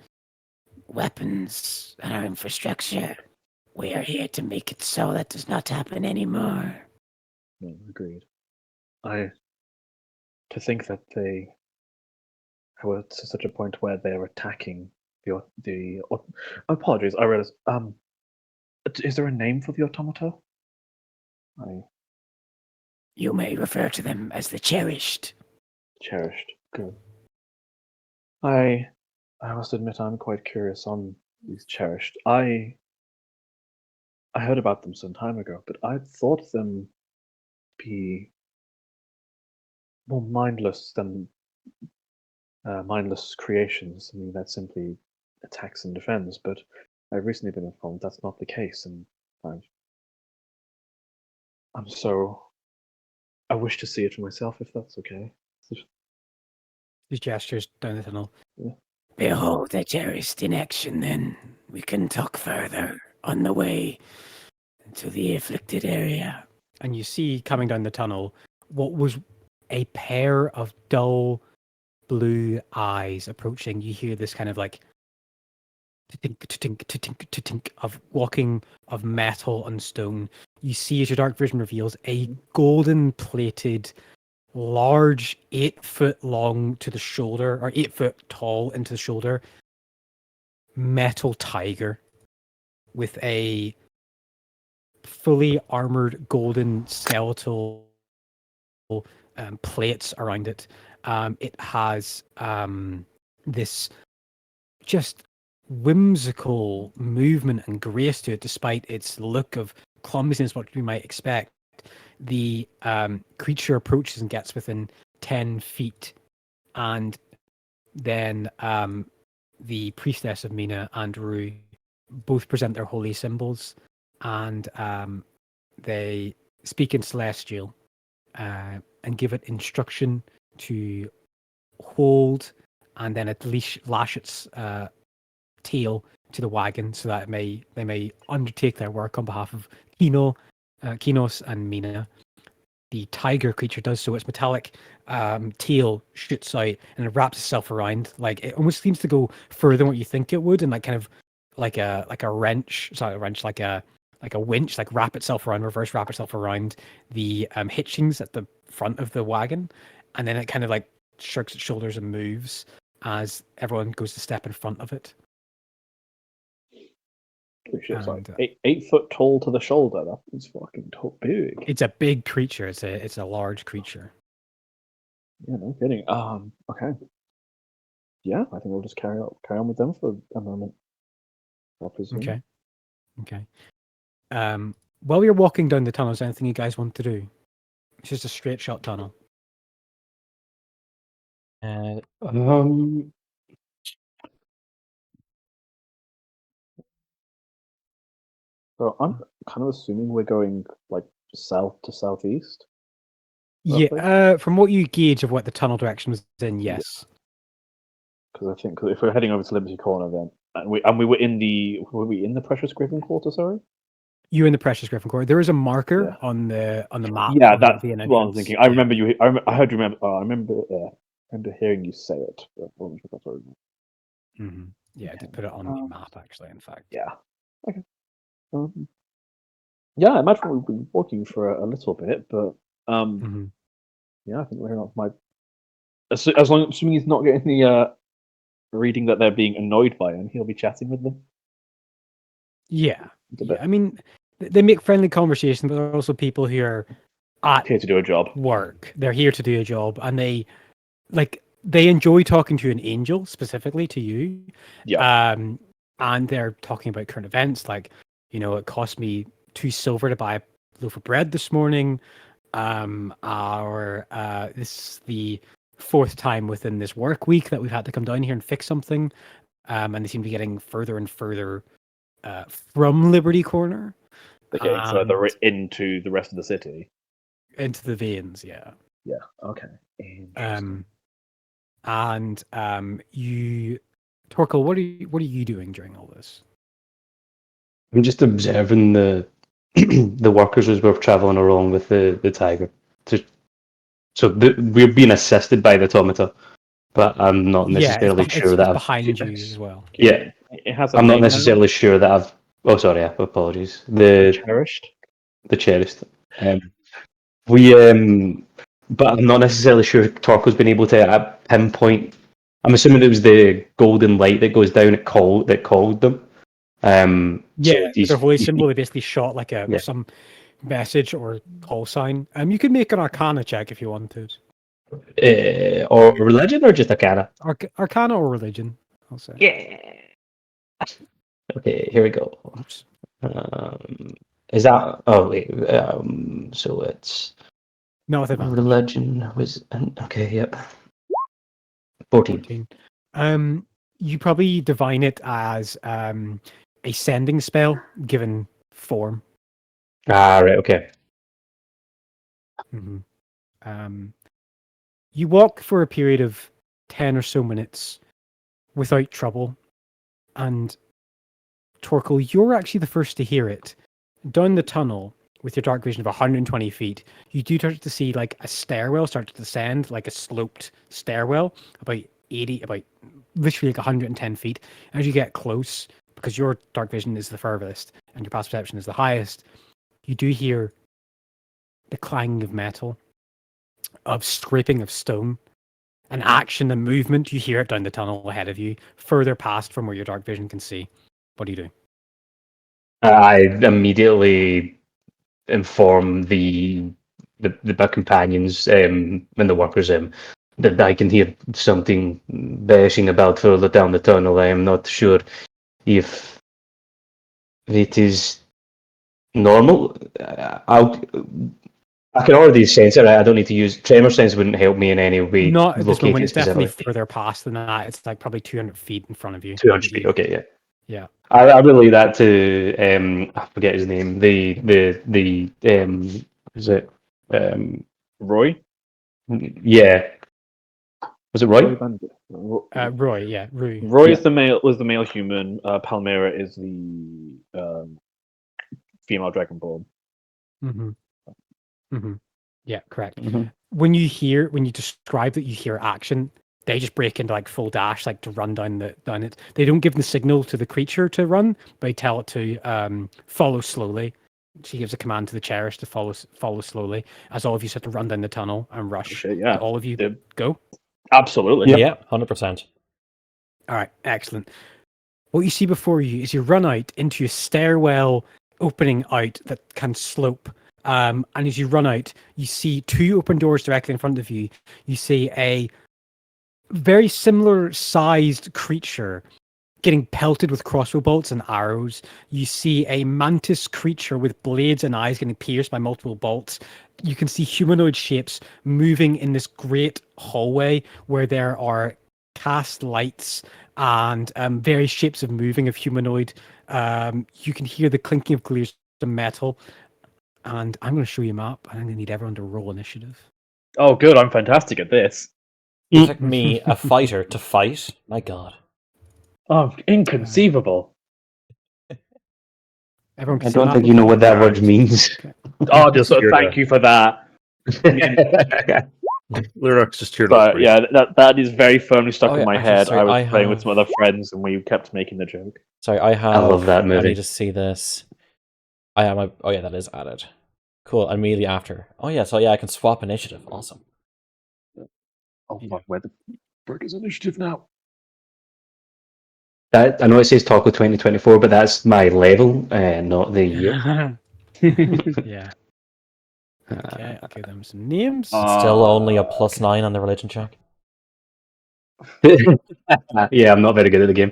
weapons and our infrastructure. We are here to make it so that does not happen anymore. No, agreed. To think that they were to such a point where they are attacking the apologies, I realized. Is there a name for the automata? You may refer to them as the Cherished. Cherished. Good. I must admit I'm quite curious on these Cherished. I heard about them some time ago, but I thought them be more mindless than mindless creations. I mean, that's simply attacks and defense, but I've recently been informed that's not the case, and I wish to see it for myself, if that's okay. He gestures down the tunnel. Yeah. Behold the Cherished in action, then. We can talk further on the way to the afflicted area. And you see coming down the tunnel what was a pair of dull blue eyes approaching. You hear this kind of tink of walking of metal and stone. You see, as your dark vision reveals, a golden plated, large, 8-foot long to the shoulder, or 8-foot tall into the shoulder, metal tiger with a fully armored golden skeletal plates around it. It has this just whimsical movement and grace to it, despite its look of clumsiness, what we might expect. The creature approaches and gets within 10 feet, and then the priestess of Mina and Rue both present their holy symbols, and they speak in Celestial and give it instruction to hold and then lash its tail to the wagon so that they may undertake their work on behalf of Kinos and Mina. The tiger creature does so. Its metallic tail shoots out and it wraps itself around. Like it almost seems to go further than what you think it would, and like kind of like a wrench, sorry, a wrench, like a winch, like reverse wrap itself around the hitchings at the front of the wagon, and then it kind of like shrugs its shoulders and moves as everyone goes to step in front of it. It's like And, 8 foot tall to the shoulder. That's fucking big. it's a big creature. It's a large creature. Yeah, no kidding. Okay. Yeah, I think we'll just carry on with them for a moment. I presume. Okay. While you're walking down the tunnel, is there anything you guys want to do? It's just a straight shot tunnel. So I'm kind of assuming we're going like south to southeast. Yeah, roughly? from what you gauge of what the tunnel direction was in, yes. Because I think if we're heading over to Liberty Corner, then and we were in the Precious Griffin Quarter. Sorry. You in the Precious Griffin Court. There is a marker Yeah. on the map. Yeah, of that's the what I was entrance. thinking. I remember you. I heard you remember. I remember hearing you say it. But I wasn't sure if that's what it meant. Mhm. Yeah, I did put it on the map actually. In fact. Yeah. Okay. Yeah, I imagine we've been walking for a little bit, but Mhm. yeah, I think we're not my. Assuming he's not getting the reading that they're being annoyed by him, he'll be chatting with them. Yeah. It's a Yeah. bit I mean, they make friendly conversation, but there are also people who are at here to do a job. work. They're here to do a job, and they enjoy talking to an angel, specifically to you. Yeah. And they're talking about current events, like, it cost me 2 silver to buy a loaf of bread this morning. This is the 4th time within this work week that we've had to come down here and fix something. And they seem to be getting further and further from Liberty Corner. They're getting further into the rest of the city. Into the veins, yeah. Yeah. Okay. Interesting. And you, Torkel, what are you doing during all this? I'm just observing the the workers as we're traveling along with the tiger. We're being assisted by the automata, but I'm not necessarily sure that it's I've. behind you as well. Yeah, It has a I'm not name now. necessarily sure that I've. Oh, sorry. Apologies. The Cherished. cherished. But I'm not necessarily sure Torko's been able to pinpoint. I'm assuming it was the golden light that goes down that called them. Yeah, so their holy symbol, they basically shot like Yeah. some message or call sign. You could make an Arcana check if you wanted. Or religion, or just Arcana. Arcana or religion, I'll say. Yeah. Okay, here we go. Oops. Is that? Oh wait. So it's No, with advantage. religion was okay. Yep. 14. You probably divine it as a sending spell given form. Ah, right. Okay. Mm-hmm. You walk for a period of 10 or so minutes without trouble, and Torkel, you're actually the first to hear it. Down the tunnel, with your dark vision of 120 feet, you do start to see like a stairwell start to descend, like a sloped stairwell, about literally like 110 feet. As you get close, because your dark vision is the furthest and your past perception is the highest, you do hear the clanging of metal, of scraping of stone, an action and movement. You hear it down the tunnel ahead of you, further past from where your dark vision can see. What do you do? I immediately inform the my companions and the workers that I can hear something bashing about further down the tunnel. I am not sure if it is normal. I can already sense it. I don't need to use tremor sense. Wouldn't help me in any way. Not at this moment. Locating It's definitely specifically. further past than that. It's like probably 200 feet in front of you. 200 feet. Okay, yeah. Yeah. I relay that to I forget his name. The is it Roy. yeah. Was it Roy? Roy, yeah, Roy. Roy Yeah. is the male. Was the male human. Palmyra is the female dragonborn. Mm-hmm. Mm-hmm. Yeah, correct. Mhm. When you describe that you hear action, they just break into like full dash, like to run down it. They don't give the signal to the creature to run, but they tell it to follow slowly. She gives a command to the Cherished to follow slowly, as all of you have to run down the tunnel and rush. Shit, yeah. And all of you Yep. go. Absolutely. Yeah, 100%. All right, excellent. What you see before you is you run out into a stairwell opening out that can slope. And as you run out, you see two open doors directly in front of you. You see a very similar sized creature getting pelted with crossbow bolts and arrows. You see a mantis creature with blades and eyes getting pierced by multiple bolts. You can see humanoid shapes moving in this great hallway where there are cast lights and various shapes of moving of humanoid. You can hear the clinking of gears of metal. And I'm going to show you a map, and I'm going to need everyone to roll initiative. Oh, good. I'm fantastic at this. It took me a fighter to fight. My God. Oh, inconceivable. Everyone can I see the don't map, think you know okay? what that word means. Oh, just Here thank to- you for that. Lyrics just here to But yeah, that is very firmly stuck Oh, in yeah, my actually, head. sorry, I was I playing with have- some other friends, and we kept making the joke. Sorry, I have. love that I movie. need to see this. I have my. Oh yeah, that is added. Cool. Immediately after. Oh yeah, so yeah, I can swap initiative. Awesome. Oh, fuck, where the frick is initiative now? That I know it says Taco 2024, but that's my level, not the year. Yeah. Okay, I'll give them some names. Still only a +9 on the religion check. Yeah, I'm not very good at the game.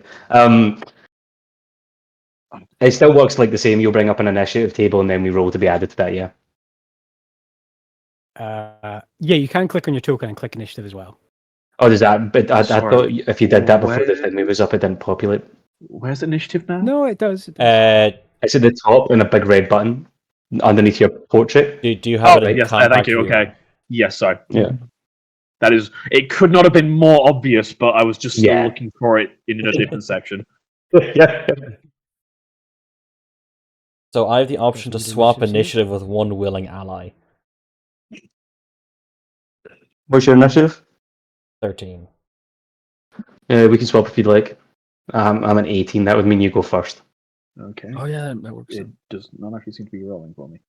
It still works like the same. You'll bring up an initiative table, and then we roll to be added to that. Yeah. Yeah, you can click on your token and click initiative as well. Oh, does that? But I Sorry, thought if you did that before the where- thing was up, it didn't populate. Where's initiative now? No, it does. It does. It's at the top and a big red button underneath your portrait. Do you have Oh, it in yes, compact thank you. view? Okay. Yes, sorry. Yeah. That is. It could not have been more obvious, but I was just still Yeah. looking for it in a different section. Yeah. So I have the option to you do swap initiatives initiative with one willing ally. What's your initiative? 13. We can swap if you'd like. I'm an 18. That would mean you go first. Okay. Oh yeah, that works. It does not actually seem to be rolling for me.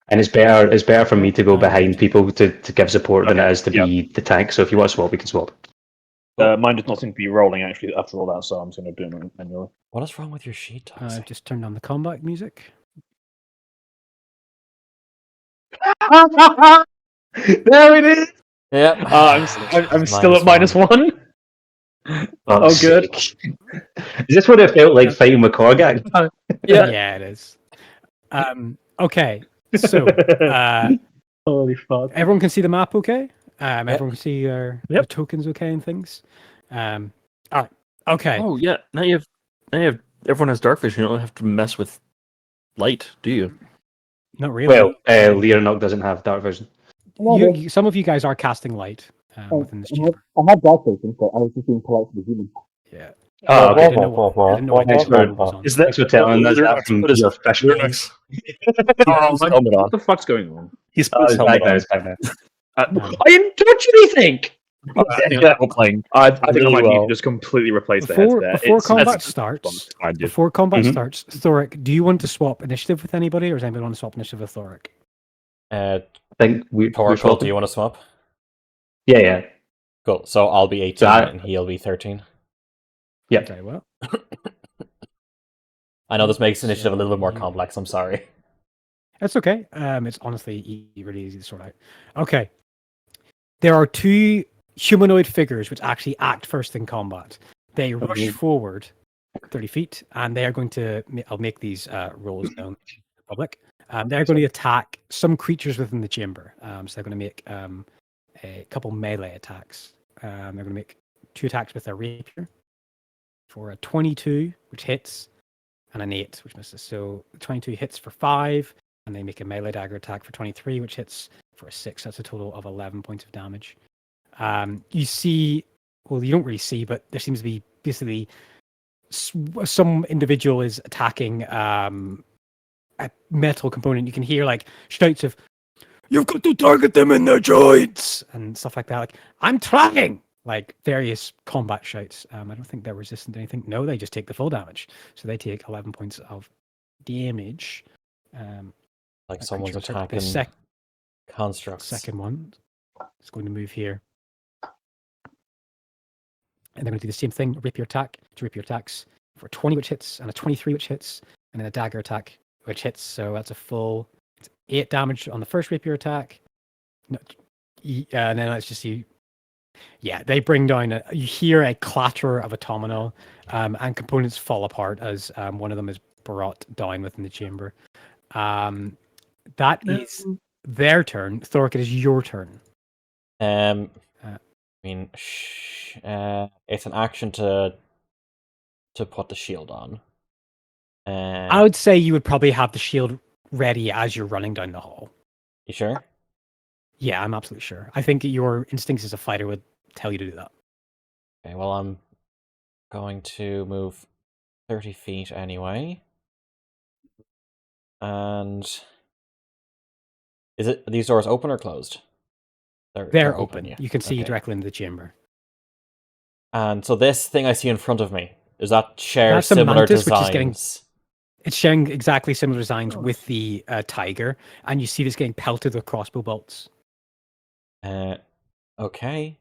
And it's better for me to go behind people to give support than Okay, it is to be the tank. So if you want to swap, we can swap. Mine does not seem to be rolling actually after all that, so I'm just going to do it manually. What is wrong with your sheet, Toxic? I've just turned on the combat music. There it is. Yep. I'm still at -1. Oh, good. Is this what it felt like fighting with Korgak? Yeah, it is. Okay, so Holy fuck. everyone can see the map, okay? Everyone can see their Yep. tokens, okay, and things. All right, okay. Oh yeah, now you have everyone has dark vision. You don't have to mess with light, do you? Not really. Well, Leonok doesn't have dark vision. Some of you guys are casting light within this chamber. I had dark vision, but I was just being polite to the human. Yeah. Oh, I okay. didn't know what Thanks for- channel was on. Is Thanks for telling us that from your fish games. helmet on? What the fuck's going on? He's Oh, put his it's back helmet now, on. it's back now. I didn't touch anything! Anyway, we're playing. I think I Really might need well. to just completely replace the Before heads there. before It's- combat that's- starts, Fine, dude. before combat Mhm. starts, Thoric, do you want to swap initiative with anybody, or does anybody want to swap initiative with Thoric? I think we're Torkoal, do swapping. you want to swap? Yeah. Cool. So I'll be 18 and he'll be 13. Yep. Very well. I know this makes initiative a little bit more So- complex. I'm sorry. That's okay. It's honestly really easy to sort out. Okay. There are two humanoid figures which actually act first in combat. They rush forward 30 feet, and they are going to. I'll make these rolls known in the public. They're going to attack some creatures within the chamber. So they're going to make a couple melee attacks. They're going to make 2 attacks with their rapier for a 22, which hits, and an 8, which misses. So 22 hits for 5, and they make a melee dagger attack for 23, which hits for a 6. That's a total of 11 points of damage. You see, well, you don't really see, but there seems to be basically some individual is attacking a metal component. You can hear like shouts of "You've got to target them in their joints" and stuff like that. Like, I'm trying. Like various combat shouts. I don't think they're resistant to anything. No, they just take the full damage. So they take 11 points of damage. Like that someone's creature was hurt. attacking The constructs. second one is going to move here. And they're going to do the same thing, rapier attack, to rapier attacks for 20, which hits, and a 23, which hits, and then a dagger attack, which hits. So that's a full 8 damage on the first rapier attack. No, and then let's just see. Yeah, they bring down, you hear a clatter of automata, and components fall apart as one of them is brought down within the chamber. That is their turn. Thork, it is your turn. I mean, it's an action to put the shield on. I would say you would probably have the shield ready as you're running down the hall. You sure? Yeah, I'm absolutely sure. I think your instincts as a fighter would tell you to do that. Okay, well, I'm going to move 30 feet anyway. And are these doors open or closed? They're open. Yeah. You can see Okay. directly into the chamber. And so this thing I see in front of me, does that share That's a similar mantis, which is designs? It's sharing exactly similar designs with the tiger, and you see this getting pelted with crossbow bolts. Okay.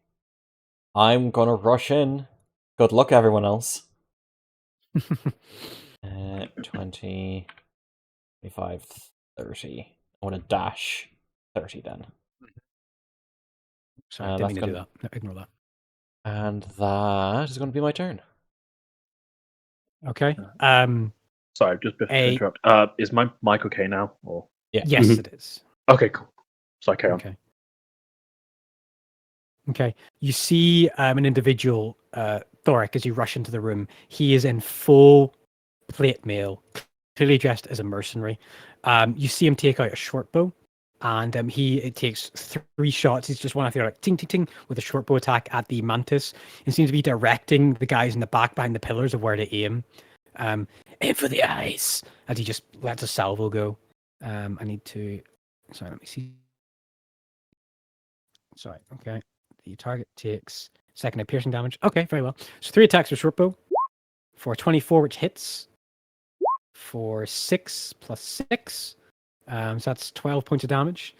I'm gonna rush in. Good luck, everyone else. 20, 25, 30. I want to dash 30 then. Sorry, didn't mean to do that. No, ignore that. And that is going to be my turn. Okay. Sorry, just before to interrupt. Is my mic okay now? Or Yeah. Yes, Mhm. it is. okay, cool. So I carry on. Okay. Okay. You see an individual, Thoric, as you rush into the room. He is in full plate mail, clearly dressed as a mercenary. You see him take out a short bow, and it takes 3 shots. He's just one after the other, like ting ting ting, with a short bow attack at the mantis. He seems to be directing the guys in the back behind the pillars of where to aim. Aim for the eyes, as he just lets a salvo go. I need to. Sorry, let me see. Sorry. Okay. The target takes second piercing damage. Okay, very well. So 3 attacks with short bow for 24, which hits. For 6 plus 6. So that's 12 points of damage.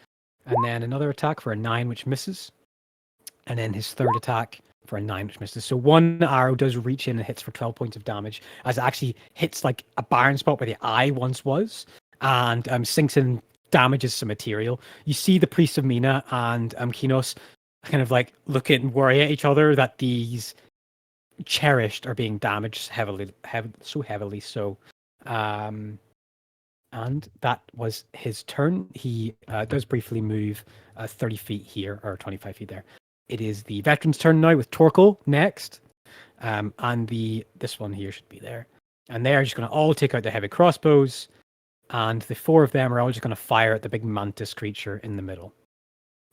And then another attack for a 9, which misses. And then his third attack for a 9, which misses. So one arrow does reach in and hits for 12 points of damage, as it actually hits like a barren spot where the eye once was, and sinks in, damages some material. You see the Priest of Mina and Kinos kind of like look at and worry at each other that these Cherished are being damaged so heavily. So, and that was his turn. He does briefly move 30 feet here, or 25 feet there. It is the veteran's turn now with Torkel next. And this one here should be there. And they are just going to all take out the heavy crossbows. And the 4 of them are all just going to fire at the big mantis creature in the middle.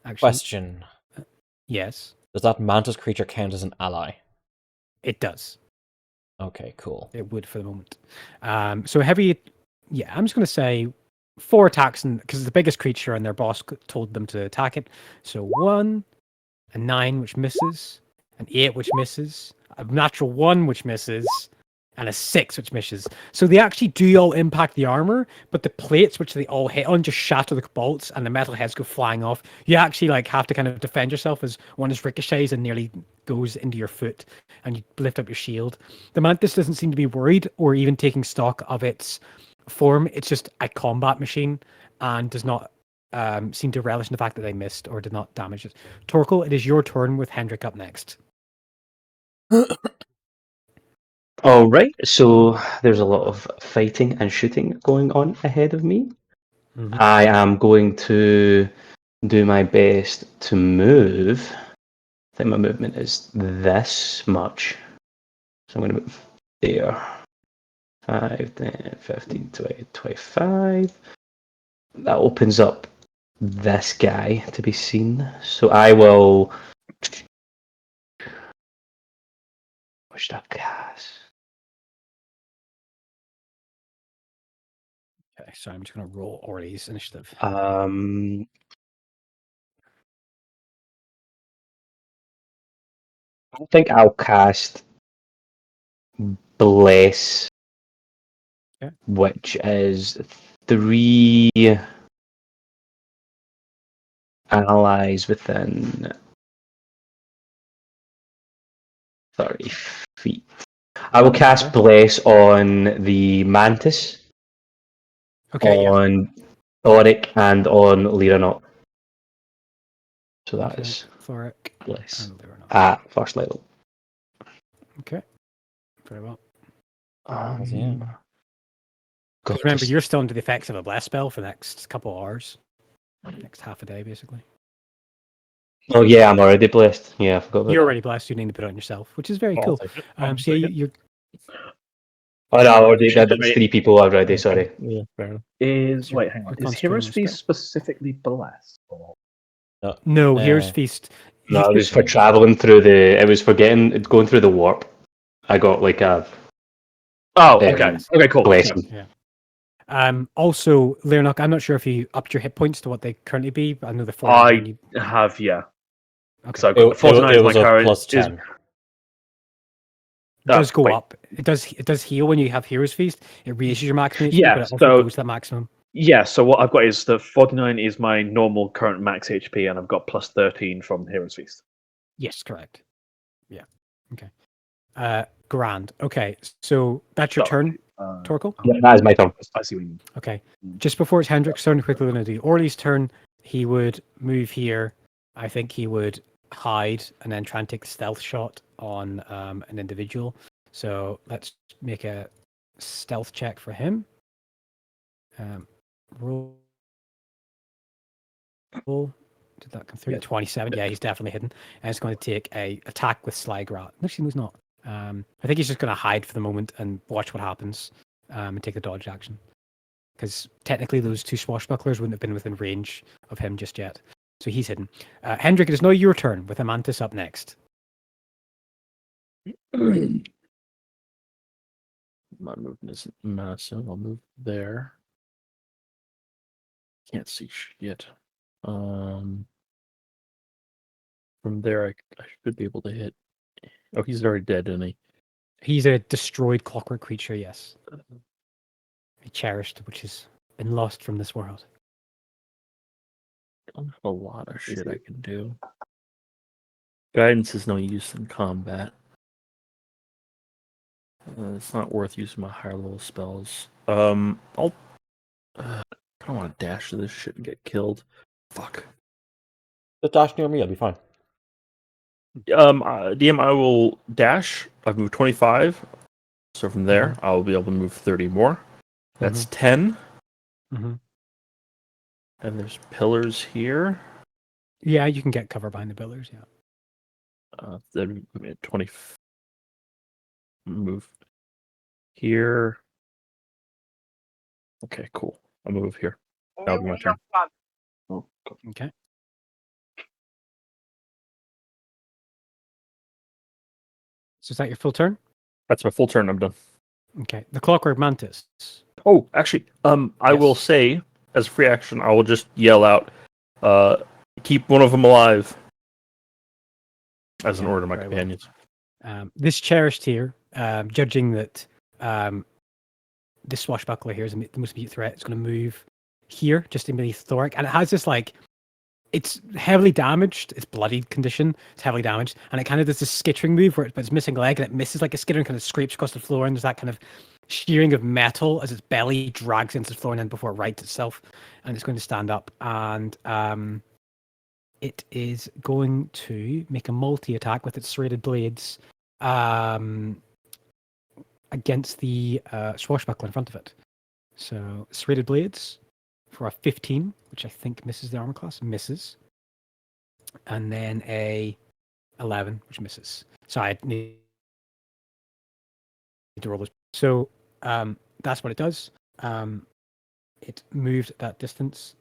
Actually, Question. Yes, Does that mantis creature count as an ally? it does. Okay, cool. It would for the moment. So heavy, yeah, I'm just going to say 4 attacks, because it's the biggest creature and their boss told them to attack it. So 1, a 9, which misses, an 8, which misses, a natural 1, which misses, and a 6, which misses. So they actually do all impact the armor, but the plates which they all hit on just shatter the bolts, and the metal heads go flying off. You actually like have to kind of defend yourself as one is ricochets and nearly goes into your foot, and you lift up your shield. The mantis doesn't seem to be worried or even taking stock of its form. It's just a combat machine and does not seem to relish in the fact that they missed or did not damage it. Torkel, it is your turn with Hendrik up next. All right, so there's a lot of fighting and shooting going on ahead of me. Mhm. I am going to do my best to move. I think my movement is this much. So I'm going to move there. 5, 10, 15, 20, 25. That opens up this guy to be seen. So I will What should I cast? Okay, so I'm just going to roll Ori's initiative. I think I'll cast Bless, Okay. which is 3 allies within 30 feet. I will cast Bless on the Mantis, Okay, yeah. on Thoric, and on Lyranot. So that Okay, is Thoric Bless and Lyranot. at first level. Okay, very well. Yeah. Because remember, you're still under the effects of a bless spell for the next couple of hours. Next half a day, basically. Oh yeah, I'm already blessed. Yeah, I forgot about You're that. already blessed, you need to put it on yourself, which is very I'll cool. take it. So yeah, you're Oh no, I already Should that's we- 3 people already, sorry. Yeah, fair enough. Is Sure. wait, hang on. You're Is concentrating Hero's on Feast spell. specifically blessed? Or... no, here's Feast. No, it was for traveling through it was for going through the warp. I got like a Oh, Um, okay. Okay, cool. blessing. Yeah. Also, Leonok, I'm not sure if you upped your hit points to what they currently be, but I know the 49. I have, yeah. Okay. So I've got 49 it is my was a current. plus 10. It does go wait. up. It does heal when you have Hero's Feast. It raises your maximum HP, Yeah, but it also so- goes to that maximum. Yeah, so what I've got is the 49 is my normal current max HP, and I've got plus 13 from Hero's Feast. Yes, correct. Yeah. Okay. Grand. Okay, so that's your turn, Torkel? Yeah, that is my turn. I see what you mean. Okay. Just before it's Hendrik's turn, quickly going to do Orly's turn. He would move here. I think he would hide and then try and take a stealth shot on an individual. So let's make a stealth check for him. Roll. Did that come through? Yeah. 27. Yeah, he's definitely hidden. And it's going to take a attack with Slygrat. Actually, he's not. I think he's just going to hide for the moment and watch what happens and take the dodge action. Because technically those two swashbucklers wouldn't have been within range of him just yet. So he's hidden. Hendrik, it is now your turn with Amantis up next. My movement isn't massive. I'll move there. Can't see shit. From there, I should be able to hit. Oh, he's already dead, isn't he? He's a destroyed clockwork creature, yes. A cherished, which has been lost from this world. I don't have a lot of shit I can do. Guidance is no use in combat. It's not worth using my higher level spells. I'll. I don't want to dash to this shit and get killed. Fuck. Just dash near me, I'll be fine. DM, I will dash. I've moved 25. So from there, I'll be able to move 30 more. That's 10. Mm-hmm. And there's pillars here. Yeah, you can get cover behind the pillars, yeah. Then 20. Move here. Okay, cool. I'll move here. That'll be my turn. Oh, God. Okay. So is that your full turn? That's my full turn. I'm done. Okay. The Clockwork Mantis. Oh, actually, I will Yes. say, as a free action, I will just yell out, keep one of them alive. As an Okay, order to my very well. companions. This cherished here, judging that this swashbuckler here is the most immediate threat, it's going to move here, just beneath Thoric, and it has this it's heavily damaged. It's bloodied condition. It's heavily damaged, and it kind of does this skittering move but it's missing a leg, and it misses like a skitter and kind of scrapes across the floor, and there's that kind of shearing of metal as its belly drags into the floor, and then before it rights itself, and it's going to stand up, and it is going to make a multi-attack with its serrated blades against the swashbuckler in front of it. So serrated blades for a 15, which I think misses the armor class, misses. And then a 11, which misses. So I need to roll those. So that's what it does. It moved that distance.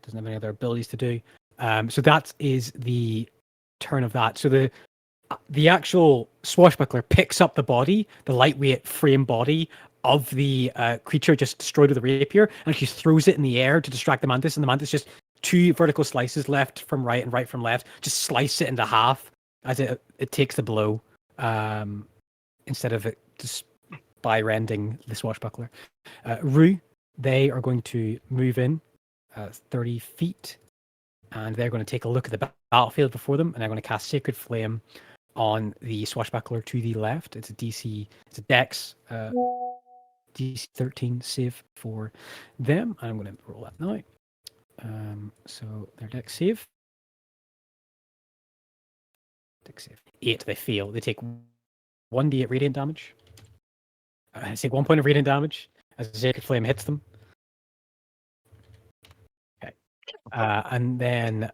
Doesn't have any other abilities to do. So that is the turn of that. So the the actual swashbuckler picks up the body, the lightweight frame body of the creature just destroyed with a rapier, and she throws it in the air to distract the mantis, and the mantis just two vertical slices, left from right and right from left, just slice it into half as it takes the blow, instead of it just by rending the swashbuckler. Rue, they are going to move in 30 feet, and they're going to take a look at the battlefield before them, and they're going to cast Sacred Flame on the swashbuckler to the left. It's a Dex DC 13 save for them. I'm going to roll that now. So their Dex save. Dex save 8. They fail. They take 1d8 radiant damage. I take 1 point of radiant damage as the Sacred Flame hits them. Okay, and then.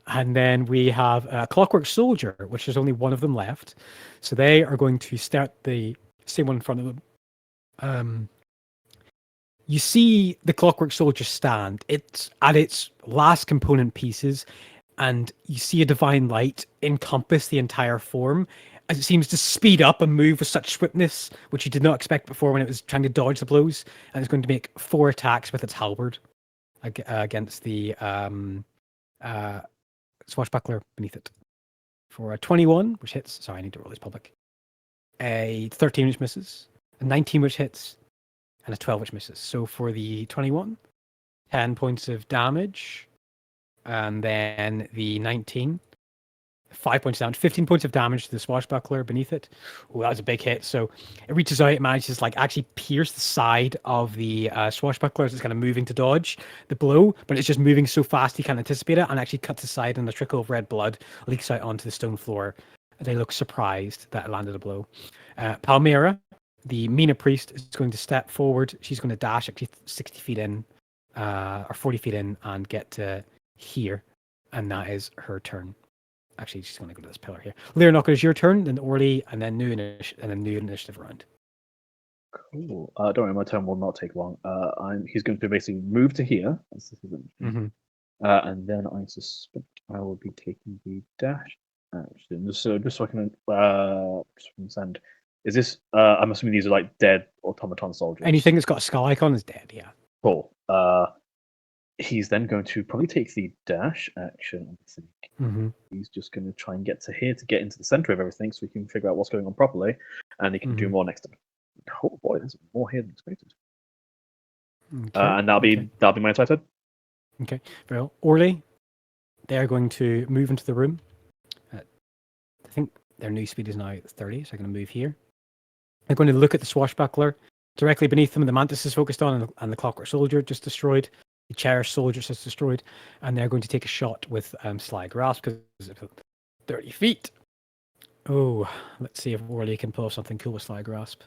And then we have a Clockwork Soldier, which is only one of them left. So they are going to start the same one in front of them. You see the Clockwork Soldier stand. It's at its last component pieces, and you see a divine light encompass the entire form as it seems to speed up and move with such swiftness, which you did not expect before when it was trying to dodge the blows. And it's going to make 4 attacks with its halberd against the swashbuckler beneath it. For a 21, which hits. Sorry, I need to roll this public. A 13, which misses. A 19, which hits. And a 12, which misses. So for the 21, 10 points of damage. And then the 19, 5 points down, 15 points of damage to the swashbuckler beneath it. Oh, that was a big hit. So it reaches out, it manages to actually pierce the side of the swashbuckler as it's kind of moving to dodge the blow, but it's just moving so fast he can't anticipate it, and actually cuts the side, and a trickle of red blood leaks out onto the stone floor. They look surprised that it landed a blow. Palmyra, the Mina priest, is going to step forward. She's going to dash actually 60 feet in, or 40 feet in, and get to here, and that is her turn. Actually, she's going to go to this pillar here. Leonok, it's your turn, then Orly, and then new initiative round. Cool. Don't worry, my turn will not take long. He's going to basically move to here. And then I suspect I will be taking the dash action. So just so I can understand, is this? I'm assuming these are like dead automaton soldiers. Anything that's got a skull icon is dead. Yeah. Cool. He's then going to probably take the dash action. I think he's just going to try and get to here to get into the center of everything, so we can figure out what's going on properly, and he can do more next time. Oh boy, there's more here than expected. Okay. And that'll be my entire turn. Okay. Well, Orly, they're going to move into the room. I think their new speed is now 30, so they're going to move here. They're going to look at the swashbuckler directly beneath them. The mantis is focused on, and the Clockwork Soldier just destroyed. The Cherished soldier is destroyed, and they're going to take a shot with Sly Grasp because it's 30 feet. Oh, let's see if Orly can pull off something cool with Sly Grasp.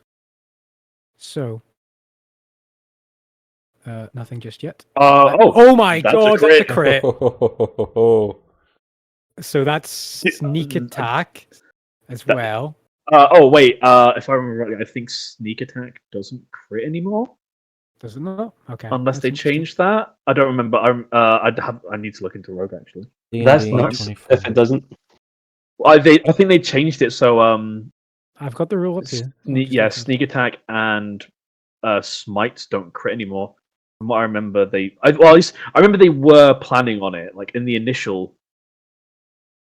So, nothing just yet. Oh my god, that's a crit! So that's sneak attack as well. Wait, if I remember rightly, I think sneak attack doesn't crit anymore. Does it not? Okay. Unless they changed that, I don't remember. I need to look into Rogue actually. That's nuts if it doesn't. I think they changed it so I've got the rule up here. Sneak attack and smites don't crit anymore. From what I remember, at least I remember they were planning on it. Like in the initial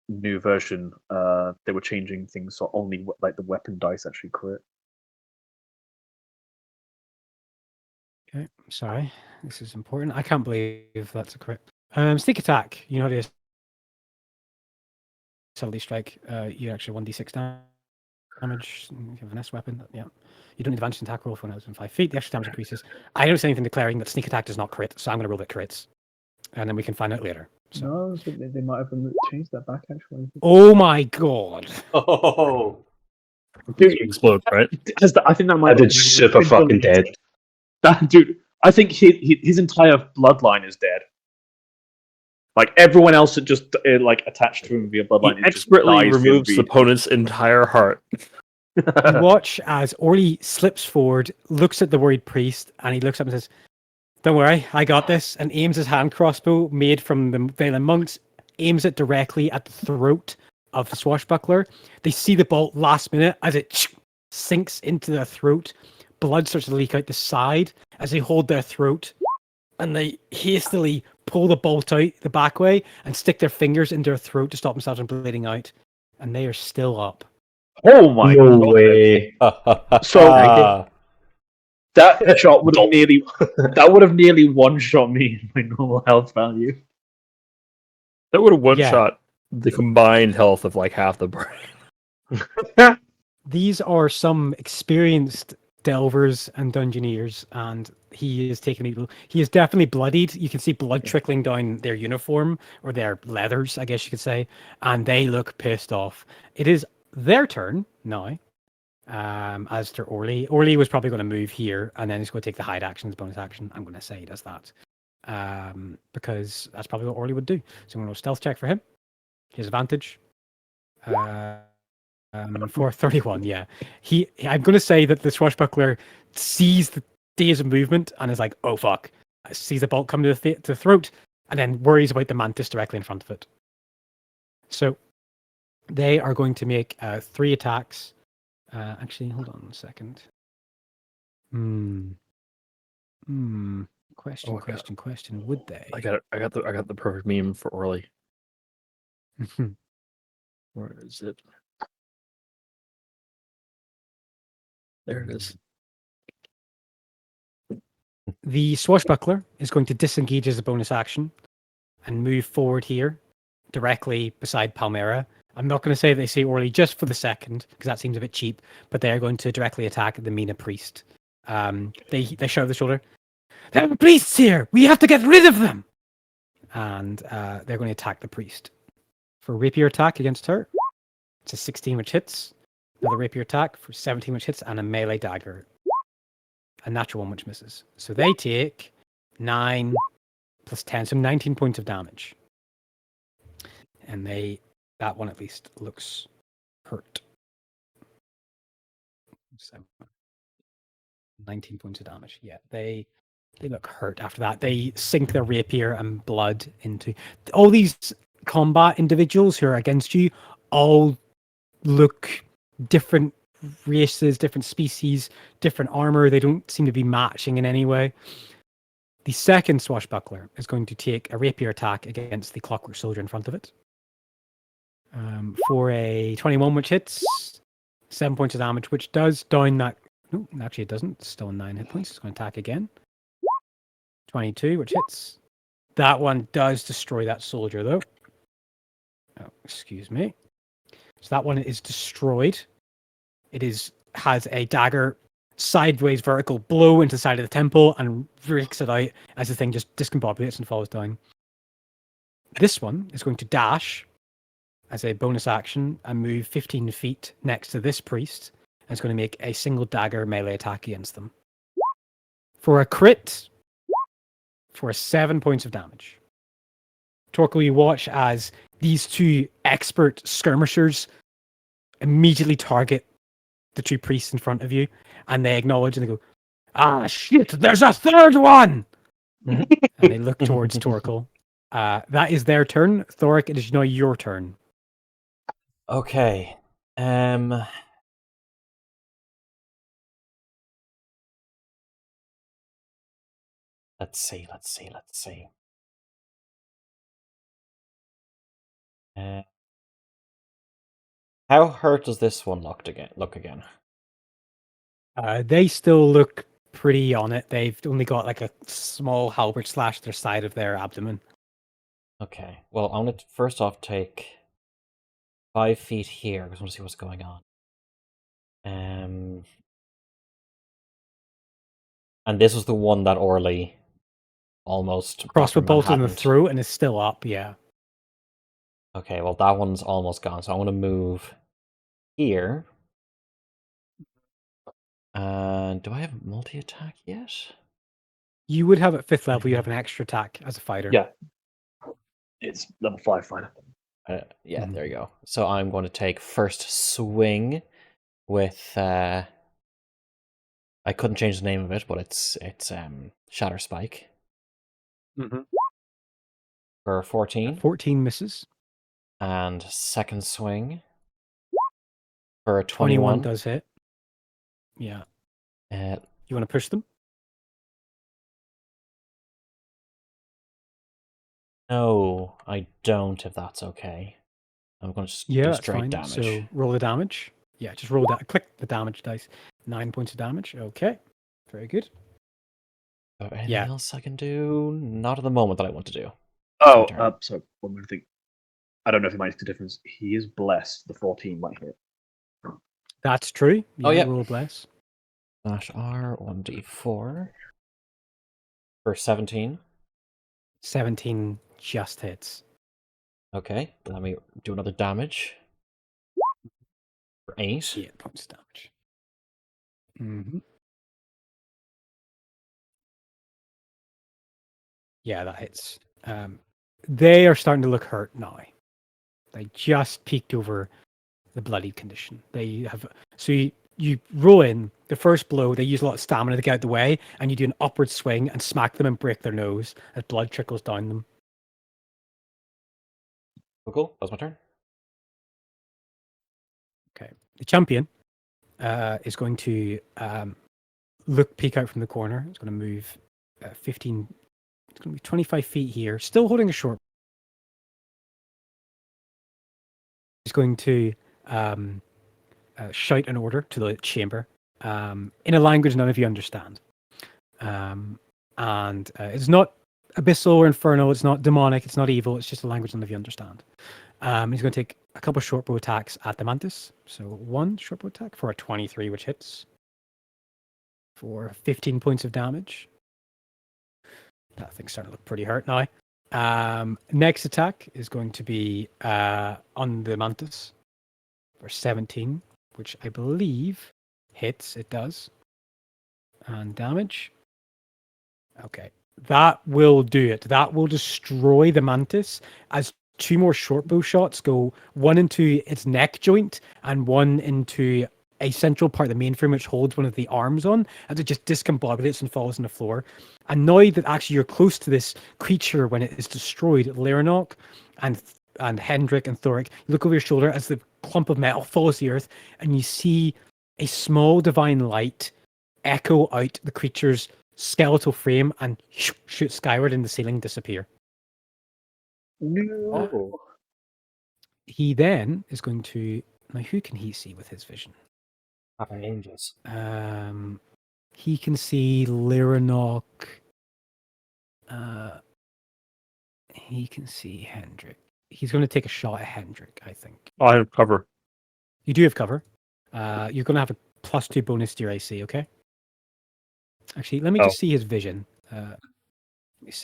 new version, they were changing things so only like the weapon dice actually crit. Okay, sorry. This is important. I can't believe that's a crit. Sneak attack. You know how to subtly strike. You actually 1d6 damage. You have an S weapon. Yeah. You don't need advanced attack roll for when I was in 5 feet. The extra damage increases. I don't say anything declaring that sneak attack does not crit, so I'm going to roll it crits, and then we can find out later. So. No, they might have changed that back actually. Oh my god! Oh, Dude, explode, right? I think that might. That dude's super fucking dead. That dude, I think his entire bloodline is dead. Like everyone else that just like attached to him via bloodline, He expertly removes the opponent's entire heart. You watch as Orly slips forward, looks at the worried priest, and he looks up and says, "Don't worry, I got this," and aims his hand crossbow made from the Valen monks, aims it directly at the throat of the swashbuckler. They see the bolt last minute as it sinks into their throat. Blood starts to leak out the side as they hold their throat, and they hastily pull the bolt out the back way and stick their fingers in their throat to stop themselves from bleeding out. And they are still up. Oh my No god! way. So that shot would have nearly one-shot me in my normal health value. That would have one Yeah. shot the combined health of like half the brain. These are some experienced delvers and dungeoneers, and he is taking people. He is definitely bloodied. You can see blood trickling down their uniform or their leathers, I guess you could say, and they look pissed off. It is their turn now. As to Orly. Orly was probably going to move here, and then he's going to take the hide action as bonus action. I'm going to say he does that. Because that's probably what Orly would do. So I'm going to stealth check for him. His advantage. For 31, yeah. I'm going to say that the swashbuckler sees the days of movement and is like, oh fuck. Sees the bolt come to the throat, and then worries about the mantis directly in front of it. So they are going to make 3 attacks. Actually, hold on a second. Question. Would they? I got the perfect meme for Orly. Where is it? There it is. The swashbuckler is going to disengage as a bonus action and move forward here, directly beside Palmyra. I'm not going to say they see Orly just for the second, because that seems a bit cheap, but they are going to directly attack the Mina priest. They shout over the shoulder, "There are priests here! We have to get rid of them!" And they're going to attack the priest. For a rapier attack against her, it's a 16 which hits. Another rapier attack for 17 which hits, and a melee dagger. A natural one which misses. So they take 9 plus 10, so 19 points of damage. And that one at least looks hurt. So 19 points of damage. Yeah, they look hurt after that. They sink their rapier and blood into all these combat individuals who are against you. All look different races, different species, different armor. They don't seem to be matching in any way. The second swashbuckler is going to take a rapier attack against the clockwork soldier in front of it. For a 21, which hits 7 points of damage, which does down that. No, actually it doesn't. It's still 9 hit points. It's going to attack again. 22, which hits. That one does destroy that soldier, though. Oh, excuse me. So that one is destroyed. It has a dagger sideways vertical blow into the side of the temple and rakes it out as the thing just discombobulates and falls down. This one is going to dash as a bonus action and move 15 feet next to this priest. And it's going to make a single dagger melee attack against them. For a crit, for 7 points of damage. Torkel, you watch as these 2 expert skirmishers immediately target the 2 priests in front of you, and they acknowledge and they go, "Ah, shit, there's a third one!" And they look towards Torkel. That is their turn. Thoric, it is now your turn. Okay. Let's see. How hurt does this one look again? They still look pretty on it. They've only got like a small halberd slash their side of their abdomen. Okay. Well, I'm gonna first off take 5 feet here because I want to see what's going on. And this was the one that Orly almost Crossbow Dr. bolt in the Manhattaned. throat and is still up, yeah. Okay, well that one's almost gone, so I'm gonna move here. And do I have multi-attack yet? You would have at 5th level, you have an extra attack as a fighter. Yeah. It's level 5 fighter. Yeah, there you go. So I'm going to take first swing with I couldn't change the name of it, but it's Shatter Spike. For 14. 14 misses. And second swing for a 21 21. does hit. Yeah. Uh, You want to push them? no, I don't, if that's okay. I'm going to just Yeah, do that's straight fine. damage. So roll the damage. Yeah, just roll that. Click the damage dice. 9 points of damage. Okay. Very good. Anything Yeah. else I can do? Not at the moment that I want to do. Oh, turn. sorry. One more thing. I don't know if it makes a difference. He is blessed. The 14 might hit. That's true. Yeah, Oh, yep. roll bless. /R 1d4 for 17. 17 just hits. Okay, let me do another damage for 8. 8 points of damage. Mm-hmm. Yeah, that hits. They are starting to look hurt now. They just peeked over the bloodied condition. They have you roll in the first blow. They use a lot of stamina to get out the way, and you do an upward swing and smack them and break their nose as blood trickles down them. Cool. That's my turn. Okay, the champion is going to peek out from the corner. It's going to move 15. It's going to be 25 feet here, still holding a short. He's going to shout an order to the chamber in a language none of you understand. And it's not abyssal or infernal, it's not demonic, it's not evil, it's just a language none of you understand. He's going to take a couple of short bow attacks at the mantis. So one short bow attack for a 23, which hits for 15 points of damage. That thing's starting to look pretty hurt now. Next attack is going to be on the mantis for 17, which I believe hits. It does. And damage. Okay. That will do it. That will destroy the mantis as 2 more short bow shots go, one into its neck joint and one into a central part of the mainframe which holds one of the arms on, and it just discombobulates and falls on the floor. And now that actually you're close to this creature when it is destroyed, Lyranok and Hendrik and Thoric, you look over your shoulder as the clump of metal falls to the earth, and you see a small divine light echo out the creature's skeletal frame and shoot skyward in the ceiling, disappear. No. He then is going to... Now, who can he see with his vision? Angels. He can see Lyranok. He can see Hendrik. He's going to take a shot at Hendrik, I think. I have cover. You do have cover. You're going to have a +2 bonus to your AC, okay? Actually, let me just see his vision.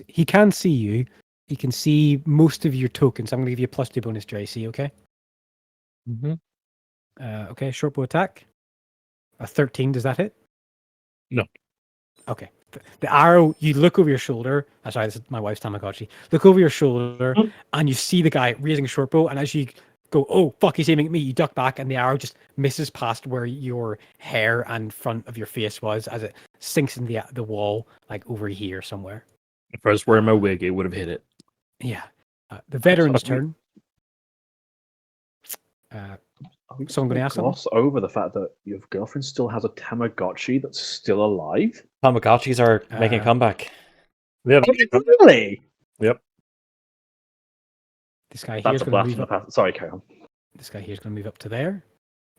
He can see you. He can see most of your tokens. I'm going to give you a +2 bonus to your AC, okay? Mm-hmm. Okay, short bow attack. A 13, does that hit? No. Okay. The arrow, you look over your shoulder. Sorry, this is my wife's Tamagotchi. Look over your shoulder, and you see the guy raising a short bow, and as you go, oh, fuck, he's aiming at me, you duck back, and the arrow just misses past where your hair and front of your face was as it sinks in the wall, like over here somewhere. If I was wearing my wig, it would have hit it. Yeah. The veteran's Sorry. turn. So I'm going to ask gloss over the fact that your girlfriend still has a Tamagotchi that's still alive. Tamagotchis are making a comeback. Yeah. Really? Yep. This guy here That's is a going to blast move from the up. past. Sorry, carry on. This guy here is going to move up to there.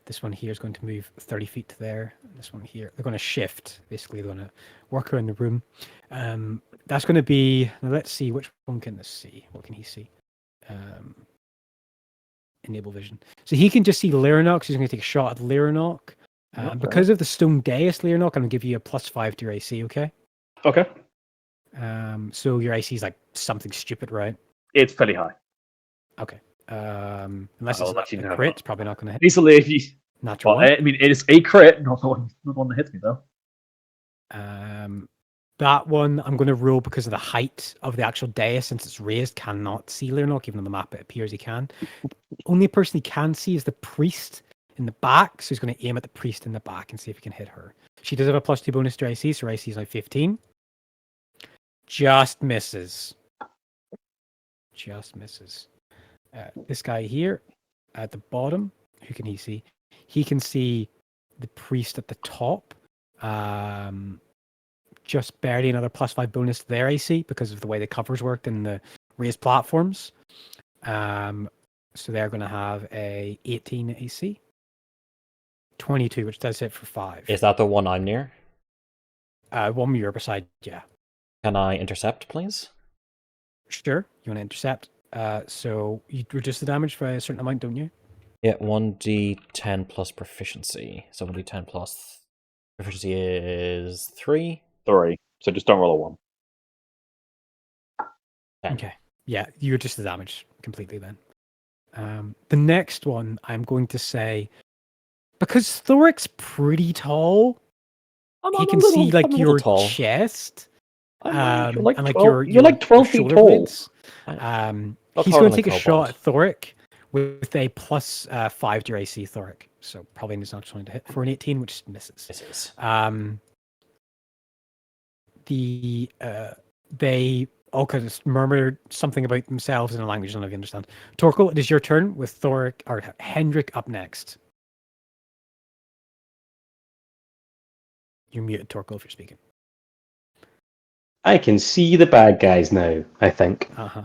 This one here is going to move 30 feet to there. This one here, they're going to shift. Basically, they're going to work around the room. That's going to be. Now let's see, which one can this see? What can he see? Enable vision. So he can just see Lyranok. So he's going to take a shot at Lyranok. Okay. Because of the stone dais, Lyranok, I'm going to give you a +5 to your AC. Okay. Okay. So your AC is like something stupid, right? It's fairly high. Okay. Unless I'll it's let you a know. crit, it's probably not going to hit. Easily, if you. Natural Well, one. I mean, it is a crit, not the one that hits me though. That one I'm going to rule because of the height of the actual dais, since it's raised, cannot see Lyranok. Even on the map, it appears he can. Only person he can see is the priest in the back, so he's going to aim at the priest in the back and see if he can hit her. She does have a +2 bonus to AC, so her AC is now 15. Just misses. Just misses. This guy here at the bottom, who can he see? He can see the priest at the top. Just barely another +5 bonus to their AC because of the way the covers worked in the raised platforms. So they're going to have a 18 AC. 22, which does hit for 5. Is that the one I'm near? One you're beside, yeah. Can I intercept, please? Sure. You want to intercept. So you reduce the damage by a certain amount, don't you? Yeah, 1d10 plus proficiency. So 1d10 plus proficiency is 3. 3. So just don't roll a 1. 10. Okay. Yeah, you reduce the damage completely then. The next one, I'm going to say, because Thoric's pretty tall, he can see like your chest, You're like and like 12 you're like 12 feet shoulder tall. blades. Not He's taller going than to take a a shot kobold. at Thoric with a +5 to your AC Thoric. So probably is not trying to hit for an 18, which misses. Misses. They all kind of murmured something about themselves in a language I don't know if you understand. Torkel, it is your turn with Thoric or Hendrik up next. You're muted, Torkel, if you're speaking. I can see the bad guys now, I think. Uh-huh.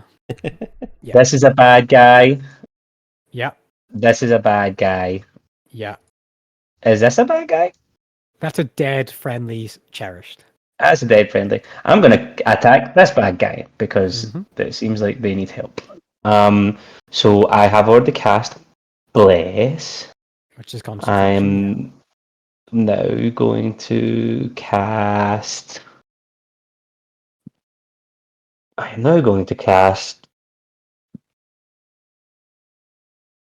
Yeah. This is a bad guy. Yeah. This is a bad guy. Yeah. Is this a bad guy? That's a dead friendly cherished. That's a dead friendly. I'm going to attack this bad guy because Mhm. it seems like they need help. So I have already cast Bless. Which is concentration. I'm now going to cast. I am now going to cast.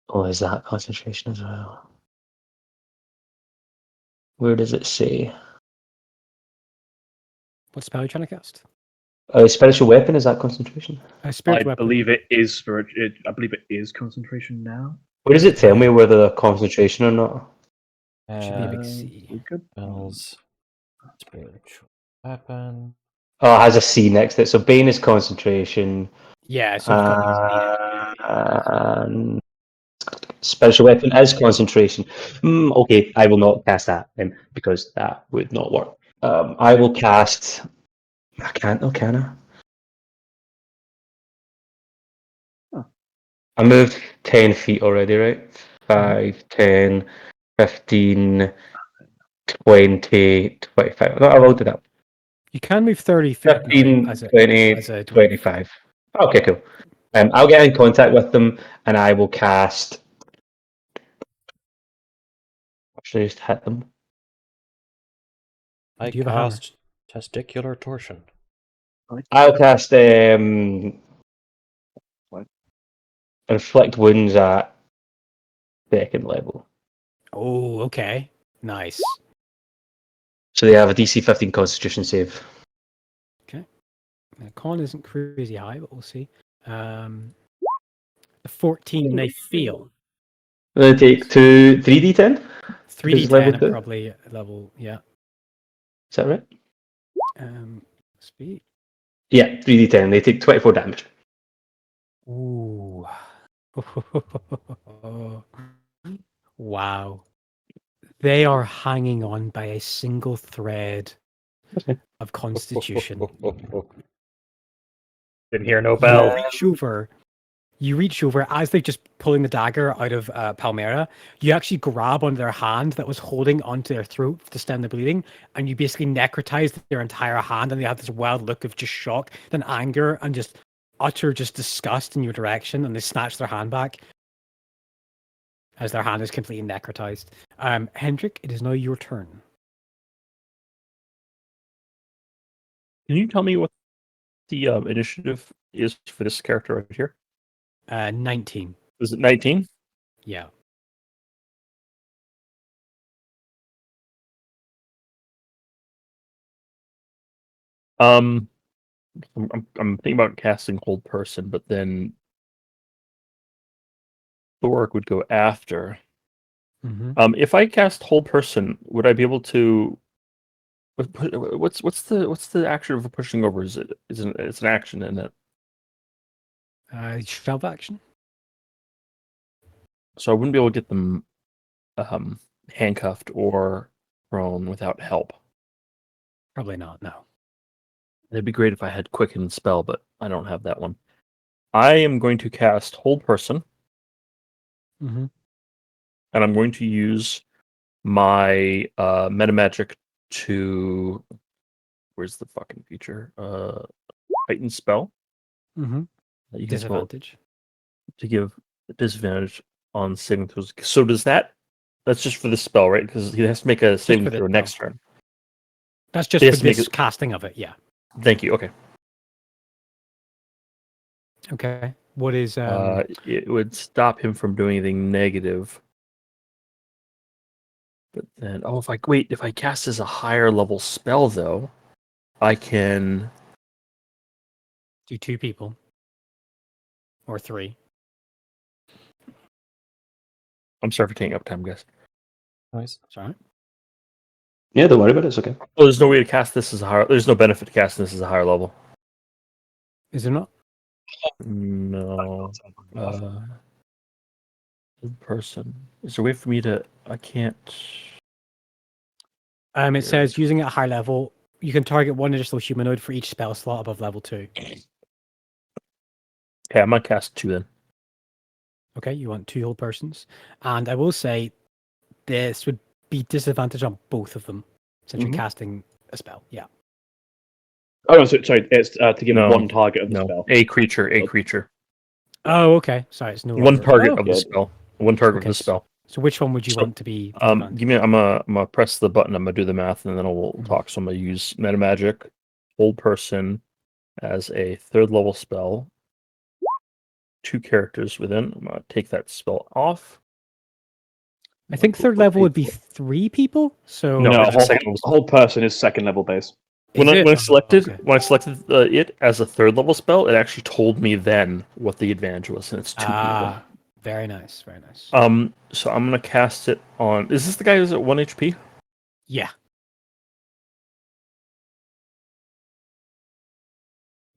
Oh, is that concentration as well? Where does it say? What spell are you trying to cast? Spiritual weapon, is that concentration? A spirit I weapon. believe it is spirit. I believe it is concentration now. Where does it tell me whether they're concentration or not? Should be a big C. We could. Spells. Spiritual weapon. Oh, it has a C next to it. So Bane is concentration. Yeah, so it's got And spiritual weapon is concentration. Okay, I will not cast that then because that would not work. I will cast. I can't though, can I? Huh. I moved 10 feet already, right? 5, 10, 15, 20, 25. No, I will do that. You can move 30 feet. 15, as a 20, as a 25. Okay, cool. I'll get in contact with them and I will cast. Should I just hit them? I Do you have a hammer? cast testicular torsion. I'll cast inflict wounds at 2nd level. Oh, okay. Nice. So they have a DC 15 Constitution save. Con isn't crazy high, but we'll see. The 14 they fail. They take 3d10? 3d10 level at 2? probably level, yeah. Is that right? Speed. Yeah, 3d10. They take 24 damage. Ooh. Wow. They are hanging on by a single thread of constitution. Didn't hear no bell. You reach over as they're just pulling the dagger out of Palmera. You actually grab onto their hand that was holding onto their throat to stem the bleeding, and you basically necrotize their entire hand, and they have this wild look of just shock, then anger, and just utter just disgust in your direction, and they snatch their hand back as their hand is completely necrotized. Hendrik, it is now your turn. Can you tell me what the initiative is for this character right here? 19. Is it 19? Yeah. I'm thinking about casting Hold Person, but then Thoric would go after. Mm-hmm. If I cast Hold Person, would I be able to? What's the action of pushing over? It's an action, isn't it? Shove action. So I wouldn't be able to get them handcuffed or prone without help. Probably not. No. It'd be great if I had Quicken spell, but I don't have that one. I am going to cast Hold Person, Mm-hmm. and I'm going to use my metamagic to. Where's the fucking feature? Heighten spell. Mm-hmm. That you can spell Disadvantage. to give disadvantage on saving throws. So does that? That's just for the spell, right? Because he has to make a saving for the throw spell. next turn. That's just He for has to make this it- casting of it. Yeah. Thank you. Okay. Okay. What is It would stop him from doing anything negative. But then, if I cast as a higher level spell, though, I can. do 2 people or 3? I'm sorry for taking up time, guys. Nice. Sorry. Yeah, don't worry about it. It's okay. Oh, there's no way to cast this as a higher. There's no benefit to casting this as a higher level. Is there not? No. Person. Is there a way for me to? I can't. It says using at a high level, you can target one additional humanoid for each spell slot above level 2. Okay, I'm gonna cast 2 then. Okay, you want 2 whole persons, and I will say this would be disadvantage on both of them since you're casting a spell. Yeah. Oh, no, sorry. It's to give No, one target of the No, spell. a creature. Oh, okay. Sorry, it's no One longer... target Oh, of the spell. One target of okay. the spell. So which one would you So, want to be? disadvantage? Give me. I'm gonna press the button. I'm gonna do the math, and then we'll talk. So I'm gonna use metamagic, hold person, as a 3rd level spell. 2 characters within. I'm gonna take that spell off. I think 3rd level would be 3 people. So No, No, it's a second level spell. whole person is second level base. Is When it? I Oh, selected okay. it as a 3rd level spell, it actually told me then what the advantage was, and it's 2 people. Very nice. Very nice. So I'm gonna cast it on. Is this the guy who's at 1 HP? Yeah.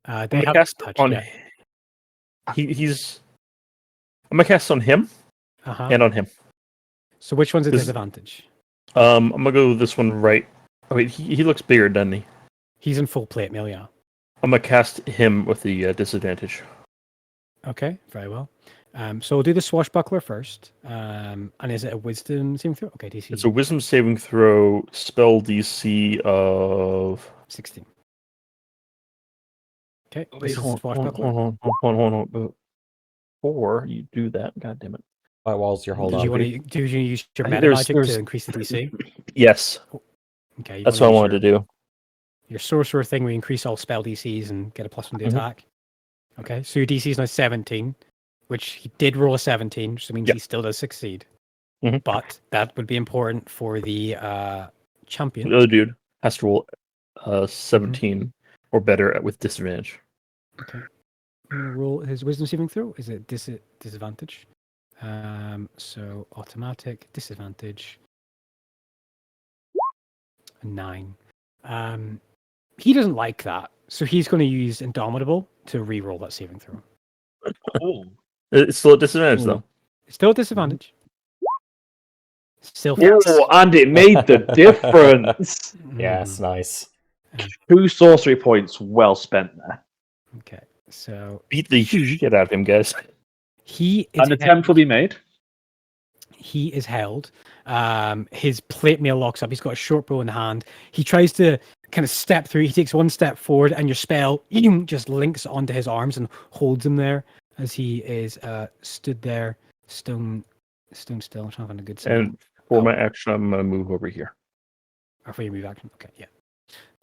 They I'm gonna have cast touch. on. Yeah. He's. I'm gonna cast on him Uh-huh. and on him. So which one's a This- disadvantage? I'm gonna go with this one right. Oh wait, he looks bigger, doesn't he? He's in full plate mail, yeah. I'm gonna cast him with the disadvantage. Okay, very well. So we'll do the swashbuckler first. And is it a wisdom saving throw? Okay, DC It's a Wisdom saving throw, spell DC of. 16. Okay, Wait, this is the hold swashbuckler. on. Before you do that, god damn it. My walls, you're holding Did on. you use your I meta think magic there's- to increase the DC? Yes, Okay, that's what I wanted to do. Your sorcerer thing, we increase all spell DCs and get a +1 to Mhm. attack. Okay, so your DC is now 17, which he did roll a 17, so it means Yep. he still does succeed. Mhm. But that would be important for the champion. The other dude has to roll 17 or better with disadvantage. Okay. I'm gonna roll his wisdom saving throw. Is it disadvantage? So automatic disadvantage 9. He doesn't like that, so he's going to use Indomitable to re-roll that saving throw. It's still at disadvantage though. It's still a disadvantage. Still Oh, and it made the difference. Yes, nice. 2 sorcery points well spent there. Okay, so Beat the shit out of him, guys. he is An attempt will be made. He is held. His plate mail locks up. He's got a short bow in hand. He tries to kind of step through. He takes 1 step forward, and your spell just links onto his arms and holds him there as he is stood there, stone still. I'm trying to find a good symbol. And for my action, I'm gonna move over here. Or for your move action. Okay, yeah.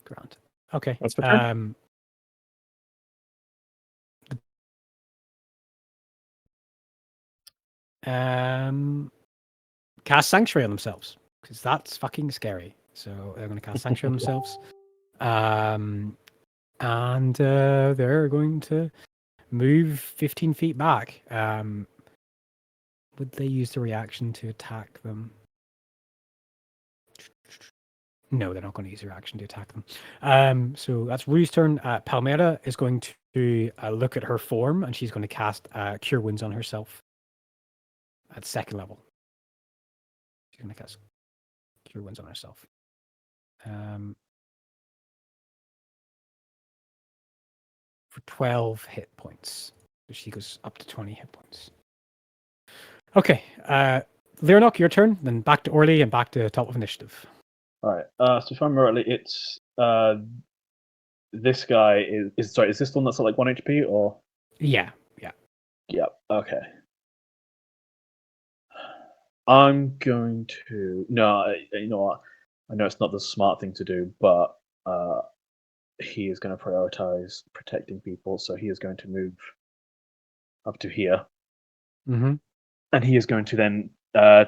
Grand. Okay. That's my turn. Cast Sanctuary on themselves because that's fucking scary. So they're going to cast Sanctuary on themselves, and they're going to move 15 feet back. Would they use the reaction to attack them? No, they're not going to use their action to attack them. So that's Rue's turn. Palmera is going to look at her form, and she's going to cast Cure Wounds on herself. at second level. She's going to cast Cure Wounds on herself. For 12 hit points. So she goes up to 20 hit points. Okay. Leonok, your turn. Then back to Orly and back to top of initiative. All right. So if I remember rightly, it's this guy is sorry. Is this the one that's at like 1 HP or? Yeah. Yep. Okay. I'm going to you know what? I know it's not the smart thing to do, but he is going to prioritize protecting people, so he is going to move up to here, Mm-hmm. and he is going to then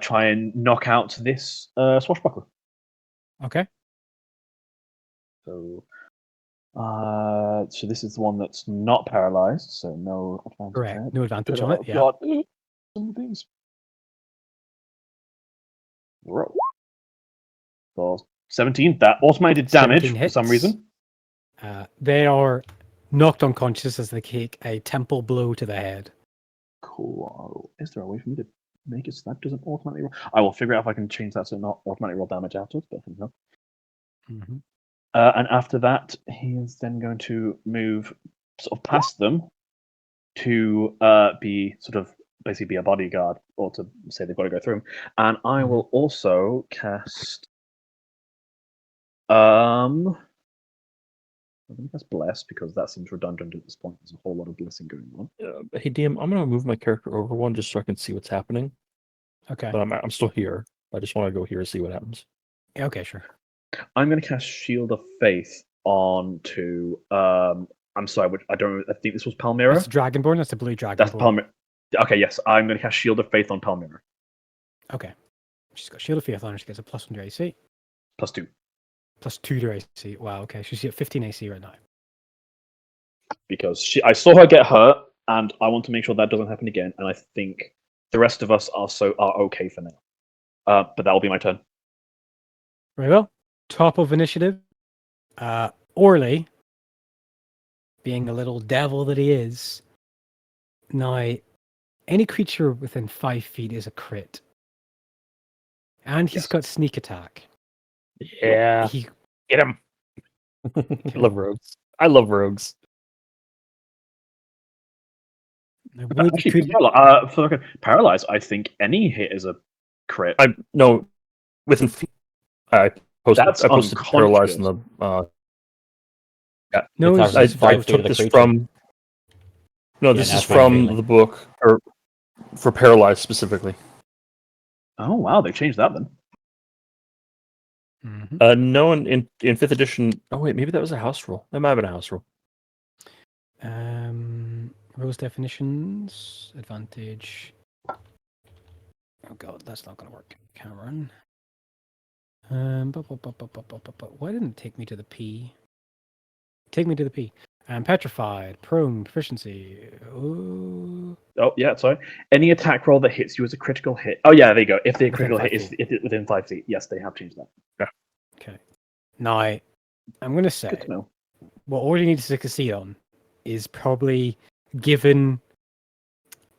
try and knock out this swashbuckler. Okay. So, so this is the one that's not paralyzed, so no advantage. Correct. there. No advantage on it. Yeah. God. Some of these. Roll. For 17, that automated damage 17 for some hits. reason. They are knocked unconscious as they take a temple blow to the head. Cool. Is there a way for me to make it so that doesn't automatically roll? I will figure out if I can change that so not automatically roll damage afterwards, but no. Mm-hmm. And after that, he is then going to move sort of past them to be sort of basically be a bodyguard, or to say they've got to go through him. And I will also cast I'm going to cast Bless because that seems redundant at this point. There's a whole lot of blessing going on. Hey, DM, I'm going to move my character over one just so I can see what's happening. Okay. But I'm still here. I just want to go here and see what happens. Yeah, okay, sure. I'm going to cast Shield of Faith onto. I'm sorry, which I don't. I think this was Palmyra. That's Dragonborn. That's the blue Dragonborn. That's Palmyra. Okay, yes, I'm going to cast Shield of Faith on Palmyra. Okay. She's got Shield of Faith on her. She gets a +1 to AC. +2. +2 to AC. Wow, okay. She's at 15 AC right now. Because I saw her get hurt, and I want to make sure that doesn't happen again. And I think the rest of us are okay for now. But that will be my turn. Very well. Top of initiative. Orly, being the little devil that he is. Now, any creature within 5 feet is a crit. And he's got sneak attack. Yeah. Get him. I love rogues. I love rogues. Actually, paralyzed, I think any hit is a crit. No, within. I posted That's paralyzed in the. Yeah. No, It's I actually 5 feet of took the this creature. from. No, this Yeah, is that's my from feeling. the book, or for paralyzed specifically. Oh wow, they changed that then. Mm-hmm. No, in 5th edition. Oh wait, maybe that was a house rule. That might have been a house rule. Rules definitions, advantage. Oh god, that's not going to work. Cameron. Why didn't it take me to the P? Take me to the P. Petrified, prone, proficiency. Ooh. Oh yeah, sorry. Any attack roll that hits you is a critical hit. Oh yeah, there you go. If the Within critical 5 hit is within 5 feet, yes, they have changed that. Yeah. Okay. Now, I'm going to say Good to know. what all you need to succeed on is probably given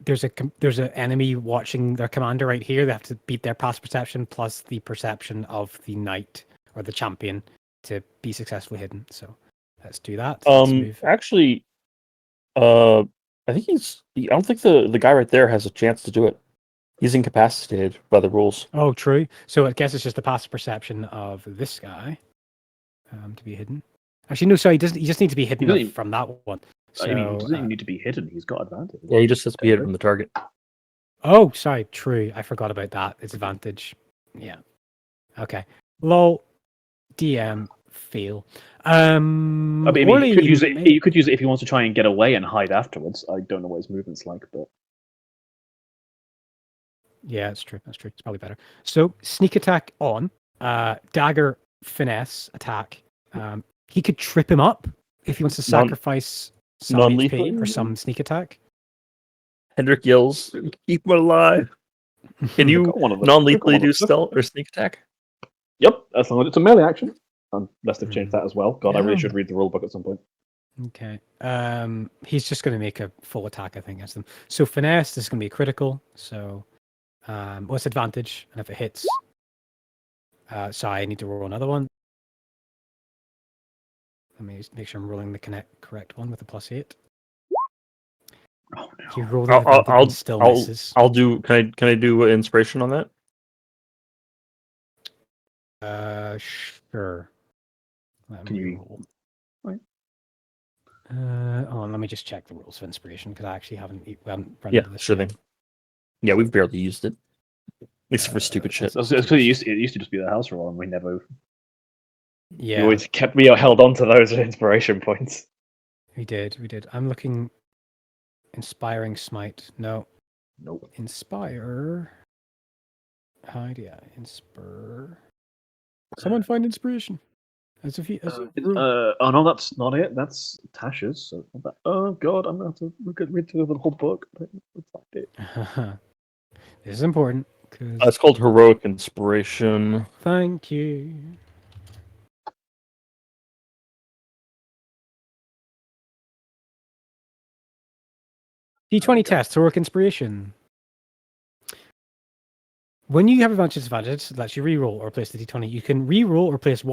there's an enemy watching their commander right here. They have to beat their passive perception plus the perception of the knight or the champion to be successfully hidden. So let's do that. Let's move. Actually, I think I don't think the guy right there has a chance to do it. He's incapacitated by the rules. Oh, true. So I guess it's just the passive perception of this guy to be hidden. Actually, no, sorry. He just needs to be hidden from that one. So, I mean, he doesn't even need to be hidden. He's got advantage. Yeah, he just has to be hidden from the target. Oh, sorry. True. I forgot about that. It's advantage. Yeah. Okay. Lol. DM fail. I mean, you could use it. You could use it if he wants to try and get away and hide afterwards. I don't know what his movement's like, but yeah, it's true. That's true. It's probably better. So sneak attack on. Dagger finesse attack. He could trip him up if he wants to sacrifice some HP for some sneak attack. Hendrik yells, "Keep him alive!" Can you non-lethally do stealth or sneak attack? Yep, as long as it's a melee action. Unless they've changed that as well. God, I really should read the rulebook at some point. Okay. He's just going to make a full attack, I think, against them. So finesse, this is going to be critical. So What's advantage? And if it hits, sorry, I need to roll another one. Let me just make sure I'm rolling the correct one with a +8. Oh You no. roll the advantage and still misses. I'll do. Can I do inspiration on that? Sure. Let Can me you- roll. Right. Let me just check the rules of inspiration because I actually haven't run Yeah, into this. sure yet. thing. Yeah, we've barely used it, except for stupid shit. It used to just be the house roll, and we never. Yeah, You always kept me held on to those inspiration points. we did. I'm looking. Inspiring smite. No. Nope. Inspire. Hide. Yeah. Inspire. Someone find inspiration. As a rule. Oh no, that's not it. That's Tasha's. So oh god, I'm gonna have to read through the whole book. Let's find it. This is important. It's called heroic inspiration. Thank you. D20 test, heroic inspiration. When you have advantage, it lets you reroll or place the D20. You can reroll or place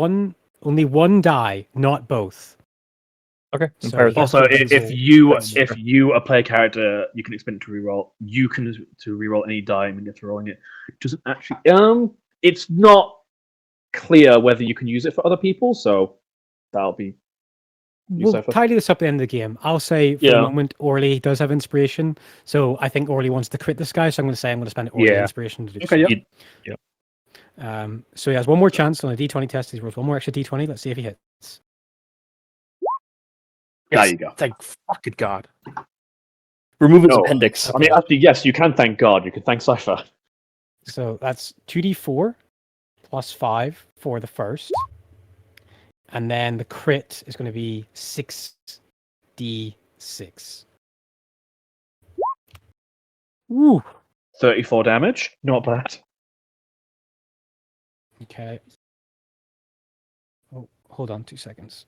only one die, not both. Okay. So Empire you get Also, to if you play a character, you can expend it to reroll. You can to reroll any die and get to rolling it. It doesn't actually. It's not clear whether you can use it for other people. So that'll be. We'll tidy this up at the end of the game. I'll say for the moment, Orly does have inspiration. So I think Orly wants to crit this guy. So I'm going to say I'm going to spend Orly inspiration to do so. Yeah. So he has one more chance on a D20 test. He rolls one more extra D20. Let's see if he hits. There you go. Thank fucking God. Remove his appendix. I mean, actually, yes, you can thank God. You can thank Cypher. So that's 2d4 plus 5 for the first. And then the crit is going to be 6d6. Woo! 34 damage. Not bad. Okay. Oh, hold on 2 seconds.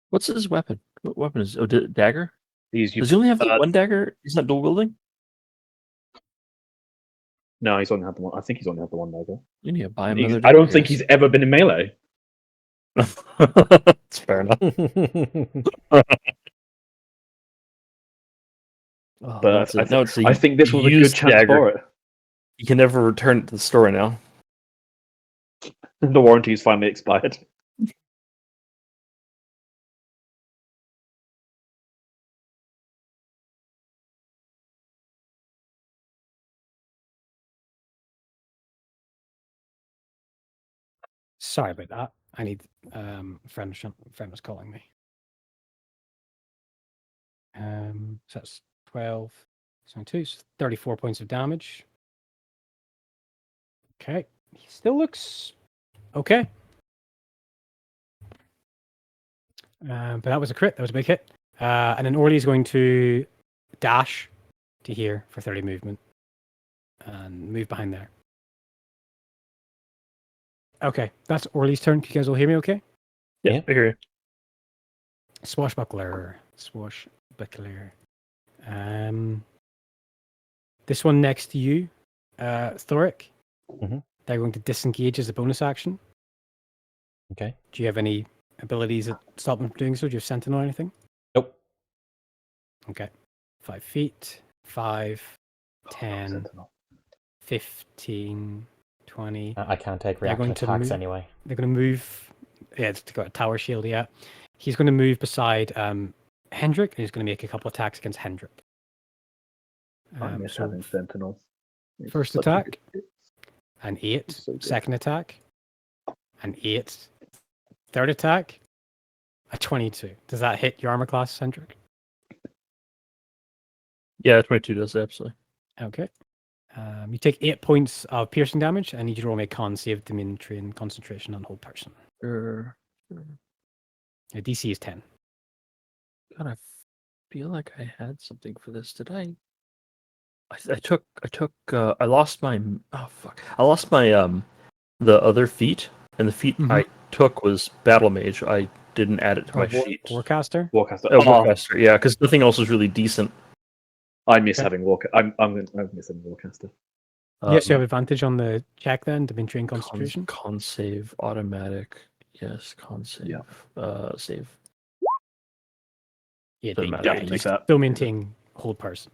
What's his weapon? What weapon is? Oh, dagger. Does he only have the one dagger? He's not dual wielding. No, he's only had the one. I think he's only had the one dagger. You need to buy him another. I don't think he's ever been in melee. That's fair enough. But I think this was a good chance for it. You can never return it to the store now. The warranty's finally expired. Sorry about that. I need friend was calling me. So that's 12, 22, 34 points of damage. Okay. He still looks okay. But that was a crit. That was a big hit. And then Orly is going to dash to here for 30 movement and move behind there. Okay, that's Orly's turn. You guys will hear me okay? Yeah, I hear you. Swashbuckler. This one next to you, Thoric. Mm-hmm. They're going to disengage as a bonus action. Okay. Do you have any abilities that stop them from doing so? Do you have Sentinel or anything? Nope. Okay. 5 feet. 5, 10, 15, 20. I can't take reaction attacks anyway. They're going to move. Yeah, it's got a tower shield, yeah. He's going to move beside Hendrik, and he's going to make a couple attacks against Hendrik. I miss having Sentinels. First attack, an 8. Second attack, an 8. Third attack, a 22. Does that hit your armor class, Hendrik? Yeah, 22 does, absolutely. Okay. You take 8 points of piercing damage, and you roll a con save, Diminity, and concentration on whole person. Sure. Your DC is 10. God, I feel like I had something for this. Did I? I lost my. Oh fuck! I lost my the other feat, and the feat Mhm. I took was Battle Mage. I didn't add it to my sheet. Warcaster. Warcaster. Warcaster, yeah, because nothing else is really decent. I miss Okay. having Warcaster. I'm missing Warcaster. Yes, you have Um, advantage on the check then, Dimension and Concentration. Con save, automatic. Yes, con save. Yeah. Save. Yeah, doesn't they, matter. yeah, Take you that. still maintain hold person.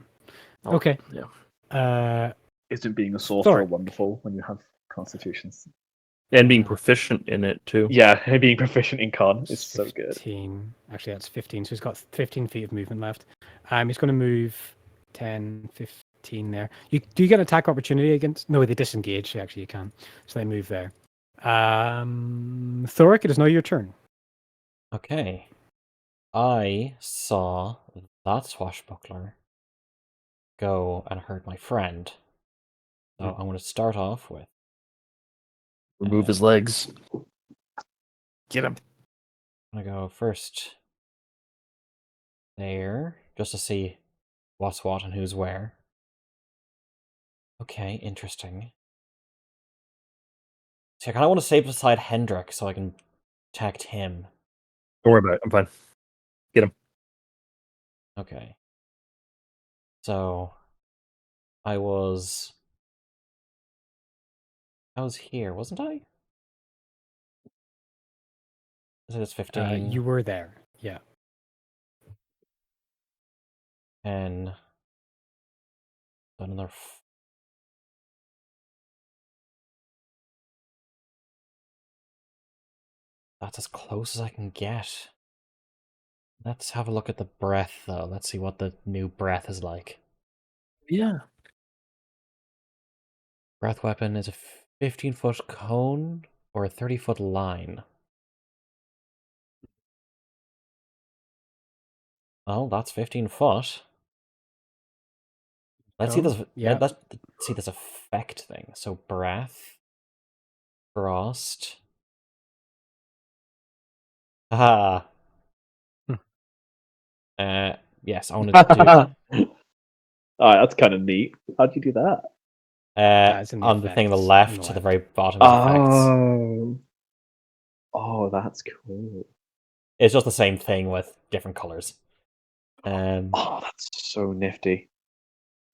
Oh, Okay. Yeah. Isn't being a sorcerer Sorry. wonderful when you have constitutions? And being proficient in it too. Yeah, being proficient in con is so good. 15. Actually, that's 15. So he's got 15 feet of movement left. He's going to move 10, 15 there. Do you get an attack opportunity against? No, they disengage. Actually, you can. So they move there. Thoric, it is now your turn. Okay. I saw that swashbuckler go and hurt my friend. So I'm going to start off with Remove his legs. Get him. I'm going to go first there, just to see what's what and who's where. Okay, interesting. So I kind of want to stay beside Hendrik so I can protect him. Don't worry about it. I'm fine. Get him. Okay. So I was here, wasn't I? Is it 15? You were there. Yeah. And another. That's as close as I can get. Let's have a look at the breath, though. Let's see what the new breath is like. Yeah. Breath weapon is a 15-foot cone or a 30-foot line. Oh, that's 15 foot. Let's see Cone? this. Yeah. Let's see this effect thing. So breath, frost. Ah. Yes, I want to do. Alright, that's kind of neat. How'd you do that? It's in the On the thing on the effects, left, on the to the left. very bottom is effects. Oh, that's cool. It's just the same thing with different colors. Oh, that's so nifty.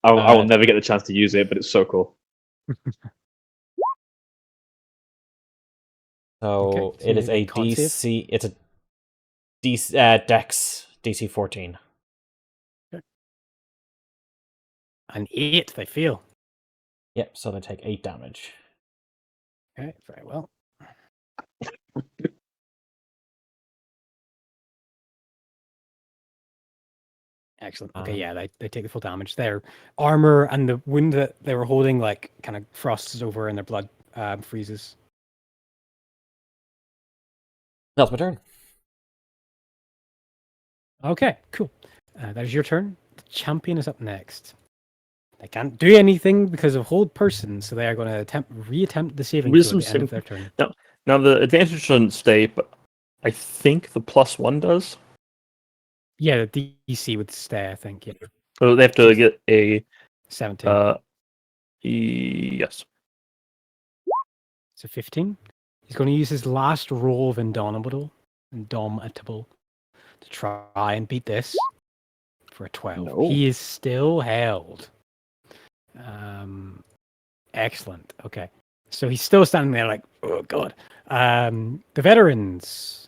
I will never get the chance to use it, but it's so cool. So Okay, so it is you a make con save. DC. It's a DC Dex DC 14. An 8, they feel. Yep. So they take 8 damage. Okay, very well. Excellent. Okay, yeah, they take the full damage. Their armor and the wound that they were holding, like, kind of frosts over and their blood freezes. That's my turn. Okay, cool. That is your turn. The champion is up next. They can't do anything because of hold person, so they are going to reattempt the saving throw Wisdom at the end of saving- their turn. Now the advantage doesn't stay, but I think the +1 does. Yeah, the DC would stay, I think. Yeah, So they have to get a 17. yes. So 15. He's going to use his last roll of Indomitable to try and beat this for a 12. No. He is still held. Excellent. Okay. So he's still standing there like, oh god. The veterans.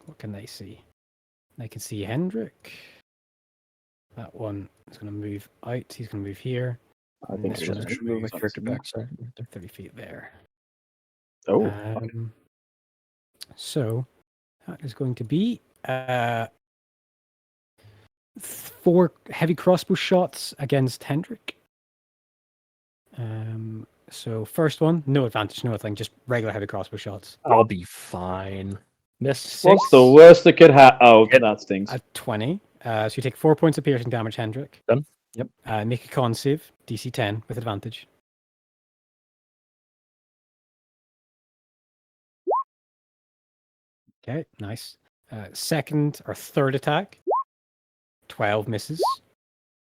What can they see? They can see Hendrik. That one is going to move out. He's going to move here. I think This it's one just is Move my character back. Sorry. 30 feet there. Oh, So that is going to be 4 heavy crossbow shots against Hendrik. So first one, no advantage, no thing, just regular heavy crossbow shots. I'll be fine. Miss. 6 what's the worst that could happen? Oh, Yep. that stings. at 20. So you take 4 points of piercing damage, Hendrik. Done. Yep. Make a con save, DC 10 with advantage. Okay, nice. Second or third attack, 12 misses.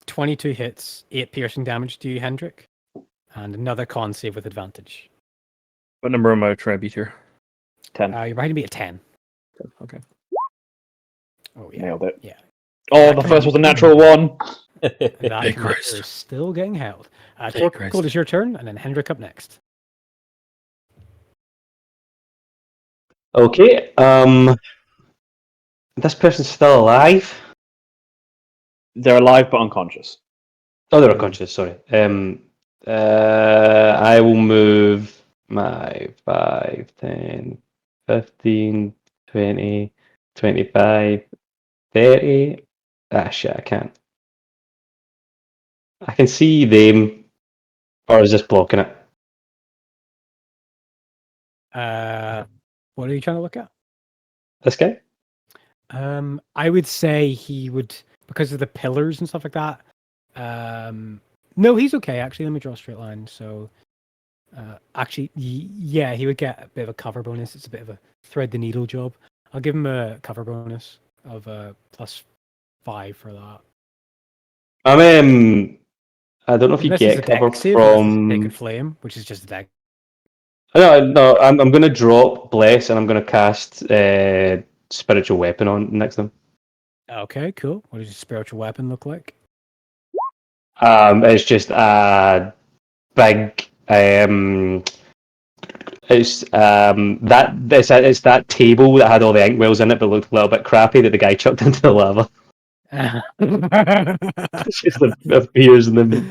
22 hits, 8 piercing damage to you, Hendrik. And another con save with advantage. What number am I trying to beat here? 10. You're behind me at 10. Okay. Oh, yeah. Nailed it. Yeah. Oh, That the first was a command- natural 1. That Hey, commander Christ. is still getting held. Hey, Torquil, Christ. it's your turn, and then Hendrik up next. Okay. This person's still alive. They're alive but unconscious. Oh, they're unconscious. Sorry. I will move my 5, 10, 15, 20, 25, 30. Ah, shit, I can't. I can see them, or is this blocking it? What are you trying to look at? This guy? I would say he would, because of the pillars and stuff like that. No, he's okay, actually. Let me draw a straight line. So, actually, yeah, he would get a bit of a cover bonus. It's a bit of a thread the needle job. I'll give him a cover bonus of +5 for that. I don't know if you Unless it's get a deck cover save, unless it's from. Naked Flame, which is just a deck. No, I'm going to drop Bless and I'm going to cast Spiritual Weapon on next to them. Okay, cool. What does your spiritual weapon look like? It's just a big. It's that table that had all the inkwells in it, but looked a little bit crappy that the guy chucked into the lava. It just appears in the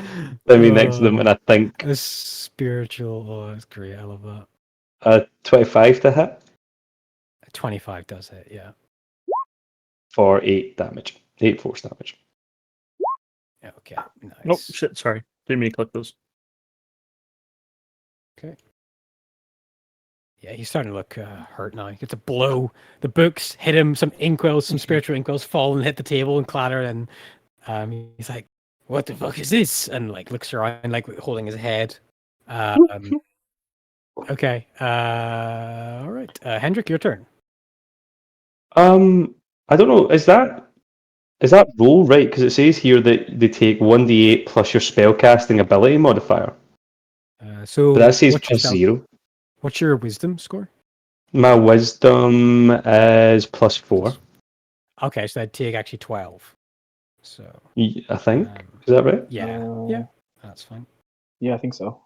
next to them, and I think A spiritual. Oh, that's great. I love that. 25 to hit 25 does it, yeah. for 8 damage, 8 force damage. Okay, nice. Nope, shit, sorry. Didn't mean to click those. Yeah, he's starting to look hurt now. He gets a blow. The books hit him. Some inkwells, some spiritual inkwells fall and hit the table and clatter. And he's like, "What the fuck is this?" And like looks around, like holding his head. Okay. All right. Hendrik, your turn. I don't know. Is that roll right? Because it says here that they take 1d8 plus your spellcasting ability modifier, So but that says what's your +0. What's your wisdom score? My wisdom is +4. Okay, so that'd take actually 12. So I think. Is that right? yeah, that's fine. Yeah, I think so.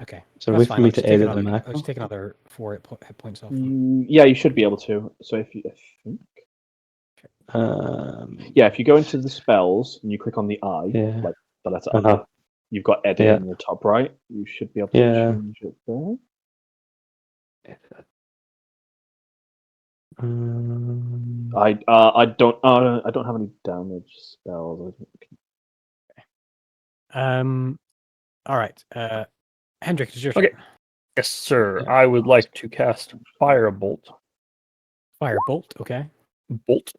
Okay, So that's wait for fine. me I'll to just take edit the another. I'll macro. just take another 4 hit points off. Him. Yeah, you should be able to. So if you, if you go into the spells and you click on the I, Yeah. like the letter Uh-huh. I, you've got edit Yeah. in the top right. You should be able to Yeah. change it there. I don't have any damage spells. All right. Hendrik, it's your turn. Okay. Yes, sir. I would like to cast Firebolt. Firebolt. Okay. Bolt.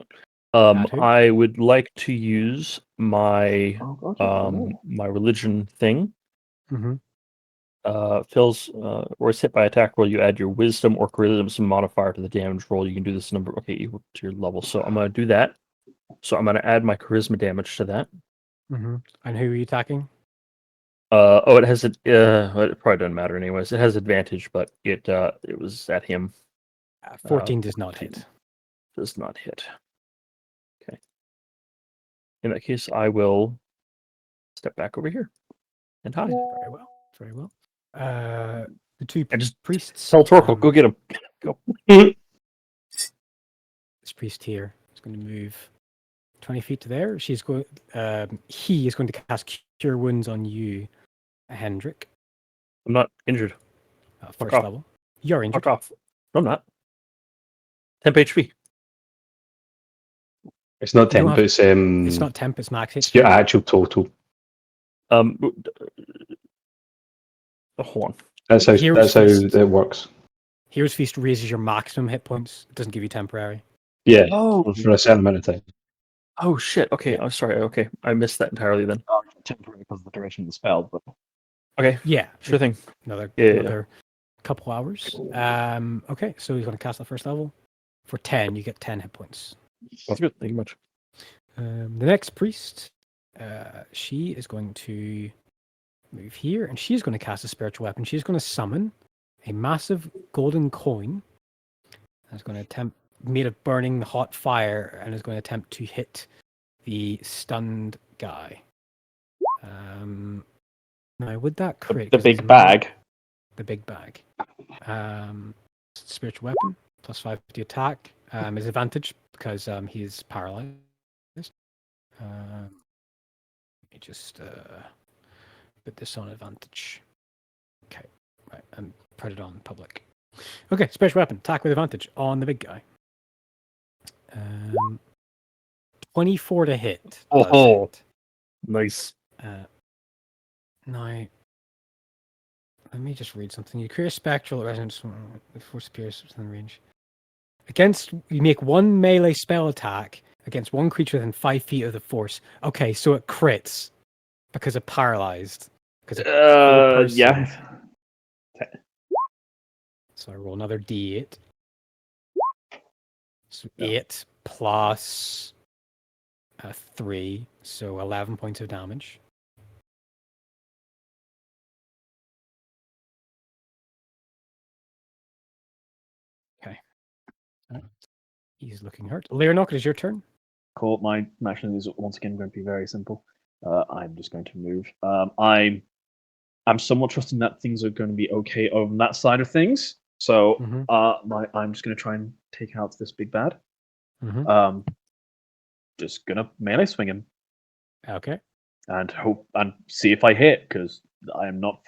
At who? I would like to use my Oh, God, my religion thing. Mm-hmm. Fills or is hit by attack roll, you add your wisdom or charisma modifier to the damage roll. You can do this number equal to your level. So I'm gonna do that. So I'm gonna add my charisma damage to that. Mm-hmm. And who are you attacking? It has it probably doesn't matter anyways. It has advantage, but it was at him. 14 does not hit. Does not hit. Okay. In that case, I will step back over here and hide. Very well. Very well. The two And just priests. tell Torquil, go get him. Go. This priest here is going to move 20 feet to there. She's going. He is going to cast Cure Wounds on you, Hendrik. I'm not injured. First off. level. You're injured. Fuck off. No, I'm not. Temp HP. It's not You don't 10, but It's not temp. It's max it's HP. your actual total. Hold on. That's how Hero's Feast. it works. Hero's Feast raises your maximum hit points. It doesn't give you temporary. Yeah, Oh, for a certain amount of time. oh shit. Okay, Yeah. I'm sorry. Okay, I missed that entirely then. temporary because of the duration of the spell, but Okay, Yeah. sure thing. Another couple hours. Okay, so he's going to cast the first level. For 10, you get 10 hit points. That's good. Thank you much. The next priest, she is going to move here, and she's going to cast a spiritual weapon. She's going to summon a massive golden coin. That's going to attempt, made of burning hot fire, and is going to attempt to hit the stunned guy. Now, would that crit? The 'Cause it's big bag. the big bag. Spiritual weapon, +5 to attack. His advantage because he's paralyzed. Let me just put this on advantage. Okay, right, and put it on public. Okay, special weapon, attack with advantage on the big guy. 24 to hit. does Oh. hit. Nice. Now, let me just read something. You create a spectral resonance with force appears within range. You make one melee spell attack against one creature within 5 feet of the force. Okay, so it crits because it paralyzed. Because Yeah. So I roll another d8. So 8 plus 3, so 11 points of damage. Okay. He's looking hurt. Leonok, it is your turn. Cool. My action is once again going to be very simple. I'm just going to move. I'm somewhat trusting that things are going to be okay on that side of things. So Mhm. I'm just going to try and take out this big bad. Mhm. Just gonna melee swing him Okay. and hope and see if I hit because I am not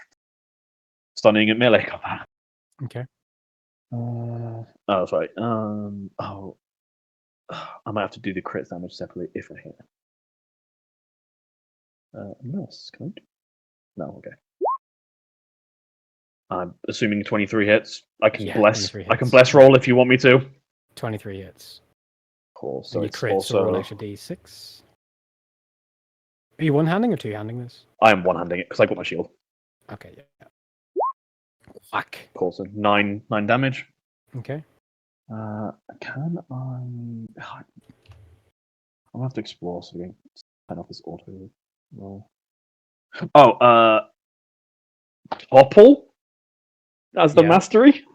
stunning at melee combat. Okay. Oh, sorry. I might have to do the crit damage separately if I hit. Miss, can I? No, okay. I'm assuming 23 hits. I can Yeah, bless. 23 I can hits. bless roll if you want me to. 23 hits. Cool. So And you it's crit, so roll an also extra d6. Are you one-handing or two-handing this? I am one-handing it because I got my shield. Okay, yeah. Whack. Cool. So nine damage. Okay. Can I? I'll have to explore so we can turn off this auto roll. Oh, topple as the Yeah. mastery.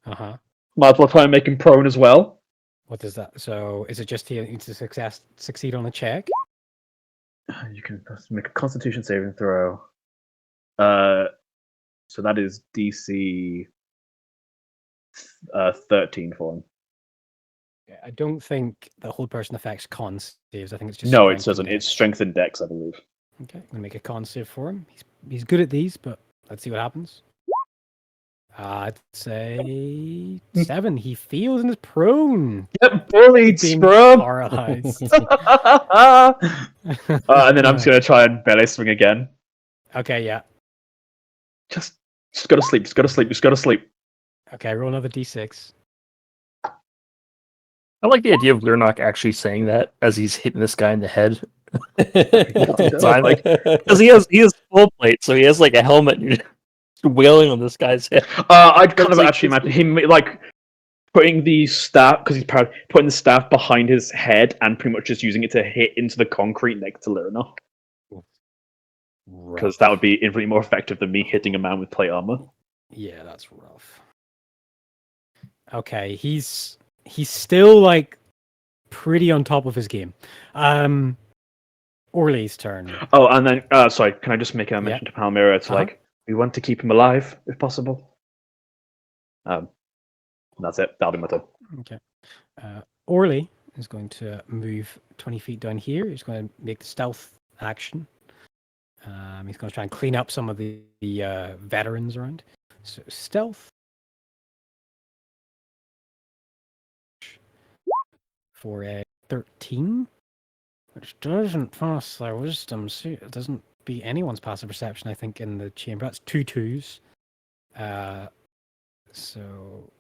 Uh-huh. Might as well try and make him prone as well. What does that? So is it just he needs to succeed on a check? You can make a Constitution saving throw. So that is DC 13 for him. Okay, I don't think the whole person affects con saves. I think it's just No, it strength and doesn't. It's dex. strength and dex, I believe. Okay, I'm gonna make a con save for him. He's good at these, but let's see what happens. I'd say 7. He feels and is prone. Yep, bullied, Being scrub. paralyzed. And then I'm just gonna try and belly swing again. Okay, yeah. Just go to sleep. Just go to sleep. Just go to sleep. Okay, roll another d6. I like the idea of Lernok actually saying that as he's hitting this guy in the head. Multiple time, like, because he has full plate, so he has like a helmet and you're just wailing on this guy's head. I'd kind That's of like actually imagine him like putting the staff because he's proud, putting the staff behind his head and pretty much just using it to hit into the concrete next to Lirna. Because that would be infinitely more effective than me hitting a man with plate armor. Yeah, that's rough. Okay, he's still like pretty on top of his game. Orly's turn. Oh, and then sorry, can I just make a mention to Palmyra? It's like we want to keep him alive if possible. That's it. That'll be my turn. Okay. Orly is going to move 20 feet down here. He's going to make the stealth action. He's going to try and clean up some of the veterans around. So stealth for a 13, which doesn't pass their wisdom. So it doesn't beat anyone's passive perception, I think, in the chamber. That's 2 2s. So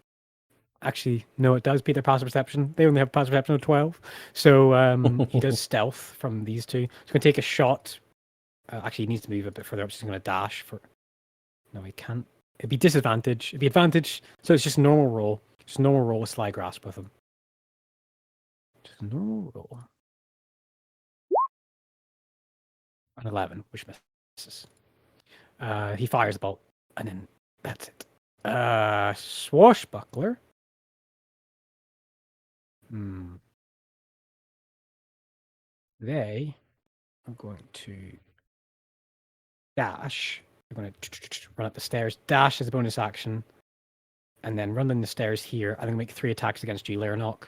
actually, no, it does beat their passive perception. They only have passive perception of 12. So he does stealth from these two. He's going to take a shot. Actually, he needs to move a bit further up. So he's going to dash for. No, he can't. It'd be disadvantage. It'd be advantage. So it's just normal roll. Just normal roll with sly grasp with him. Just normal roll. An 11, which misses. He fires the bolt, and then that's it. Swashbuckler. They are going to dash. They're going to run up the stairs. Dash as a bonus action, and then run down the stairs here. I'm going to make 3 attacks against you, Laernok.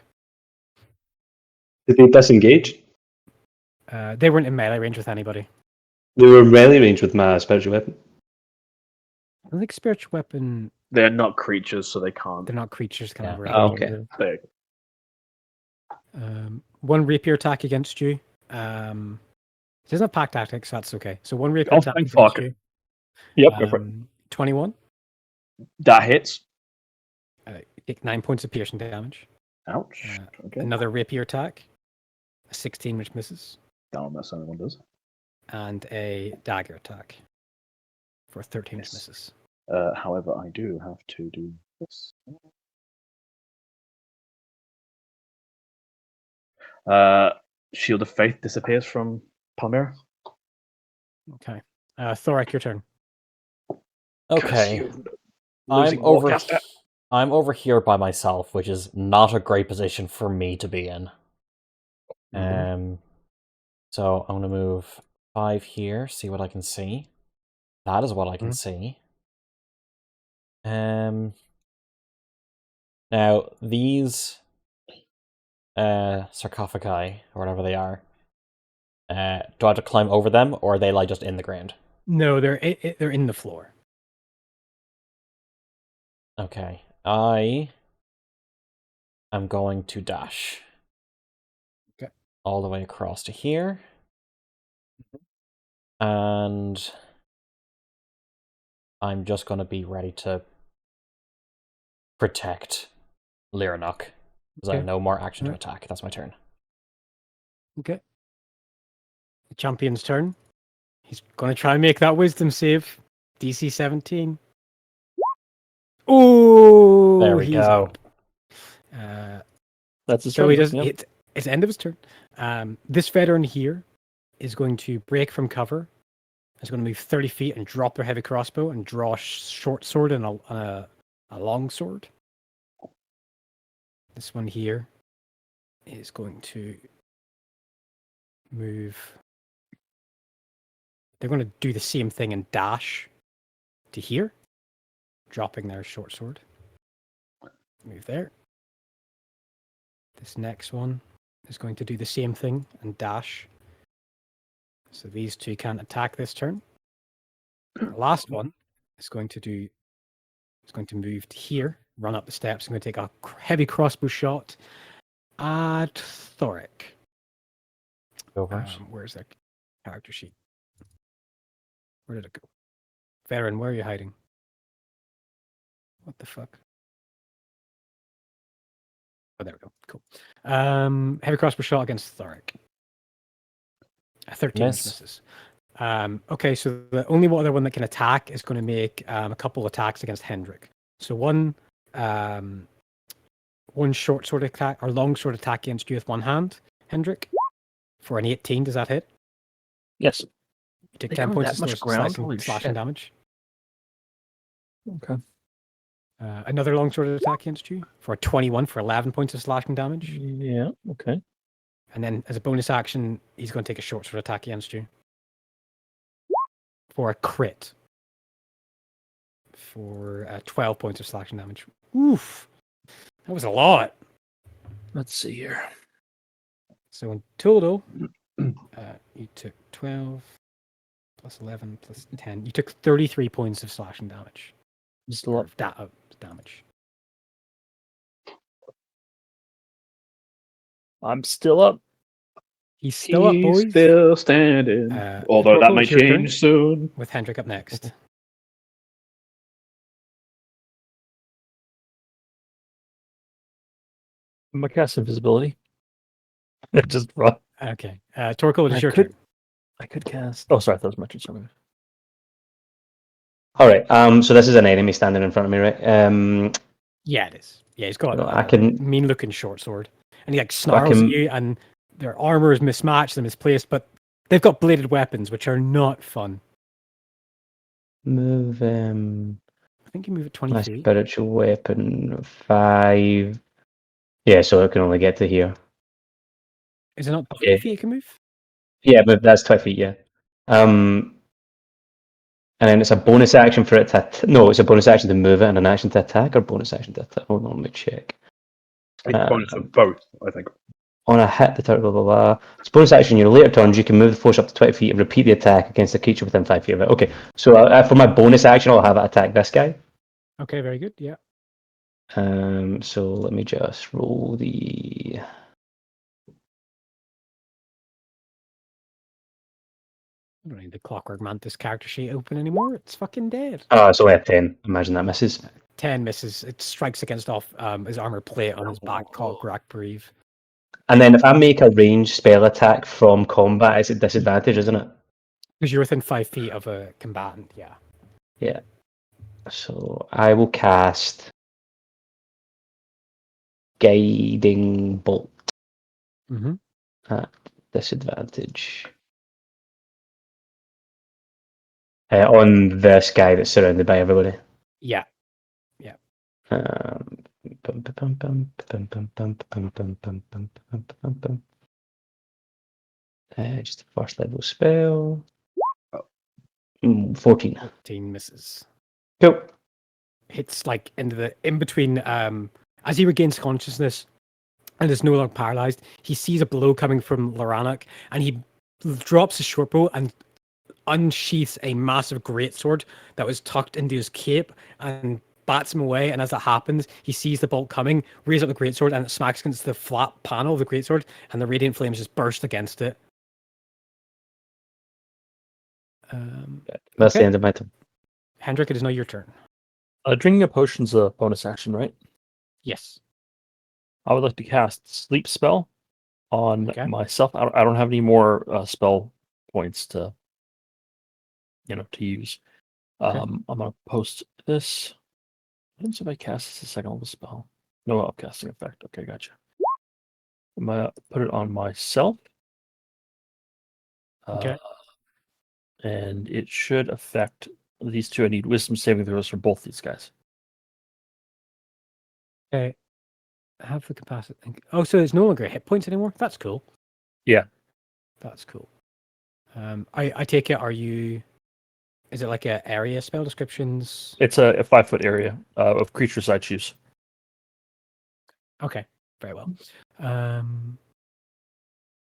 Did they disengage? They weren't in melee range with anybody. They were melee range with my spiritual weapon. I don't think spiritual weapon. They're not creatures, so they can't. They're not creatures. Kind of. Oh, okay. They- 1 rapier attack against you. It doesn't have pack tactics, so that's okay. So 1 rapier Oh, attack thank against fuck. you. Yep, go for it. 21. That hits. You take 9 points of piercing damage. Ouch. Okay. Another rapier attack. A 16, which misses. Down unless anyone does. And a dagger attack for 13, which Yes. misses. However, I do have to do this. Shield of Faith disappears from Palmyra. Okay. Thoric, your turn. Okay. Losing Warcaster. I'm over here by myself, which is not a great position for me to be in. So I'm gonna move 5 here, see what I can see. That is what I can see. Now these sarcophagi, or whatever they are, do I have to climb over them, or are they like just in the ground? No, they're in the floor. Okay, I am going to dash. Okay. All the way across to here. And I'm just going to be ready to protect Laernok, because I have no more action to attack. That's my turn. Okay. The champion's turn. He's going to try and make that wisdom save. DC 17. Oh, There we he's go. up. That's his So turn. he does. Yep. It's the end of his turn. This veteran here is going to break from cover. Is going to move 30 feet and drop their heavy crossbow and draw a short sword and a long sword. This one here is going to move. They're going to do the same thing and dash to here, dropping their short sword. Move there. This next one is going to do the same thing and dash. So these two can't attack this turn. The last one is going to move to here, run up the steps. I'm going to take a heavy crossbow shot at Thoric. Go first. Where's that character sheet? Where did it go? Veteran, where are you hiding? What the fuck? Oh, there we go. Cool. Heavy crossbow shot against Thoric. A 13 which misses. Okay, so the only other one that can attack is going to make a couple attacks against Hendrik. So one short sword attack or long sword attack against you with one hand, Hendrik, for an 18. Does that hit? Yes. You take They 10 cover points that of much ground? Holy slashing shit. damage. Okay. Another long sword attack against you for a 21 for 11 points of slashing damage. Yeah. Okay. And then as a bonus action, he's going to take a short sword attack against you for a crit for 12 points of slashing damage. Oof. That was a lot. Let's see here. So in total, you took 12 plus 11 plus 10. You took 33 points of slashing damage. Just a lot. Damage. I'm still up. He's still up, boys. Still standing. Although that Torkel, may it's your turn, change soon. with Hendrik up next. I'm gonna cast invisibility. Just run. Okay. Torkel, it is I your could- turn. I could cast. Oh, sorry, that was my turn. Sorry. All right. So this is an enemy standing in front of me, right? Yeah, it is. Yeah, he's got I a can- mean-looking short sword. And he like snarls can- at you, and their armor is mismatched and misplaced, but they've got bladed weapons, which are not fun. Move I think you move it 20 my feet. spiritual weapon 5. Yeah, so it can only get to here. Is it not 20 Okay. feet it can move? Yeah, but that's 20 feet, yeah. And then it's a bonus action for it to... No, it's a bonus action to move it and an action to attack, or bonus action to attack. Hold on, let me check. It's bonus for both, I think. On a hit, the target, blah, blah, blah. It's bonus action. Your later turns, you can move the force up to 20 feet and repeat the attack against a creature within 5 feet of it. Okay, so for my bonus action, I'll have it attack this guy. Okay, very good. Yeah. So let me just roll the... I don't need the Clockwork Mantis character sheet open anymore. It's fucking dead. Oh, it's only a 10. Imagine that misses. 10 misses. It strikes against off his armor plate on his back called Grakbreve. And then if I make a ranged spell attack from combat, it's a disadvantage, isn't it? Because you're within 5 feet of a combatant, yeah. Yeah. So I will cast Guiding Bolt Mm-hmm. at disadvantage. On this guy that's surrounded by everybody. Yeah. Just a first level spell. 14. 14 misses. Cool. Hits like in between as he regains consciousness and is no longer paralyzed, he sees a blow coming from Loranak and he drops his short bow and unsheaths a massive greatsword that was tucked into his cape and bats him away. And as that happens, he sees the bolt coming, raises up the greatsword, and it smacks against the flat panel of the greatsword, and the radiant flames just burst against it. That's the Okay. end of my turn. Hendrik, it is now your turn. Drinking a potion's a bonus action, right? Yes. I would like to cast Sleep Spell on Okay. myself. I don't have any more spell points to use. Okay. I'm gonna post this. What happens if I cast this a second level spell? No upcasting effect. Okay, gotcha. I'm gonna put it on myself. Okay. And it should affect these two. I need wisdom saving throws for both these guys. Okay. Have the capacity. Oh, so it's no longer hit points anymore? That's cool. Yeah. That's cool. I take it, is it like a area spell descriptions? It's a 5-foot area of creatures I choose. Okay, very well. I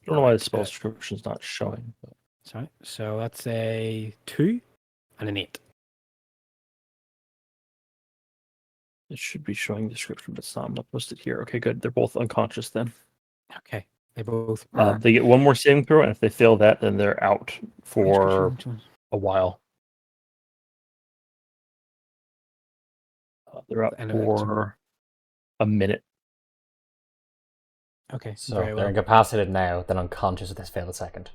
don't know why the spell uh, description's not showing. But... Sorry. So that's a 2 and an 8. It should be showing the description, but it's not. I'm not posted here. Okay, good. They're both unconscious then. Okay. They both They get one more saving throw, and if they fail that, then they're out for a while. They're out And a next one. for a minute. Okay. So very they're well. incapacitated now, then unconscious if they fail the second.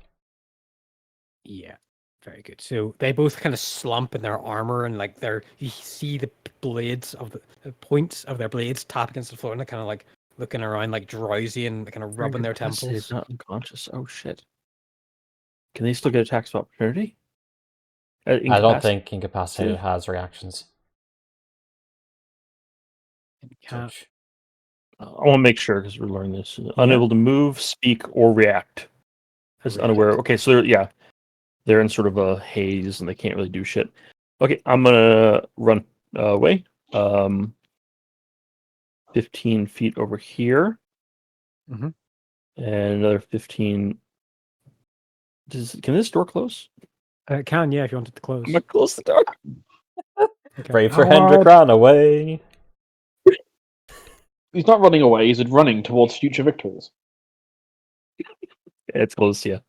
Yeah. Very good. So they both kind of slump in their armor, and like you see the blades of the points of their blades tap against the floor, and they're kind of like looking around, like drowsy, and kind of rubbing their temples. Not unconscious. Oh shit! Can they still get attacks of opportunity? I don't think incapacitated has reactions. Judge. I want to make sure because we're learning this. Unable to move, speak, or react. As unaware. Okay, so they're in sort of a haze and they can't really do shit. Okay, I'm gonna run away. 15 feet over here. Mhm. And another 15. Can this door close? It can, yeah, if you want it to close. I'm gonna close the door. Okay. Brave for Hendrik, ran away. He's not running away. He's running towards future victories. It's closed, yeah.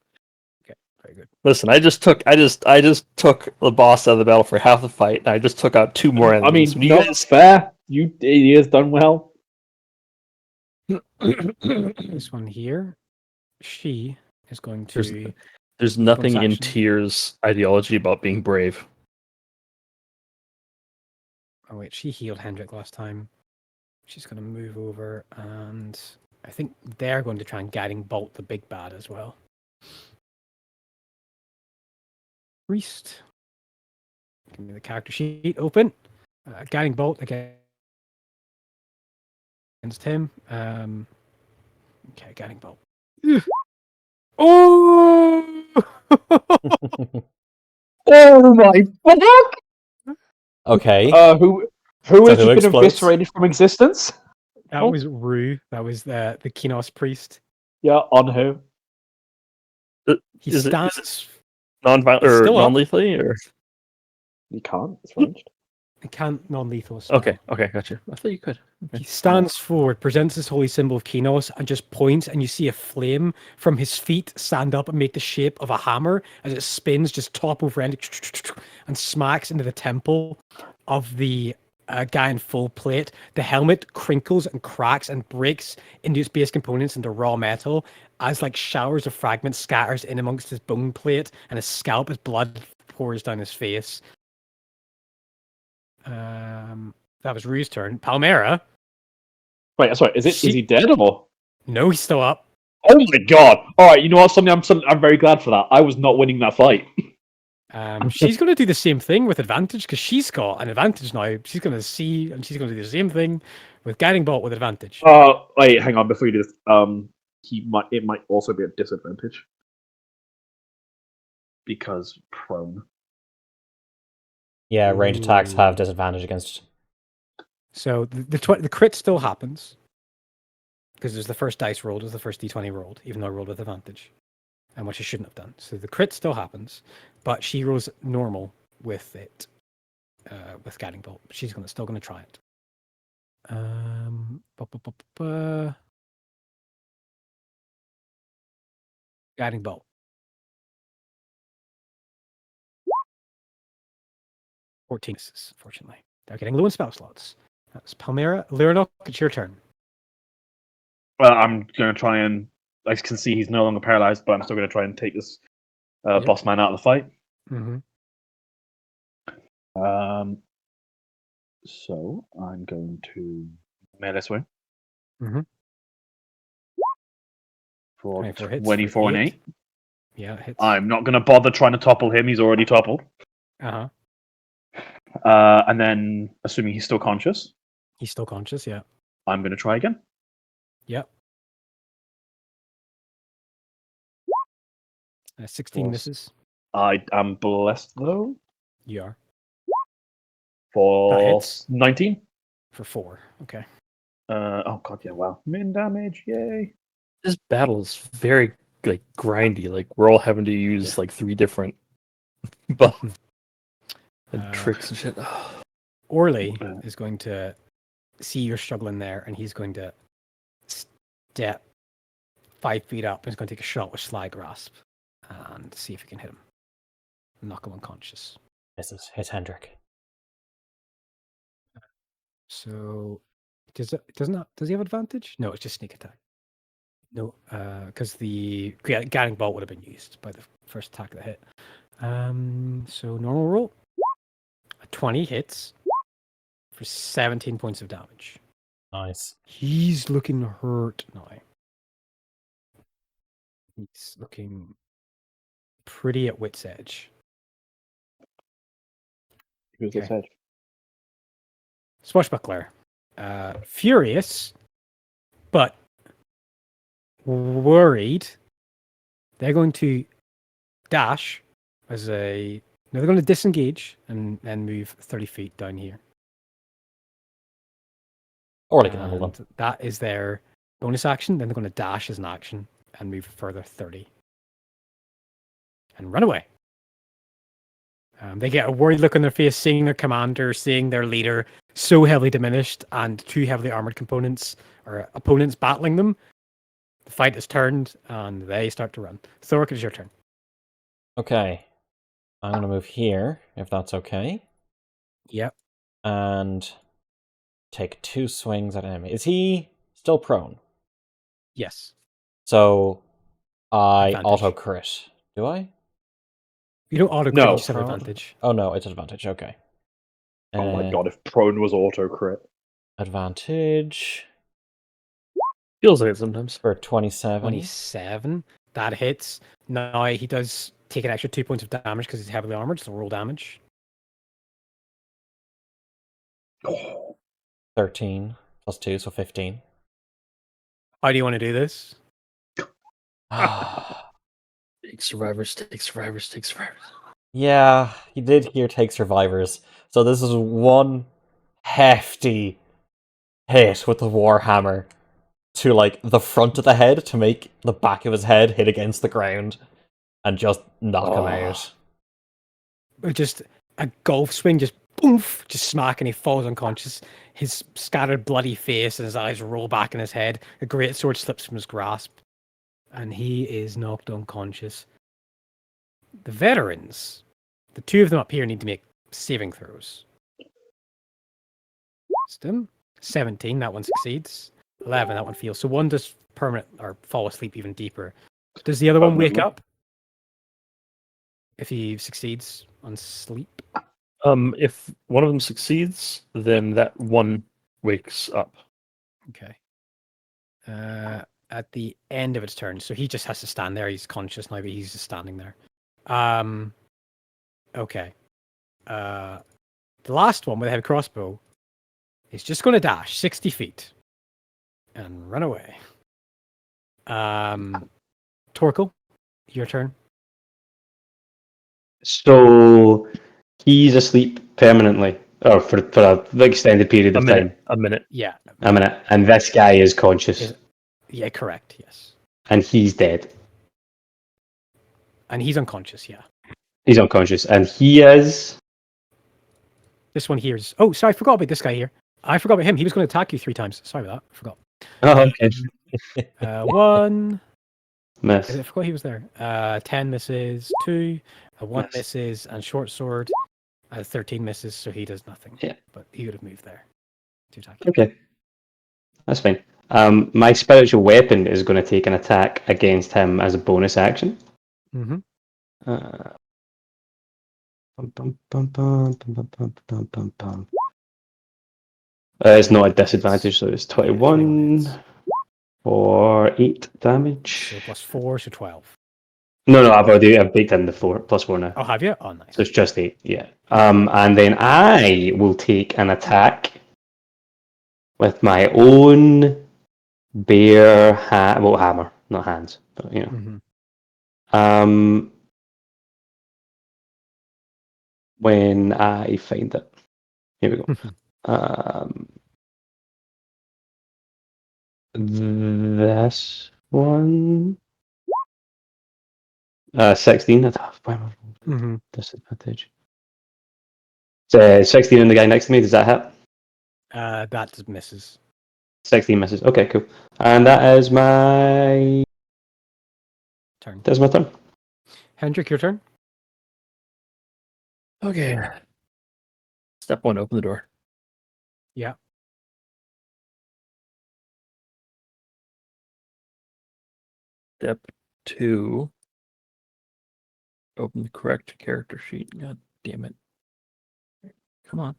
Okay, very good. Listen, I just took the boss out of the battle for half the fight, and I just took out 2 more enemies. I mean, no, it's fair. He has done well. This one here, she is going to. There's nothing in action. Tyr's ideology about being brave. Oh wait, she healed Hendrik last time. She's going to move over, and I think they're going to try and guiding bolt the big bad as well. Priest. Give me the character sheet open. Guiding bolt against him. Okay, guiding bolt. Oh! Oh my fuck! Okay. Who So has who just been explodes? eviscerated from existence? That was Rue. That was the Kinos priest. Yeah, on who? He Is it stands. non-violent He's or still up. non-lethally or? You can't. It's ranged. He can't non-lethal spell. Okay, gotcha. I thought you could. He stands forward, presents his holy symbol of Kinos, and just points, and you see a flame from his feet stand up and make the shape of a hammer as it spins, just top over end, and smacks into the temple of the guy in full plate. The helmet crinkles and cracks and breaks into its base components into raw metal as like showers of fragments scatters in amongst his bone plate and his scalp as blood pours down his face. That was Rue's turn. Palmera. Wait, sorry. Is he dead or? No, he's still up. Oh my god! All right, you know what? I'm very glad for that. I was not winning that fight. She's going to do the same thing with advantage because she's got an advantage now. She's going to see, and she's going to do the same thing with guiding bolt with advantage. Wait, hang on. Before you do this, it might also be a disadvantage because prone. Yeah, range attacks have disadvantage against. So the crit still happens because there's the first dice rolled, was the first d20 rolled, even though I rolled with advantage, and what she shouldn't have done. So the crit still happens, but she rolls normal with it, with guiding bolt. She's still gonna try it. Guiding bolt. 14 misses, fortunately. They're getting low in spell slots. That's Palmera. Lyranok, it's your turn. Well, I'm going to try and. I can see he's no longer paralyzed, but I'm still going to try and take this boss man out of the fight. Mm-hmm. So I'm going to melee swing. Mm-hmm. For 24 hits 24 for and 8. 8. Yeah, it hits. I'm not going to bother trying to topple him. He's already toppled. Uh-huh. And then, assuming he's still conscious, He's still conscious, yeah. I'm going to try again. Yep. 16 Plus- misses. I am blessed, though, You are. That for hits. 19. For 4. Okay. Oh, God, yeah, wow. Min damage, yay. This battle is very like grindy. Like we're all having to use like 3 different buttons and tricks and shit. Orly is going to see you're struggling there, and he's going to step 5 feet up, and he's going to take a shot with Sly Grasp and see if he can hit him. Knock him unconscious. Misses. Hits Hendrik. So does he have advantage? No, it's just sneak attack. No, because the guiding bolt would have been used by the first attack that hit. So normal roll. A 20 hits for 17 points of damage. Nice. He's looking hurt now. He's looking pretty at wit's edge. Who's Okay. this edge? Swashbuckler. Furious, but worried. They're going to dash as a. No, they're going to disengage and move 30 feet down here. Or they can handle them. And that is their bonus action. Then they're going to dash as an action and move further 30. And run away. They get a worried look on their face, seeing their commander, seeing their leader so heavily diminished and 2 heavily armored components or opponents battling them. The fight is turned and they start to run. Thork, it is your turn. Okay. I'm going to move here, if that's okay. Yep. And take 2 swings at an enemy. Is he still prone? Yes. So I Advantage. auto crit. Do I? You don't auto crit, No. you just have Prone. advantage. Oh no, it's advantage. Okay. Oh my god, if prone was auto crit. Advantage Feels like it sometimes. for 27. 27. That hits. Now he does take an extra 2 points of damage because he's heavily armored, so roll damage. 13 plus 2, so 15. How do you want to do this? Take survivors, take survivors, take survivors. Yeah, he did hear take survivors. So this is one hefty hit with the Warhammer to like the front of the head to make the back of his head hit against the ground and just knock him out. Or just a golf swing, just boof, just smack, and he falls unconscious. His scattered bloody face and his eyes roll back in his head. A great sword slips from his grasp, and he is knocked unconscious. The veterans, the two of them up here, need to make saving throws. Wisdom 17, that one succeeds. 11, that one fails. So one does permanent or fall asleep even deeper. Does the other one wake Permanently. up if he succeeds on sleep? If one of them succeeds, then that one wakes up. Okay. At the end of its turn, so he just has to stand there. He's conscious now, but he's just standing there. Okay. The last one with a heavy crossbow is just going to dash 60 feet and run away. Torkel, your turn. So he's asleep permanently, or for a extended period of time. A minute. Yeah. A minute, and this guy is conscious, Yeah, correct. Yes. and he's dead. And he's unconscious. Yeah. He's unconscious, and he is. This one here is. Oh, sorry, I forgot about this guy here. I forgot about him. He was going to attack you 3 times. Sorry about that. I forgot. Oh, okay. One. Miss. I forgot he was there. 10 misses. 2. 1 Miss. misses, and short sword. 13 misses, so he does nothing. Yeah. But he would have moved there to attack you. Okay, that's fine. My spiritual weapon is going to take an attack against him as a bonus action. Mm-hmm. It's not a disadvantage, so it's 21 for 8 damage. So plus 4, so 12. No, I've baked in the 4 plus 4 now. Oh, have you? Oh, nice. So it's just 8, yeah. And then I will take an attack with my own bare hammer, not hands, but you know. Mm-hmm. When I find it, here we go. This one, 16. Mm-hmm. Disadvantage. 16 and the guy next to me. Does that hit? That misses. 16 misses. Okay, cool. And that is my Turn. That's my turn. Hendrik, your turn. Okay. Step 1, open the door. Yeah. Step 2, open the correct character sheet. God damn it. Come on.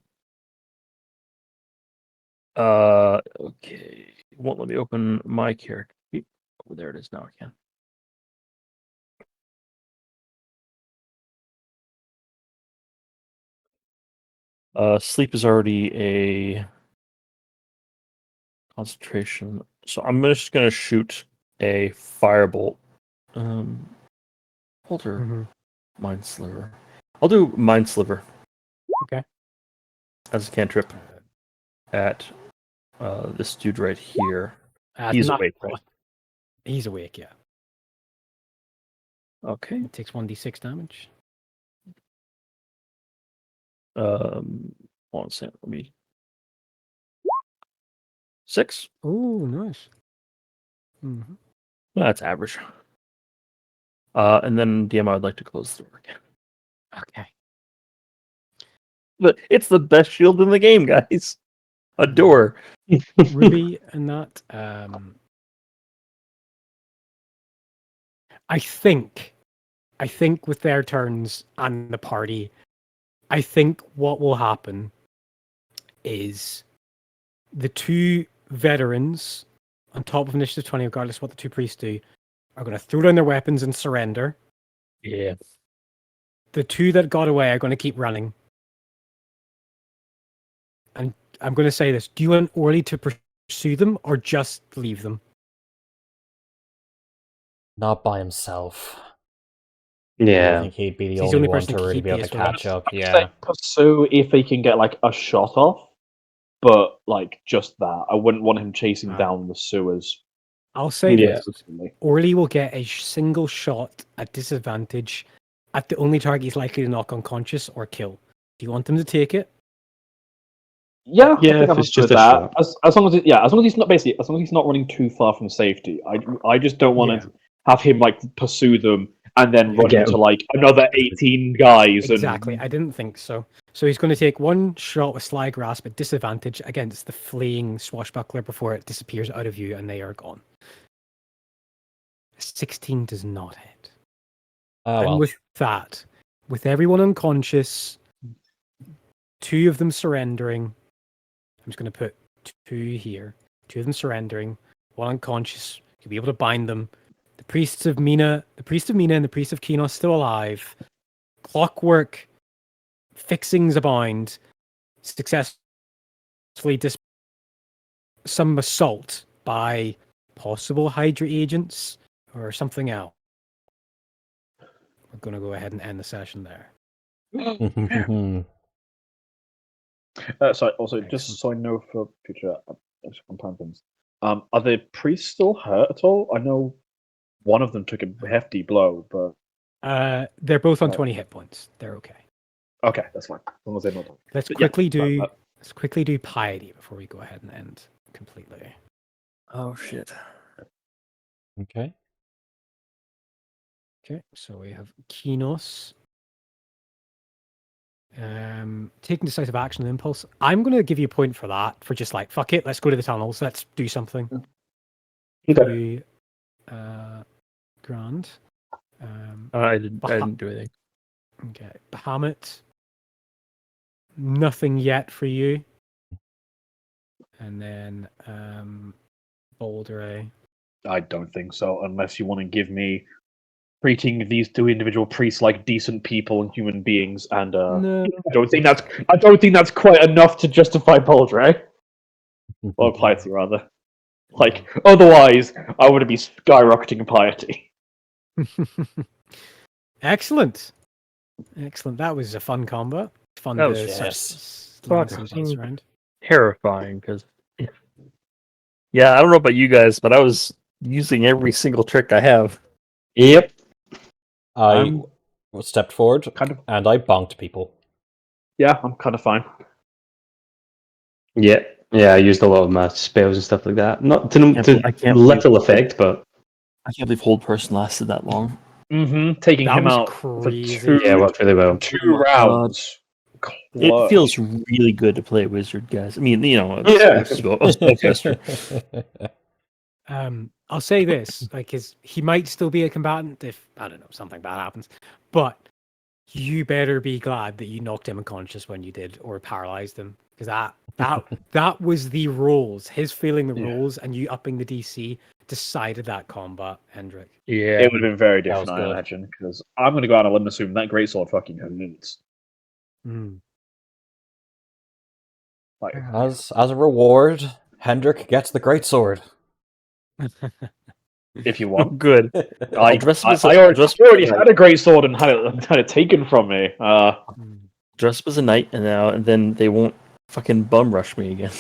Okay. It won't let me open my character sheet. Oh, there it is now. I can. Sleep is already a concentration. So I'm just gonna shoot a firebolt. Holder. Mm-hmm. Mind Sliver. I'll do Mind Sliver. Okay. As a cantrip at this dude right here. He's He's not awake, right? He's awake, yeah. Okay. It takes 1d6 damage. Hold on a second. Let me. 6. Oh, nice. Mm-hmm. That's average. And then DM, I would like to close the door again. Okay. But it's the best shield in the game, guys. A door. Ruby and that. I think with their turns and the party, I think what will happen is the 2 veterans on top of initiative 20, regardless of what the 2 priests do, are going to throw down their weapons and surrender. Yeah. The 2 that got away are going to keep running. And I'm going to say this. Do you want Orly to pursue them or just leave them? Not by himself. I don't Yeah. think he'd be the He's the only only one person to to really keep be able to pace with catch us. up. I'd Yeah. say pursue if he can get like a shot off, but like just that. I wouldn't want him chasing Alright. down the sewers. I'll say Yeah. this. Personally. Orly will get a single shot at disadvantage at the only target he's likely to knock unconscious or kill. Do you want him to take it? Yeah, Yeah, I think if I'm it's happy with just a that. shot. As long as as long as he's not basically as long as he's not running too far from safety. I just don't want Yeah. to have him like pursue them and then run Get into him. like another 18 guys. Exactly. And I didn't think so. So he's going to take one shot with Sly Grasp at disadvantage against the fleeing swashbuckler before it disappears out of view and they are gone. 16 does not hit. Oh, And well. with that, with everyone unconscious, 2 of them surrendering. I'm just going to put 2 here. 2 of them surrendering, 1 unconscious. You'll be able to bind them. The priests of Mina, and the priest of Kinos still alive. Clockwork, fixings abound. Successfully some assault by possible Hydra agents or something else. We're going to go ahead and end the session there. sorry. Also, just so I know for future one-time things, are the priests still hurt at all? I know one of them took a hefty blow, but They're both on Right. 20 hit points. They're okay. okay, that's fine. As long as they're not. Let's But yeah, quickly do piety before we go ahead and end completely. Oh shit. Okay. Okay, so we have Kinos. Taking decisive action and impulse. I'm going to give you a point for that, for just like, fuck it, let's go to the tunnels, let's do something. Okay. Grand. I didn't do anything. Okay, Bahamut. Nothing yet for you. And then Boulder. I don't think so, unless you want to give me treating these 2 individual priests like decent people and human beings, and No. I don't think that's quite enough to justify Boldre. Or piety rather. Like otherwise I would be skyrocketing piety. Excellent. That was a fun combat. Fun That to was yes. sling some dice around. Terrifying because yeah, I don't know about you guys, but I was using every single trick I have. Yep. I stepped forward Kind of and I bonked people. yeah, I'm kind of fine. Yeah. Yeah, I used a lot of my spells and stuff like that. Not to, I can't little effect, but I can't believe Hold Person lasted that long. Taking That him was out crazy. for 2 yeah, it worked really well. rounds. It feels really good to play Wizard, guys. I mean, you know, Yeah. I'll say this, like, he might still be a combatant if, I don't know, something bad happens, but you better be glad that you knocked him unconscious when you did, or paralyzed him, because that was the rules. His failing the rules and you upping the DC decided that combat, Hendrik. Yeah. It would have been very That was different, I good. imagine, because I'm going to go out on a limb and assume that greatsword fucking hurts. Like, As a reward, Hendrik gets the great sword. if you Oh, want. good. I already had a greatsword and had it taken from me. Dress up as a knight, and then they won't fucking bum rush me again.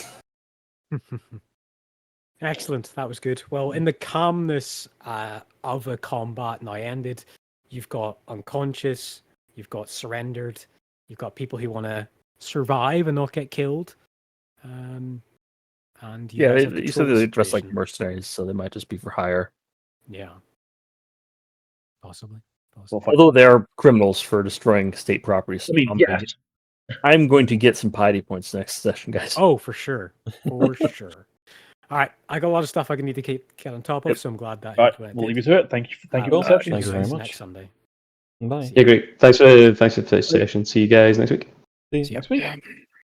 Excellent, that was good. Well, in the calmness of a combat now ended, you've got unconscious, you've got surrendered, you've got people who want to survive and not get killed. And you Yeah, guys have you said controlled the they dress like situation. mercenaries, so they might just be for hire. Yeah, possibly. Well, Although they are criminals for destroying state property. So yes. I'm going to get some piety points next session, guys. Oh, for sure, for sure. All right, I got a lot of stuff I need to get on top of, Yep. so I'm glad that. All right, we'll leave you to it. Thank you for the We'll session. Thank you very see much. Next Sunday. Bye. Yeah, great. Thanks for this session. See you guys next week. See See ya. you. Next week.